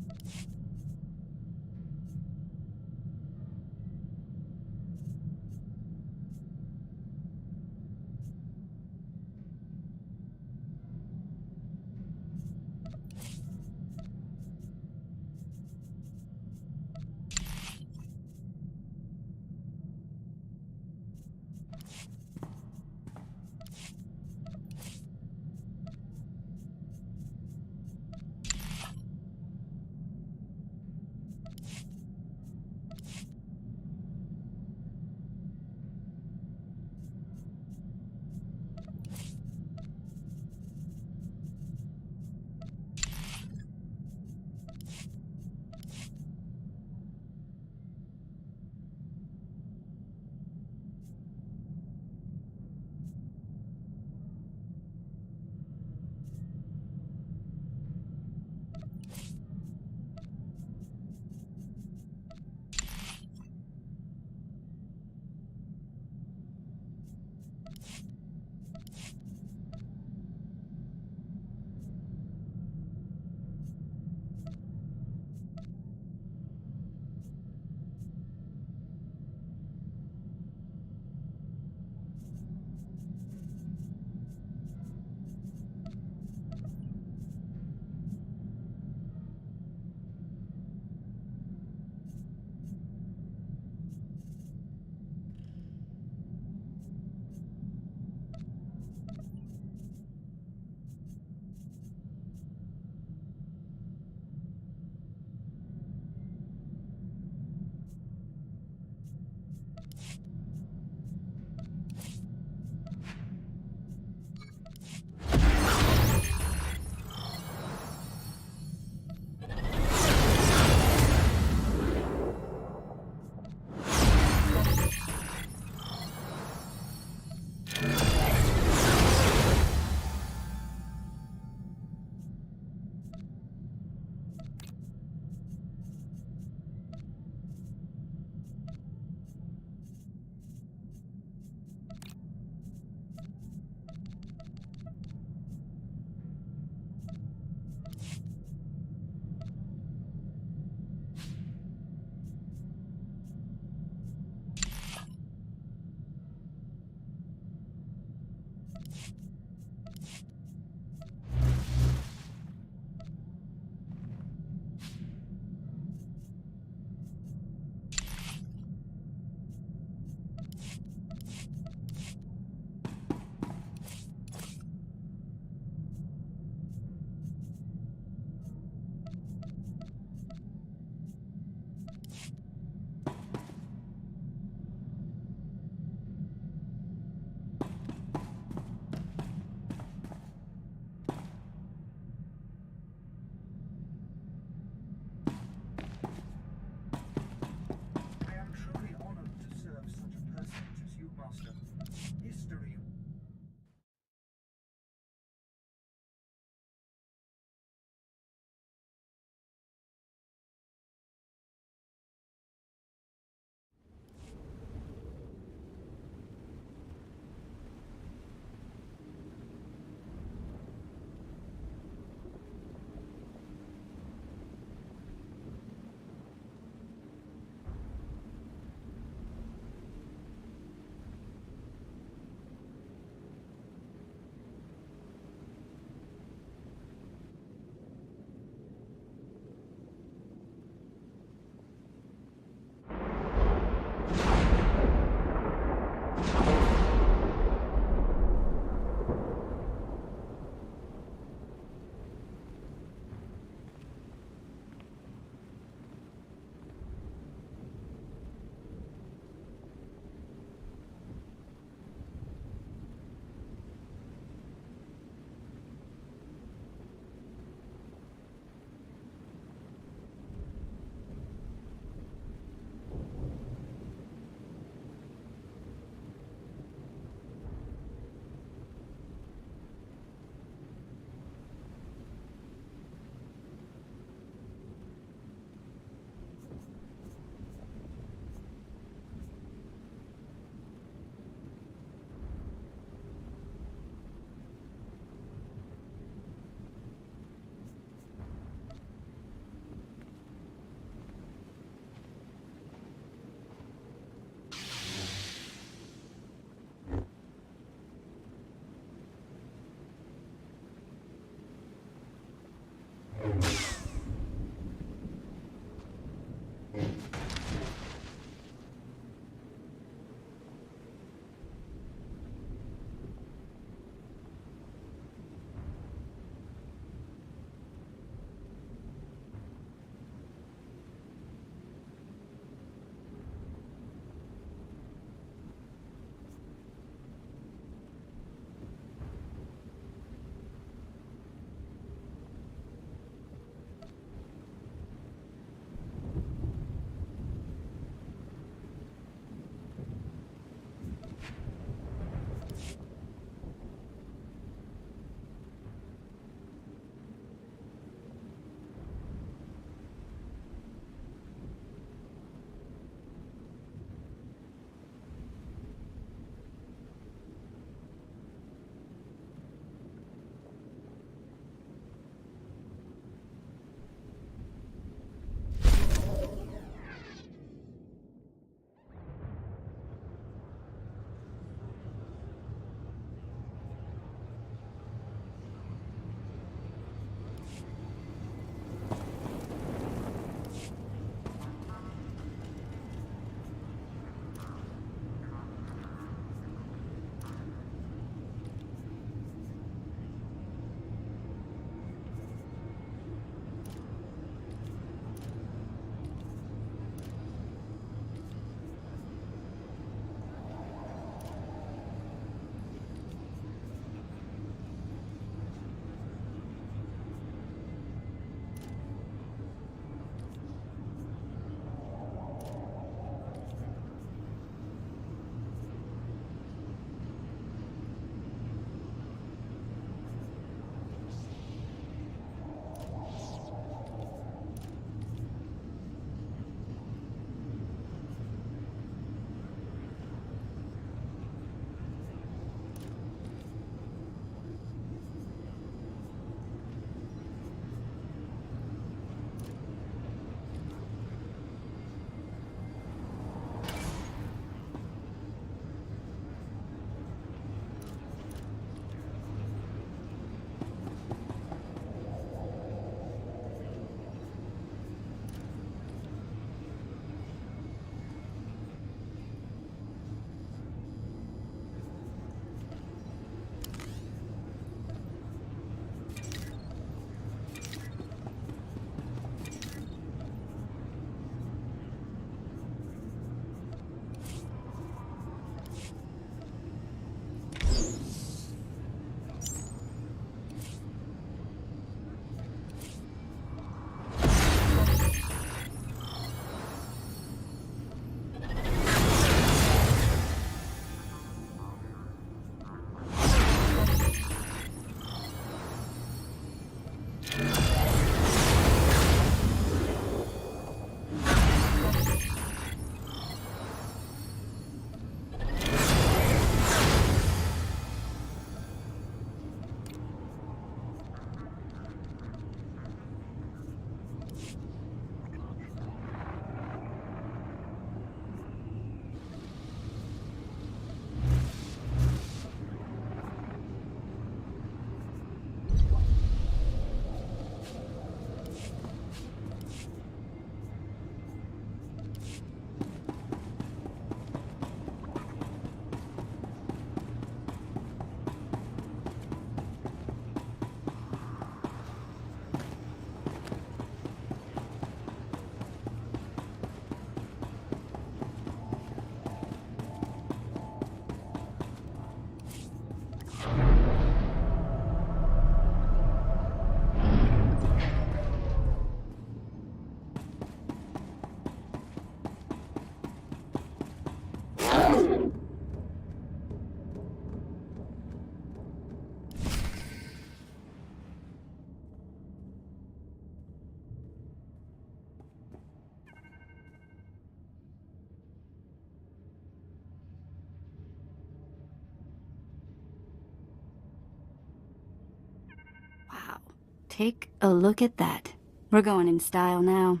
Take a look at that. We're going in style now.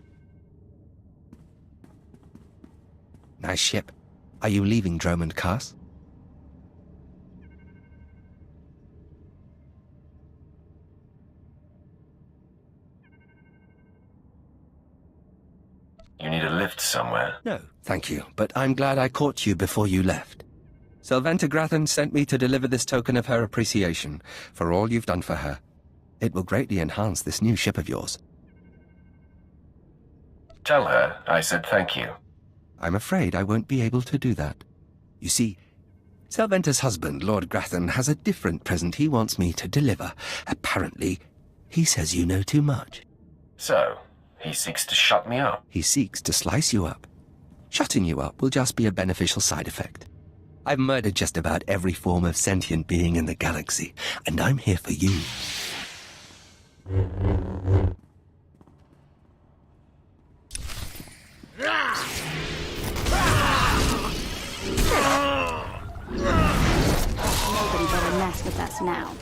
Nice ship. Are you leaving Dromund Kaas? You need a lift somewhere? No, thank you, but I'm glad I caught you before you left. Sylventa Grathan sent me to deliver this token of her appreciation for all you've done for her. It will greatly enhance this new ship of yours. Tell her I said thank you. I'm afraid I won't be able to do that. You see, Sylventa's husband, Lord Grathan, has a different present he wants me to deliver. Apparently, he says you know too much. So, he seeks to shut me up? He seeks to slice you up. Shutting you up will just be a beneficial side effect. I've murdered just about every form of sentient being in the galaxy, and I'm here for you. Nobody better mess with us now.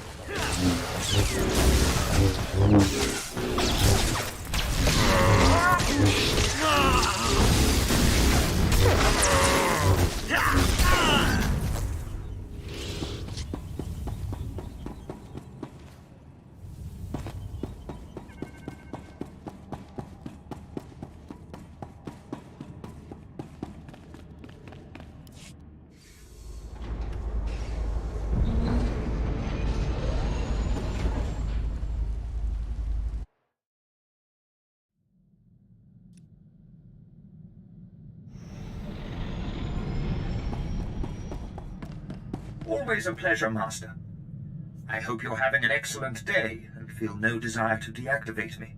Always a pleasure, Master. I hope you're having an excellent day and feel no desire to deactivate me.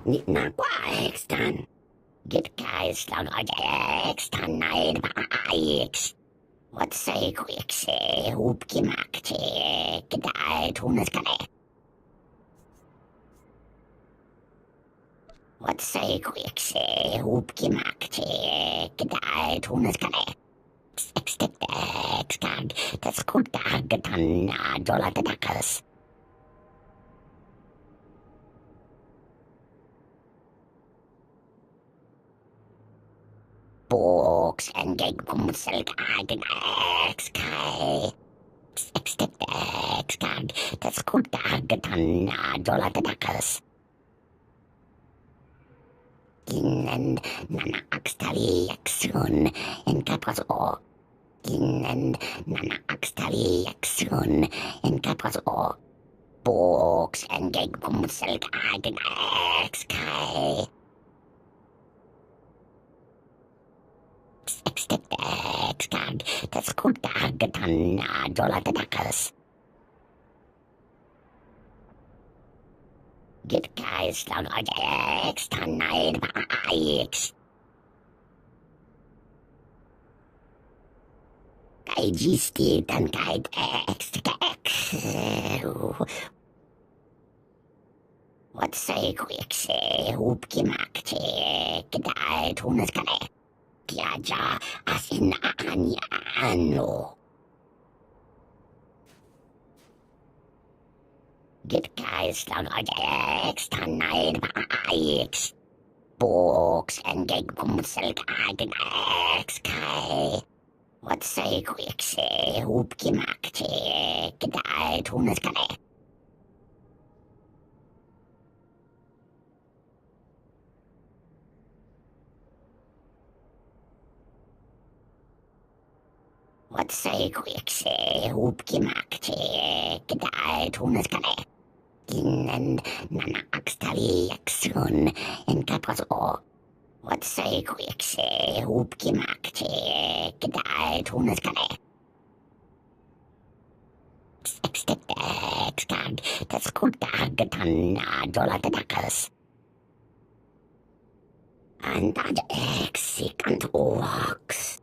Nitna Quaxton. Get guys down on Xton night by what say quick say hoop gimakte gedai tunas kane. What say quick say hoop gimakte gedai tunas kane. Xtag das gut da getan dollar dakas. Books and gig silk eigen X-Kai. Xtag das gut da getan dollar dakas. Innen nana axtali axun in kapras o. Innen nana axtali axun in kapras o. Books and gig silk eigen X-Kai. Xtag das gut da getan dollar dakas. Get guys down on extra night by X. IG steed and guide extra X. What say quick say hoop gimakte gedai tunas kane. Kiaja asin ano. Get guys down on extra night by X. Books and gig silk eigen X-Kai. What say quick say hoop gimakte gedai tunas kane. What say quick say hoop gimakte gedai tunas kane. Innen nana axtali axun in kapras o. What say quick say hoop gimakte gedai tunas kane. Xtag das gut da getan dollar dakas. And that exit walks.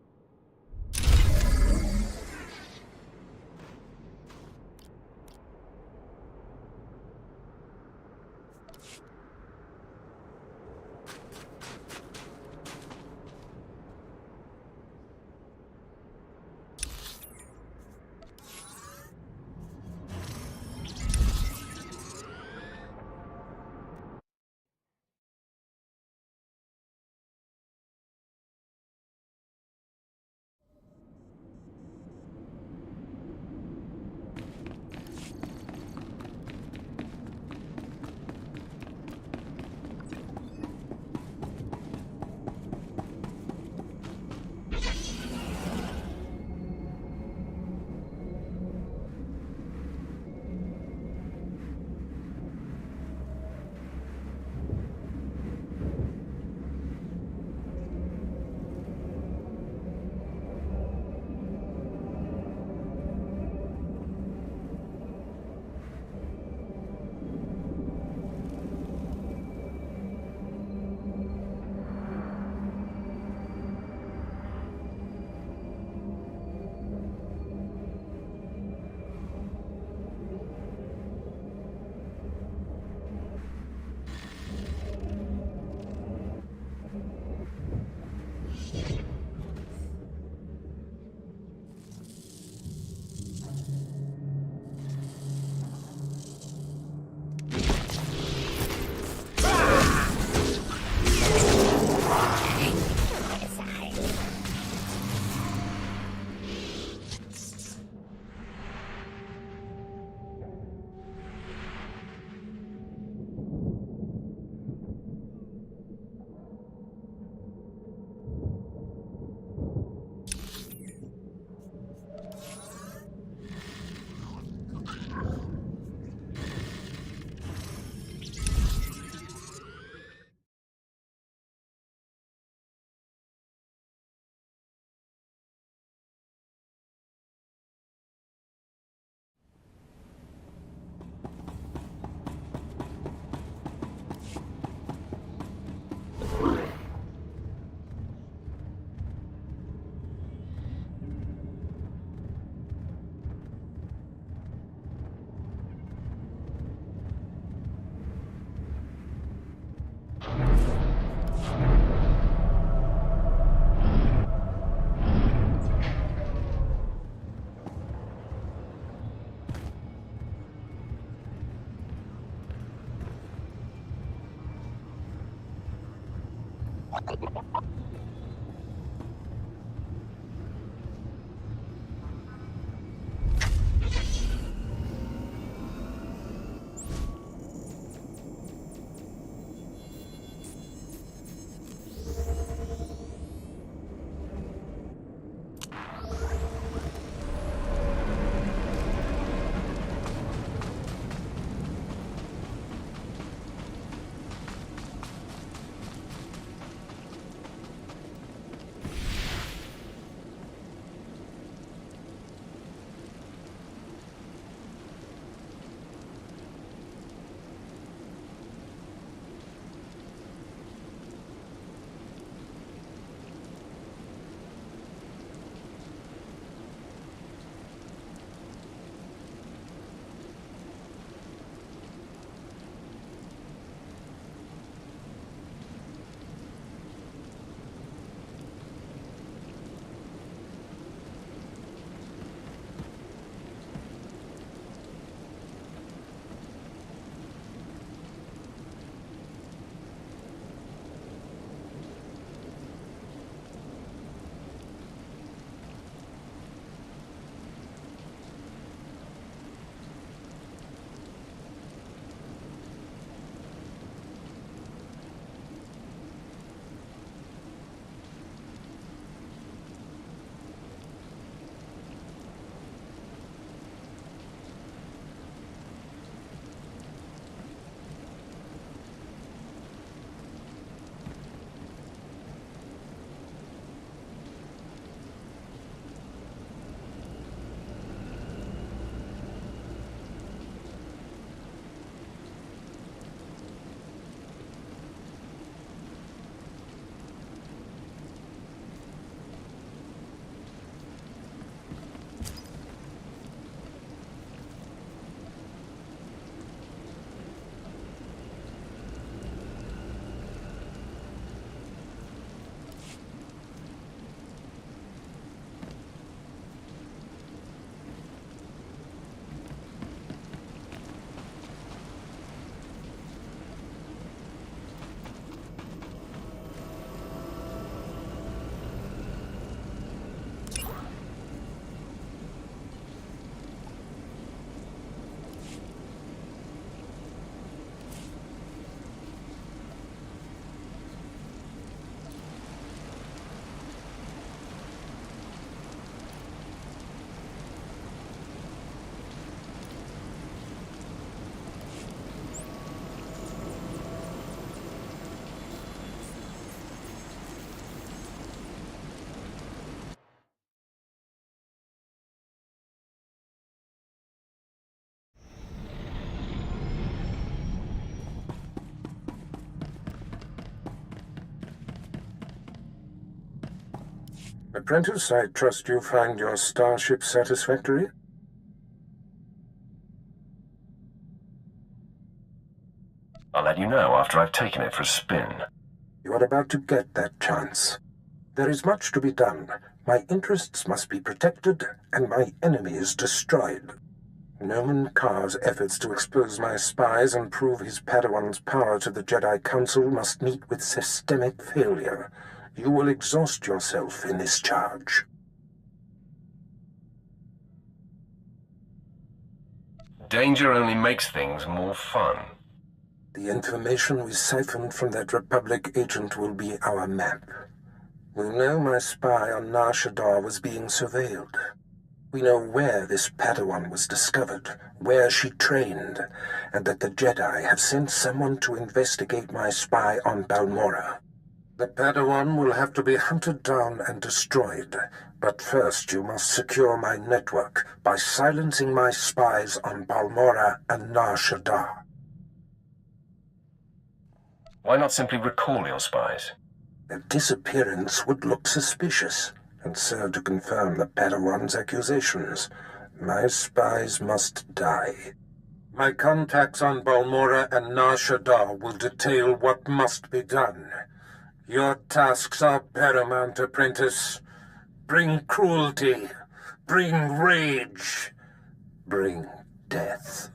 Apprentice, I trust you find your starship satisfactory? I'll let you know after I've taken it for a spin. You are about to get that chance. There is much to be done. My interests must be protected, and my enemies destroyed. Noman Karr's efforts to expose my spies and prove his Padawan's power to the Jedi Council must meet with systemic failure. You will exhaust yourself in this charge. Danger only makes things more fun. The information we siphoned from that Republic agent will be our map. We know my spy on Nar Shaddaa was being surveilled. We know where this Padawan was discovered, where she trained, and that the Jedi have sent someone to investigate my spy on Balmorra. The Padawan will have to be hunted down and destroyed, but first you must secure my network by silencing my spies on Balmorra and Nar Shaddaa. Why not simply recall your spies? Their disappearance would look suspicious and serve to confirm the Padawan's accusations. My spies must die. My contacts on Balmorra and Nar Shaddaa will detail what must be done. Your tasks are paramount, apprentice. Bring cruelty. Bring rage. Bring death.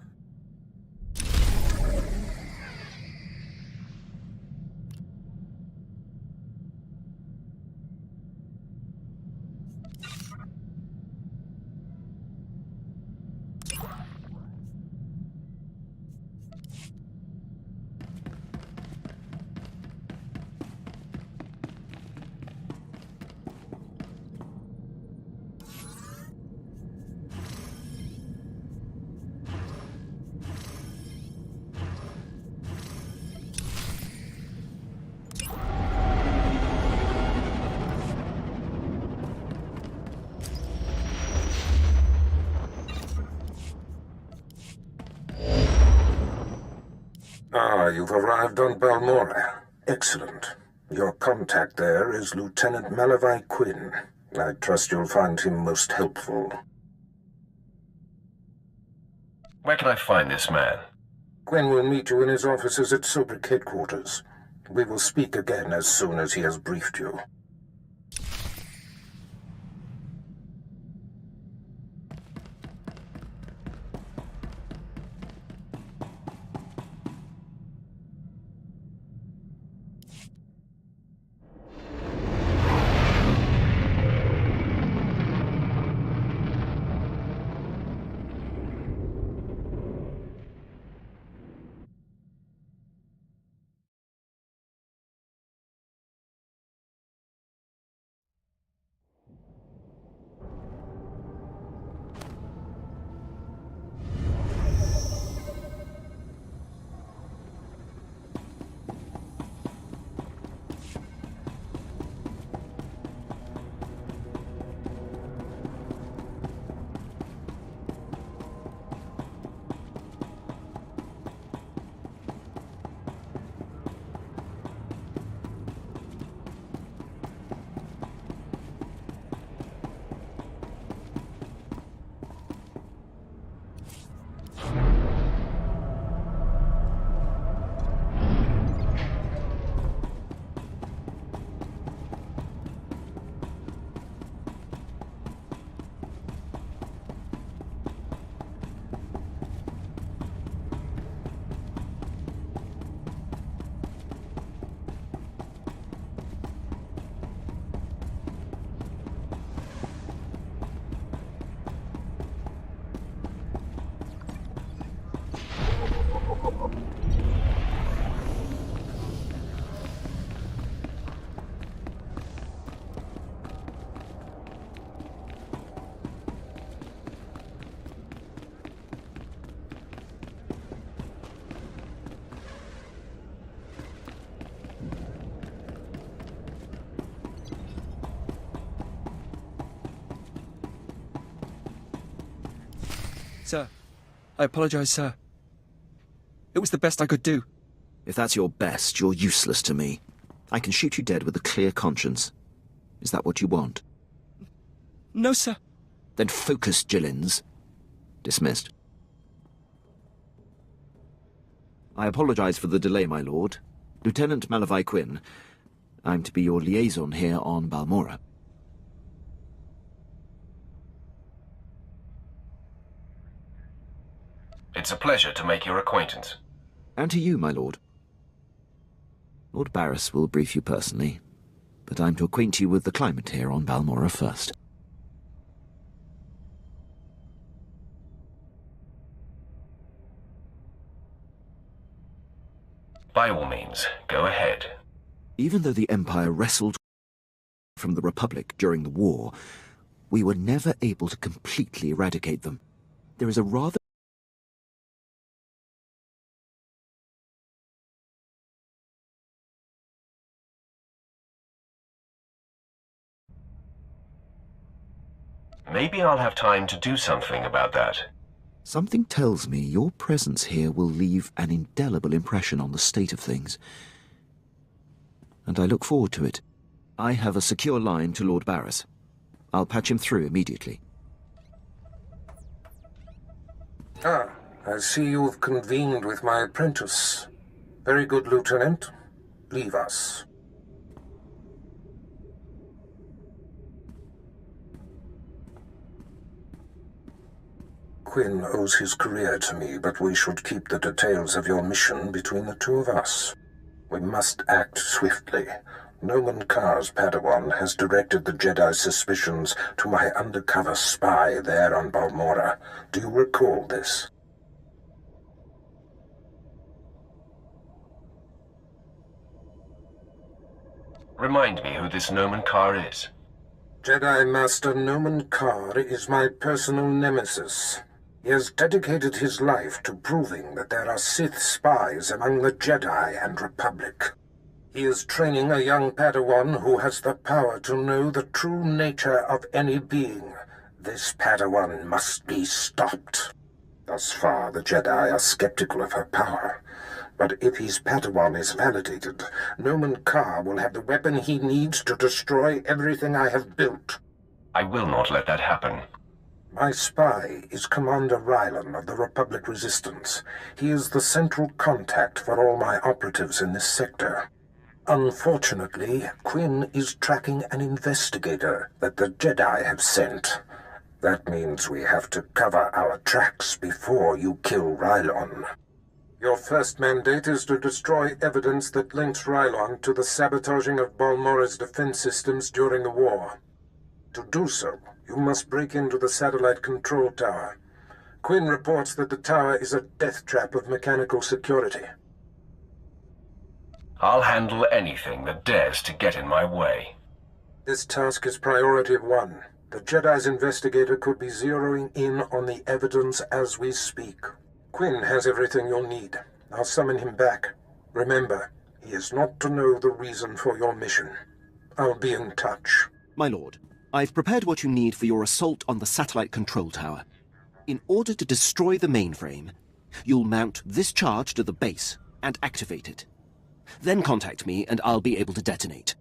you've arrived on Balmora. Excellent. Your contact there is Lieutenant Malavai Quinn. I trust you'll find him most helpful. Where can I find this man? Quinn will meet you in his offices at Sobrik headquarters. We will speak again as soon as he has briefed you. Sir, I apologize, sir. It was the best I could do. If that's your best, you're useless to me. I can shoot you dead with a clear conscience. Is that what you want? No, sir. Then focus, Gillins. Dismissed. I apologize for the delay, my lord. Lieutenant Malavai Quinn. I'm to be your liaison here on Balmora. It's a pleasure to make your acquaintance. And to you, my lord. Lord Barris will brief you personally, but I'm to acquaint you with the climate here on Balmora first. By all means, go ahead. Even though the Empire wrestled from the Republic during the war, we were never able to completely eradicate them. There is a rather Maybe I'll have time to do something about that. Something tells me your presence here will leave an indelible impression on the state of things. And I look forward to it. I have a secure line to Lord Barris. I'll patch him through immediately. Ah, I see you've convened with my apprentice. Very good, Lieutenant. Leave us. Quinn owes his career to me, but we should keep the details of your mission between the two of us. We must act swiftly. Noman Carr's Padawan has directed the Jedi's suspicions to my undercover spy there on Balmora. Do you recall this? Remind me who this Noman Carr is. Jedi Master Noman Carr is my personal nemesis. He has dedicated his life to proving that there are Sith spies among the Jedi and Republic. He is training a young Padawan who has the power to know the true nature of any being. This Padawan must be stopped. Thus far, the Jedi are skeptical of her power, But if his Padawan is validated, Noman Carr will have the weapon he needs to destroy everything I have built. I will not let that happen. My spy is Commander Rylan of the Republic Resistance. He is the central contact for all my operatives in this sector. Unfortunately, Quinn is tracking an investigator that the Jedi have sent. That means we have to cover our tracks before you kill Rylon. Your first mandate is to destroy evidence that links Rylon to the sabotaging of Balmora's defense systems during the war. To do so, you must break into the satellite control tower. Quinn reports that the tower is a death trap of mechanical security. I'll handle anything that dares to get in my way. This task is priority 1. The Jedi's investigator could be zeroing in on the evidence as we speak. Quinn has everything you'll need. I'll summon him back. Remember, he is not to know the reason for your mission. I'll be in touch. My lord, I've prepared what you need for your assault on the satellite control tower. In order to destroy the mainframe, you'll mount this charge to the base and activate it. Then contact me and I'll be able to detonate.